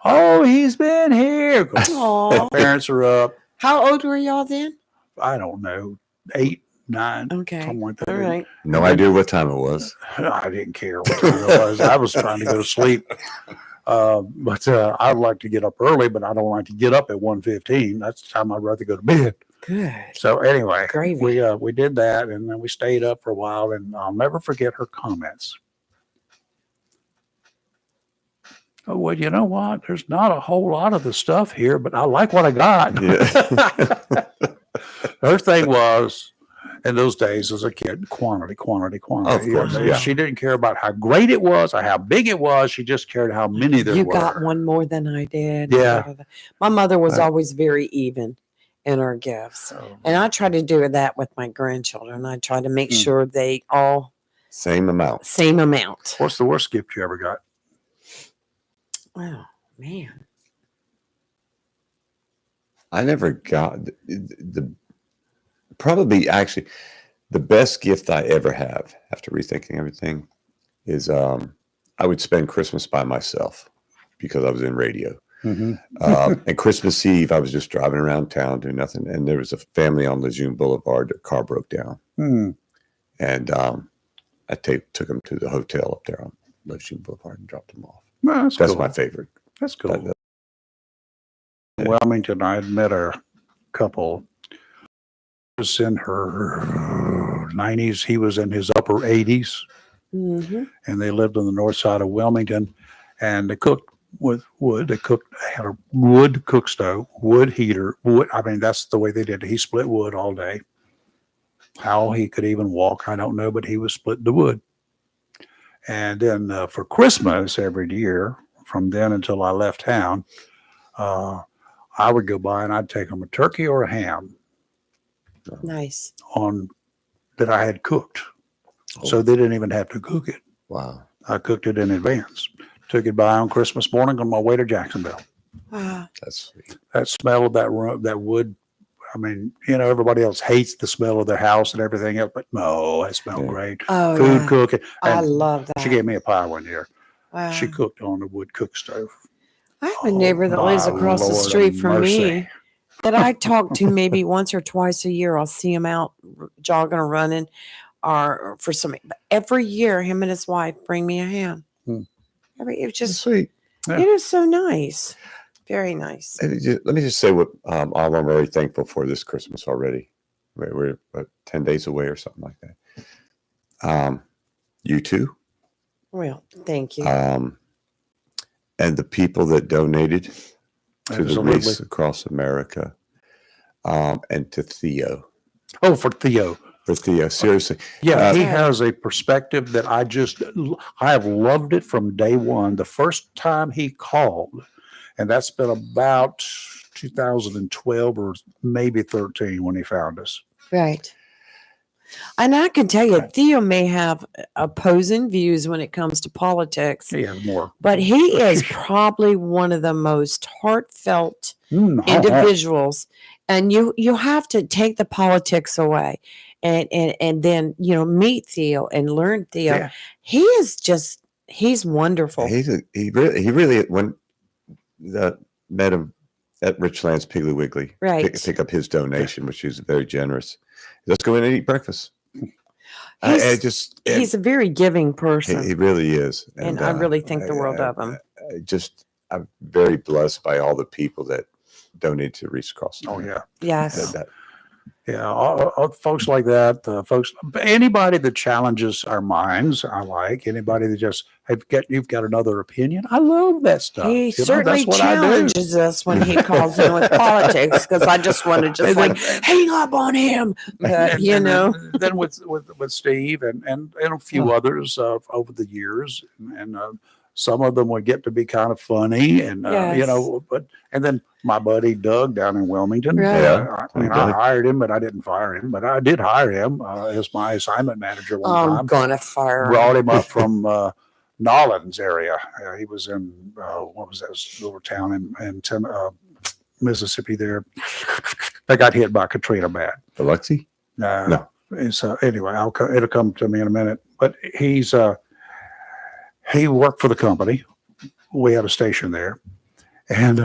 "Oh, he's been here." Aw. Parents are up. How old were y'all then? I don't know, 8, 9, Okay. something like that. All right. No idea what time it was. I didn't care what time it was. I was trying to go to sleep. But I'd like to get up early, but I don't like to get up at 1:15. That's the time I'd rather go to bed. Good. So anyway, Gravy. we did that, and then we stayed up for a while, and I'll never forget her comments. "Oh, well, you know what? There's not a whole lot of the stuff here, but I like what I got." Yeah. Her thing was, in those days as a kid, quantity. Of course, yeah. She didn't care about how great it was or how big it was. She just cared how many there You were. got one more than I did. Yeah. My mother was Right. always very even in her gifts. So, And I try to do that with my grandchildren. I try to make sure they all Same amount. same amount. what's the worst gift you ever got? Oh, man. I never got the probably actually the best gift I ever have after rethinking everything is I would spend Christmas by myself because I was in radio. And Christmas Eve, I was just driving around town doing nothing. And there was a family on Lejeune Boulevard. Their car broke down. And I took them to the hotel up there on Lejeune Boulevard and dropped them off. Well, That's cool. my favorite. That's cool. That- Wilmington, I had met a couple. Was in her 90s. He was in his upper 80s, Mm-hmm. and they lived on the north side of Wilmington. And they cooked with wood. They had a wood cook stove, wood heater, wood. I mean, that's the way they did it. He split wood all day. How he could even walk, I don't know, but he was splitting the wood. And then for Christmas every year, from then until I left town, I would go by and I'd take them a turkey or a ham Nice. on that I had cooked. So they didn't even have to cook it. Wow. I cooked it in advance. Took it by on Christmas morning on my way to Jacksonville. Wow. That's sweet. That smell of that wood I mean, everybody else hates the smell of their house and everything else, but no, it smelled Yeah. great. Oh, Food yeah. cooking. I And love that. she gave me a pie one year. Wow. She cooked on the wood cook stove. I have a neighbor that lives My across the Lord of street from mercy. me that I talk to maybe once or twice a year. I'll see him out jogging or running or for something. But every year, him and his wife bring me a ham. Hmm. It's just, Sweet. Yeah. it is so nice. Very nice. Let me just say what all I'm very thankful for this Christmas already. We're 10 days away or something like that. You too. Well, thank you. And the people that donated to the Absolutely. race across America, and to Theo. Oh, for Theo. For Theo, seriously. Yeah, he Yeah. has a perspective that I have loved it from day one. The first time he called, and that's been about 2012 or maybe 13 when he found us. Right. And I can tell you, Theo may have opposing views when it comes to politics, He has more. but he is probably one of the most heartfelt Mm, individuals. And you have to take the politics away and then, meet Theo and learn Theo. Yeah. He is just, he's wonderful. He really when met him at Richland's Piggly Wiggly, Right. pick up his donation, which is very generous. Let's go in and eat breakfast. He's a very giving person. He really is, and I really think the world of him. I'm very blessed by all the people that donated to Reese Cross. Oh, yeah. Yes. Yeah, all folks like that, anybody that challenges our minds, I like. Anybody that just, you've got another opinion, I love that stuff. He certainly that's what I do. challenges us when he calls in with politics, because I just want to just hang up on him. But, Then with Steve and a few others over the years, and some of them would get to be kind of funny, and Yes. and then my buddy Doug down in Wilmington. Right. I hired him, but I didn't fire him. But I did hire him as my assignment manager one I'm time. gonna fire him. Brought him up from Nollins area. He was in what was that little town in Mississippi there. They got hit by Katrina bad. Biloxi? No. So anyway, it'll come to me in a minute. But he worked for the company. We had a station there, and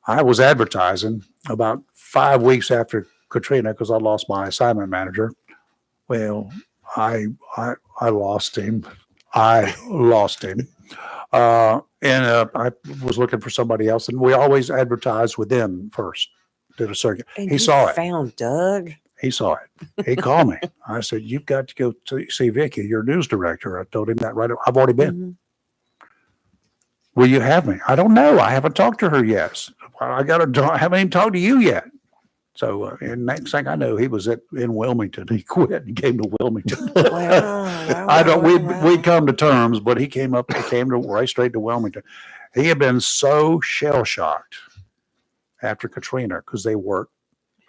I was advertising about 5 weeks after Katrina because I lost my assignment manager. Well, I lost him. I was looking for somebody else, and we always advertised with them first. Did a circuit. And He you saw it. Found Doug. He saw it. He called me. I said, "You've got to go to see Vicky, your news director." I told him that right. I've already been. Mhm. Will you have me? I don't know. I haven't talked to her yet. I haven't even talked to you yet. So, and next thing I know, he was in Wilmington. He quit and came to Wilmington. Wow. We'd come to terms, but he came right straight to Wilmington. He had been so shell shocked after Katrina because they worked.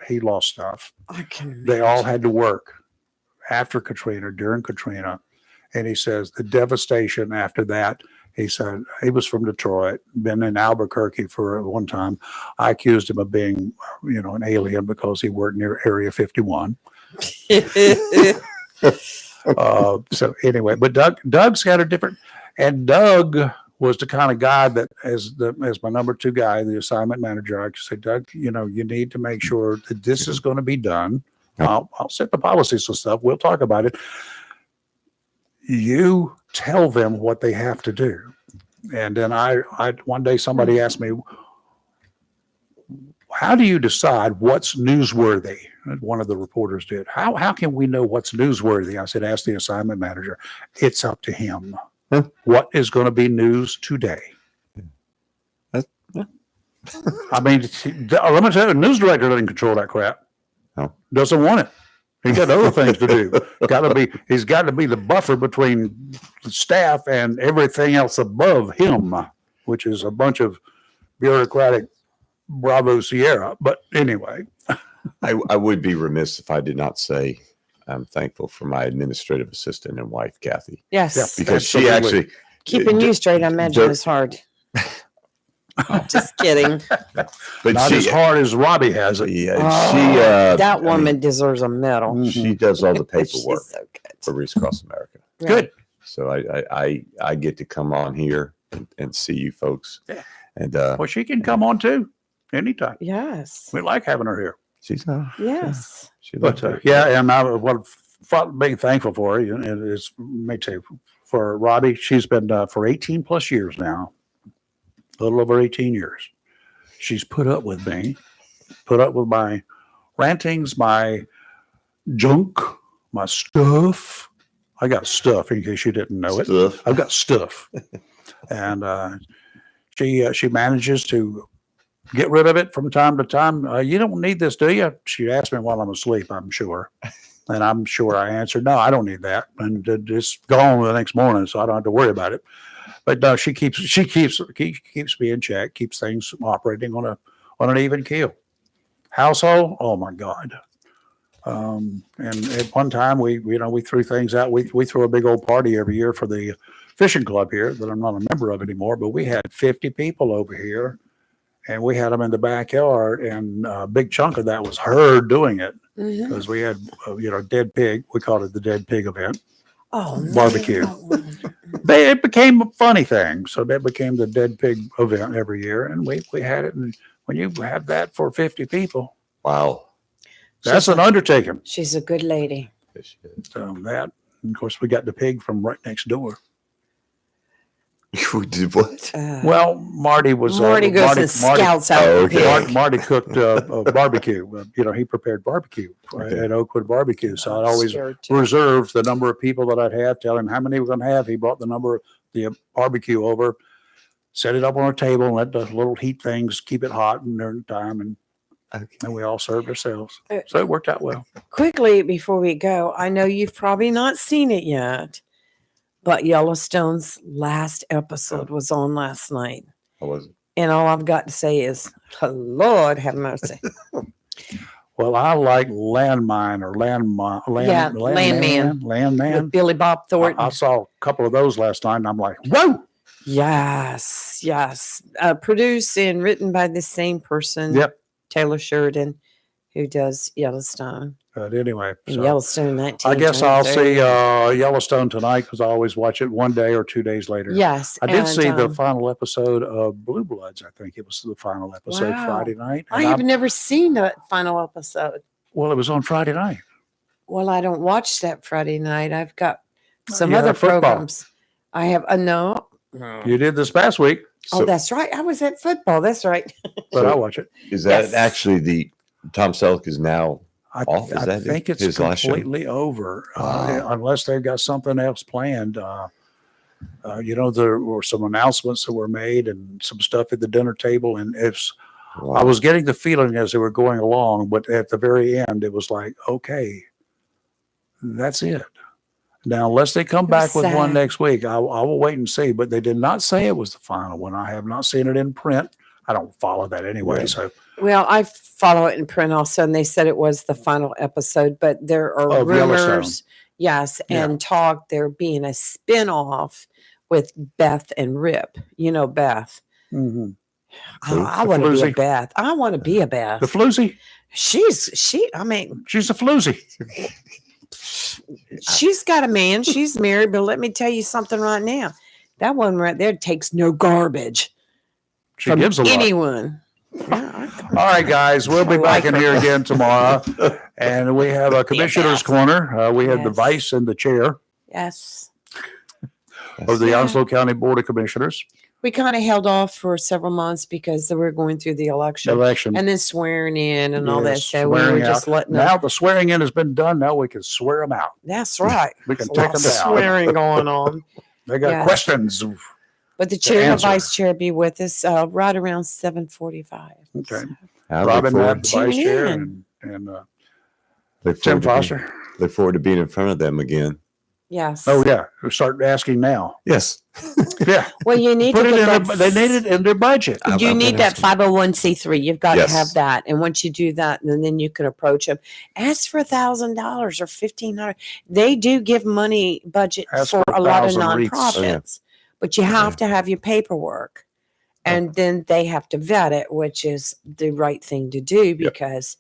He lost stuff. I can They all imagine. had to work after Katrina, during Katrina. And he says the devastation after that, he said, he was from Detroit, been in Albuquerque for one time. I accused him of being, an alien because he worked near Area 51. So anyway, but Doug's got a different, and Doug was the kind of guy that as my number two guy, the assignment manager, I said, Doug, you need to make sure that this is going to be done. I'll set the policies and stuff. We'll talk about it. You tell them what they have to do. And then I one day somebody asked me, how do you decide what's newsworthy? One of the reporters did. How can we know what's newsworthy? I said, ask the assignment manager. It's up to him. What is going to be news today? I mean, let me tell you, the news director doesn't control that crap. No. Doesn't want it. He's got other things to do. He's got to be the buffer between the staff and everything else above him, which is a bunch of bureaucratic Bravo Sierra. But anyway, I would be remiss if I did not say I'm thankful for my administrative assistant and wife, Kathy, Yes. because Absolutely. she actually Keeping you straight, I imagine, Doug- is hard. Just kidding. But Not as hard as Robbie has it. Yeah, That woman deserves a medal. she does all the She's paperwork so good. for Reach Across America. Good. So I get to come on here and see you folks. Yeah. And Well, she can come on too, anytime. Yes. We like having her here. she's Yes. she But yeah, and I what being thankful for her, and it's may tell you, for Robbie, she's been for 18 plus years now, a little over 18 years. She's put up with me, put up with my rantings, my junk, my stuff. I got stuff in case you didn't know it. stuff. I've got stuff, and she manages to get rid of it from time to time. You don't need this, do you? She asked me while I'm asleep. I'm sure, and I'm sure I answered, "No, I don't need that," and it's gone the next morning, so I don't have to worry about it. But no, she keeps me in check, keeps things operating on an even keel. Household, oh my God. And at one time we threw things out. We throw a big old party every year for the fishing club here that I'm not a member of anymore, but we had 50 people over here and we had them in the backyard, and a big chunk of that was her doing it Mhm. because we had, dead pig. We called it the dead pig event. Oh, Barbecue. no. It became a funny thing. So that became the dead pig event every year. And we had it. And when you have that for 50 people, Wow. that's an undertaking. She's a good lady. Yes, she is. So that, and of course, we got the pig from right next door. You did what? Well, Marty was Marty goes and scouts out Oh, the okay. pig. Marty cooked a barbecue. He prepared barbecue Okay. at Oakwood Barbecue. So I'd always Scared to. reserve the number of people that I'd have, tell him how many we're going to have. He brought the barbecue over, set it up on a table, and let the little heat things keep it hot and during the time, and Okay. we all served ourselves. So it worked out well. Quickly before we go, I know you've probably not seen it yet, but Yellowstone's last episode was on last night. How was it? And all I've got to say is, Lord have mercy. Well, I like Landmine or Landman. With Billy Bob Thornton. I saw a couple of those last night, and I'm like, whoa! Yes, yes. Produced and written by the same person, Yep. Taylor Sheridan, who does Yellowstone. But anyway, And so Yellowstone I guess I'll 1923. see Yellowstone tonight because I always watch it one day or 2 days later. Yes. I did and, see the final episode of Blue Bloods. I think it was the final episode Wow. Friday night. I And have never seen that final episode. well, it was on Friday night. Well, I don't watch that Friday night. I've got some You other have football. programs. I have no. You did this past week, Oh, that's right. I was at football. That's right. but So- I watch it. Is that Yes. actually the Tom Selleck is now? I, Off? Is I that think it's his last show? completely over, Wow. unless they've got something else planned. There were some announcements that were made and some stuff at the dinner table, and I was getting the feeling as they were going along, but at the very end, it was like, okay, that's it. Now, unless they come It back was with one sad. next week, I will wait and see. But they did not say it was the final one. I have not seen it in print. I don't follow that anyway. Right. So Well, I follow it in print also, and they said it was the final episode, but there are Of Yellowstone. rumors, yes, Yeah. and talk there being a spin-off with Beth and Rip. You know Beth. mhm. I The want to be a floozy. Beth. I want to be a Beth. The floozy, I mean, she's a floozy. she's got a man. She's married, but let me tell you something right now. That one right there takes no garbage She from gives a lot. anyone. Yeah, All right, guys, we'll be I back like in her. here again tomorrow. And we have a commissioner's corner. We have the Yes. vice and the chair yes. of the Yeah. Onslow County Board of Commissioners We kind of held off for several months because they were going through the election election. and then swearing in and all that. Yes, So we were swearing just letting them. Now the swearing in has been done. Now we can swear them out. That's right. We can There's take them lots of down. swearing going on. They got Yeah. questions. But the chair and the answer. vice chair be with us right around 7:45. Okay. I look Robin forward- Knapp, the vice Tune chair, in. and look Tim forward to being- Foster. Look forward to being in front of them again. Yes. Oh yeah, we start asking now. Yes. Yeah, Well, you need put to it get in. that. They need it in their budget. I've You been need that asking. 501c3. You've got Yes. to have that. And once you do that, then you can approach them. Ask for $1,000 or $1,500. They do give money budget Ask for for a lot of 1,000 wreaths. nonprofits, Oh, yeah. but you have to have your paperwork. And then they have to vet it, which is the right thing to do because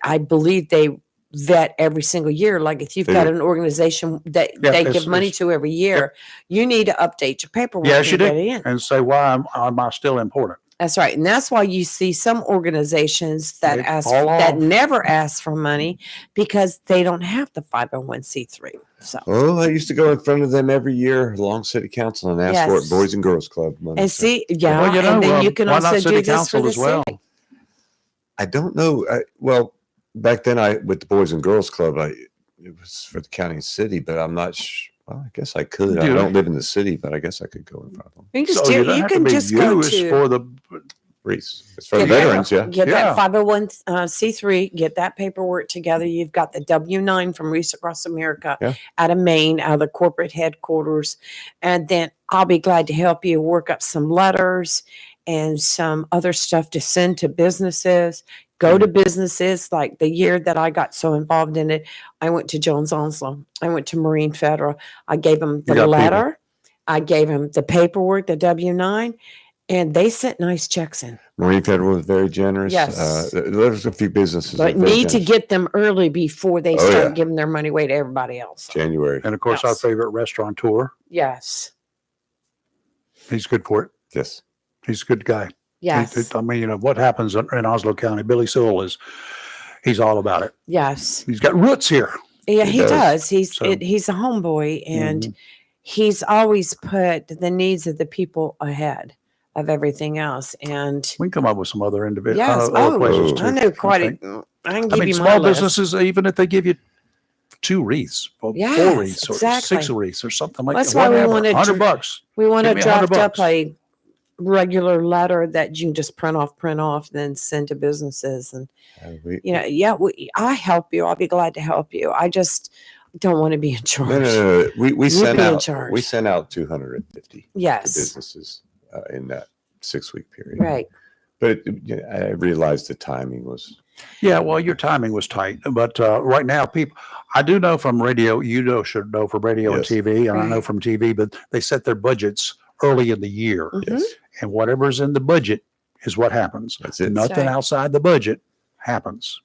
I believe they vet every single year. Like if you've They got do. an organization that Yeah, they it's- give money it's- to every year, you need to update your paperwork. Yes, you and get do. it in. And say, why am I still important? That's right. And that's why you see some organizations that They fall that off. never ask for money because they don't have the 501c3. So Oh, I used to go in front of them every year along city council and ask for it, Yes. Boys and Girls Club money. and So see, yeah, Well, you know, and then you can why not also city do this for council the as well? city. I don't know. Well, back then with the Boys and Girls Club, it was for the county and city, but I'm not sure. Well, I guess I could. I Do it. don't live in the city, but I guess I could go in front of them. You can, So just you do, don't you have can to be just go you. It's to for the Reese. It's for the Get that- veterans, yeah. get Yeah. that 501c3, get that paperwork together. You've got the W-9 from Reese Across America Yeah. out of Maine, out of the corporate headquarters. And then I'll be glad to help you work up some letters and some other stuff to send to businesses. Go to businesses. Like the year that I got so involved in it, I went to Jones Onslow. I went to Marine Federal. I gave them the got people. letter. I gave them the paperwork, the W-9, and they sent nice checks in. Marine Federal was very generous. Yes. There's a few businesses But that are very need to generous. get them early before they Oh, start yeah. giving their money away to everybody else. January. and of course our Yes. favorite restaurateur. Yes. He's good for it. Yes. He's a good guy. Yes. I mean, what happens in Oslo County? Billy Sewell he's all about it. Yes. He's got roots here. Yeah, He he does. does. So- He's a homeboy and Mhm. he's always put the needs of the people ahead of everything else. And We can come up with some other individual yes, other places too. I know quite think. I can give I mean, you my small list. businesses, even if they give you 2 wreaths or 4 Yes, wreaths or exactly. 6 wreaths or something like That's that. why we Whatever, wanna $100. We want to Give me $100 draft up bucks. a regular letter that you can just print off, then send to businesses. And I help you. I'll be glad to help you. I just don't want to be in charge. No. We You sent be in out charge. 250 to Yes. businesses in that 6-week period. Right. But I realized the timing was. Yeah, well, your timing was tight, but right now, people, I do know from radio, should know from radio and Yes. TV, and I know Right. from TV, but they set their budgets early in the year, Mhm. Yes. and whatever's in the budget is what happens. That's it. Nothing right. outside the budget happens.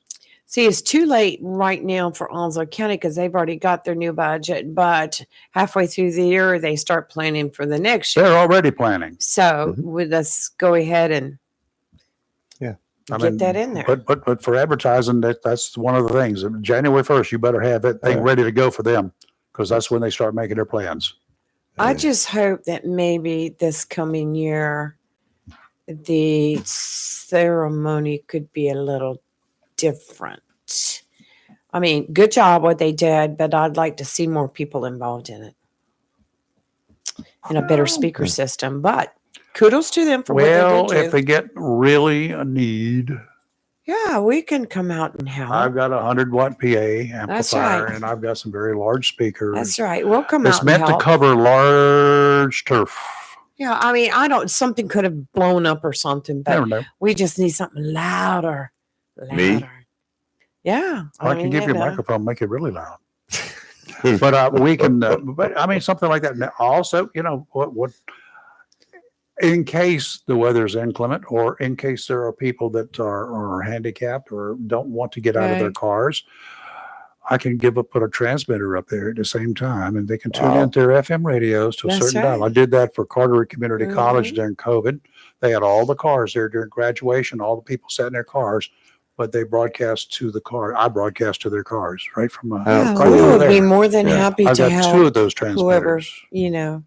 See, it's too late right now for Onslow County because they've already got their new budget, but halfway through the year, they start planning for the next year. They're already planning. So Mhm. with us go ahead and I get mean, that in there. But for advertising, that's one of the things. January 1st, you better have that thing Yeah. ready to go for them because that's when they start making their plans. I just hope that maybe this coming year, the ceremony could be a little different. I mean, good job what they did, but I'd like to see more people involved in it and a better speaker system. But kudos to them for Well, what they did. if they get really a need, Yeah, we can come out and help. I've got a 100-watt PA That's amplifier, right. and I've got some very large speakers. That's right. We'll come It's out and meant to help. cover large turf. Yeah, I mean, something could have blown up or something, but Never know. we just need something louder. Me? Yeah. I can give you a know. microphone, make it really loud. But we can. But I mean, something like that. Now, also, what? In case the weather's inclement, or in case there are people that are handicapped or don't want to get out of their Right. cars, I can put a transmitter up there at the same time, and they can tune Wow. in their FM radios to a That's certain dial. right. I did that for Carteret Community College Mhm. during COVID. They had all the cars there during graduation. All the people sat in their cars, but they broadcast to the car. I broadcast to their cars right from Oh, Yeah, right cool. we over would be there. more than Yeah. happy I've to got 2 help of those whoever, transmitters. Yeah.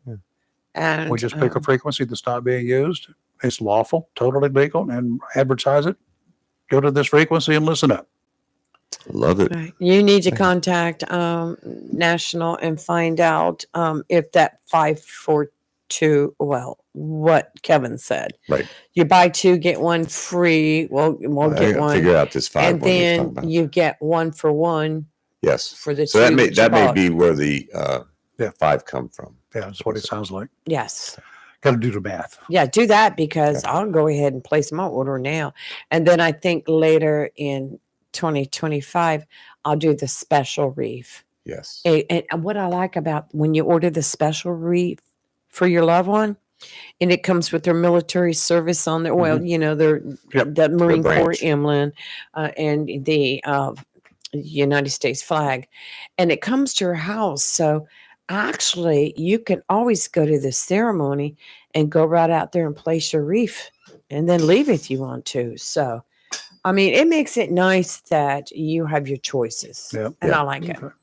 And We just pick a frequency that's not being used. It's lawful, totally legal, and advertise it. Go to this frequency and listen up. Love it. right. You need to contact National and find out if that 542, what Kevin said. Right. You buy 2, get 1 free. We'll I get gotta one. figure out this 5 And one he's talking then about. you get 1 for 1 Yes. for the So 2 that may that you bought. be where the Yeah. 5 come from. Yeah, that's what it sounds like. Yes. Got to do the math. Yeah, do that because I'll go ahead and place my order now. And then I think later in 2025, I'll do the special reef. Yes. And what I like about when you order the special reef for your loved one, And it comes with their military service on there. Well, Mhm. you know, their Yep. the Marine Corps branch. emblem and the United States flag. And it comes to your house. So actually, you can always go to the ceremony and go right out there and place your wreath and then leave if you want to. So, I mean, it makes it nice that you have your choices. Yep. And Yeah. I like it. Okay.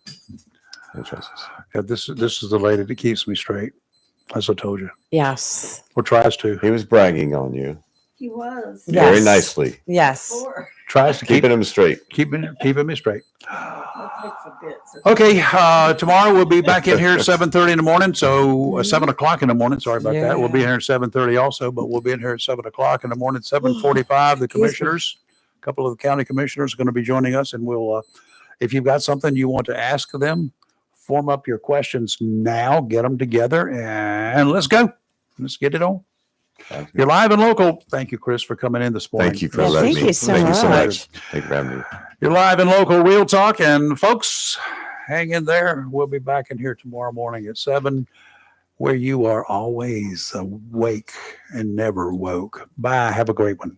Interesting. Yeah, this is the lady that keeps me straight, as I told you, Yes. or tries to. He was bragging on you He was. very Yes. nicely, Yes. Before. Tries to keep keeping him straight. keeping me straight. That takes a bit. So Okay, tomorrow we'll be back in here at 7:30 in the morning. So 7 o'clock in the morning. Sorry about that. We'll be Yeah. here at 7:30 also, but we'll be in here at 7 o'clock in the morning. 7:45. The Excuse me. commissioners, a couple of the county commissioners, are going to be joining us, and we'll. If you've got something you want to ask them, form up your questions now. Get them together, and let's go. Let's get it on. You're live and local. Thank you, Chris, for coming in this morning. Thank you for Yeah, letting thank me. you so Thank you so much. much. Thank you for having me. You're live and local, real talk, and folks, hang in there. We'll be back in here tomorrow morning at 7, where you are always awake and never woke. Bye. Have a great one.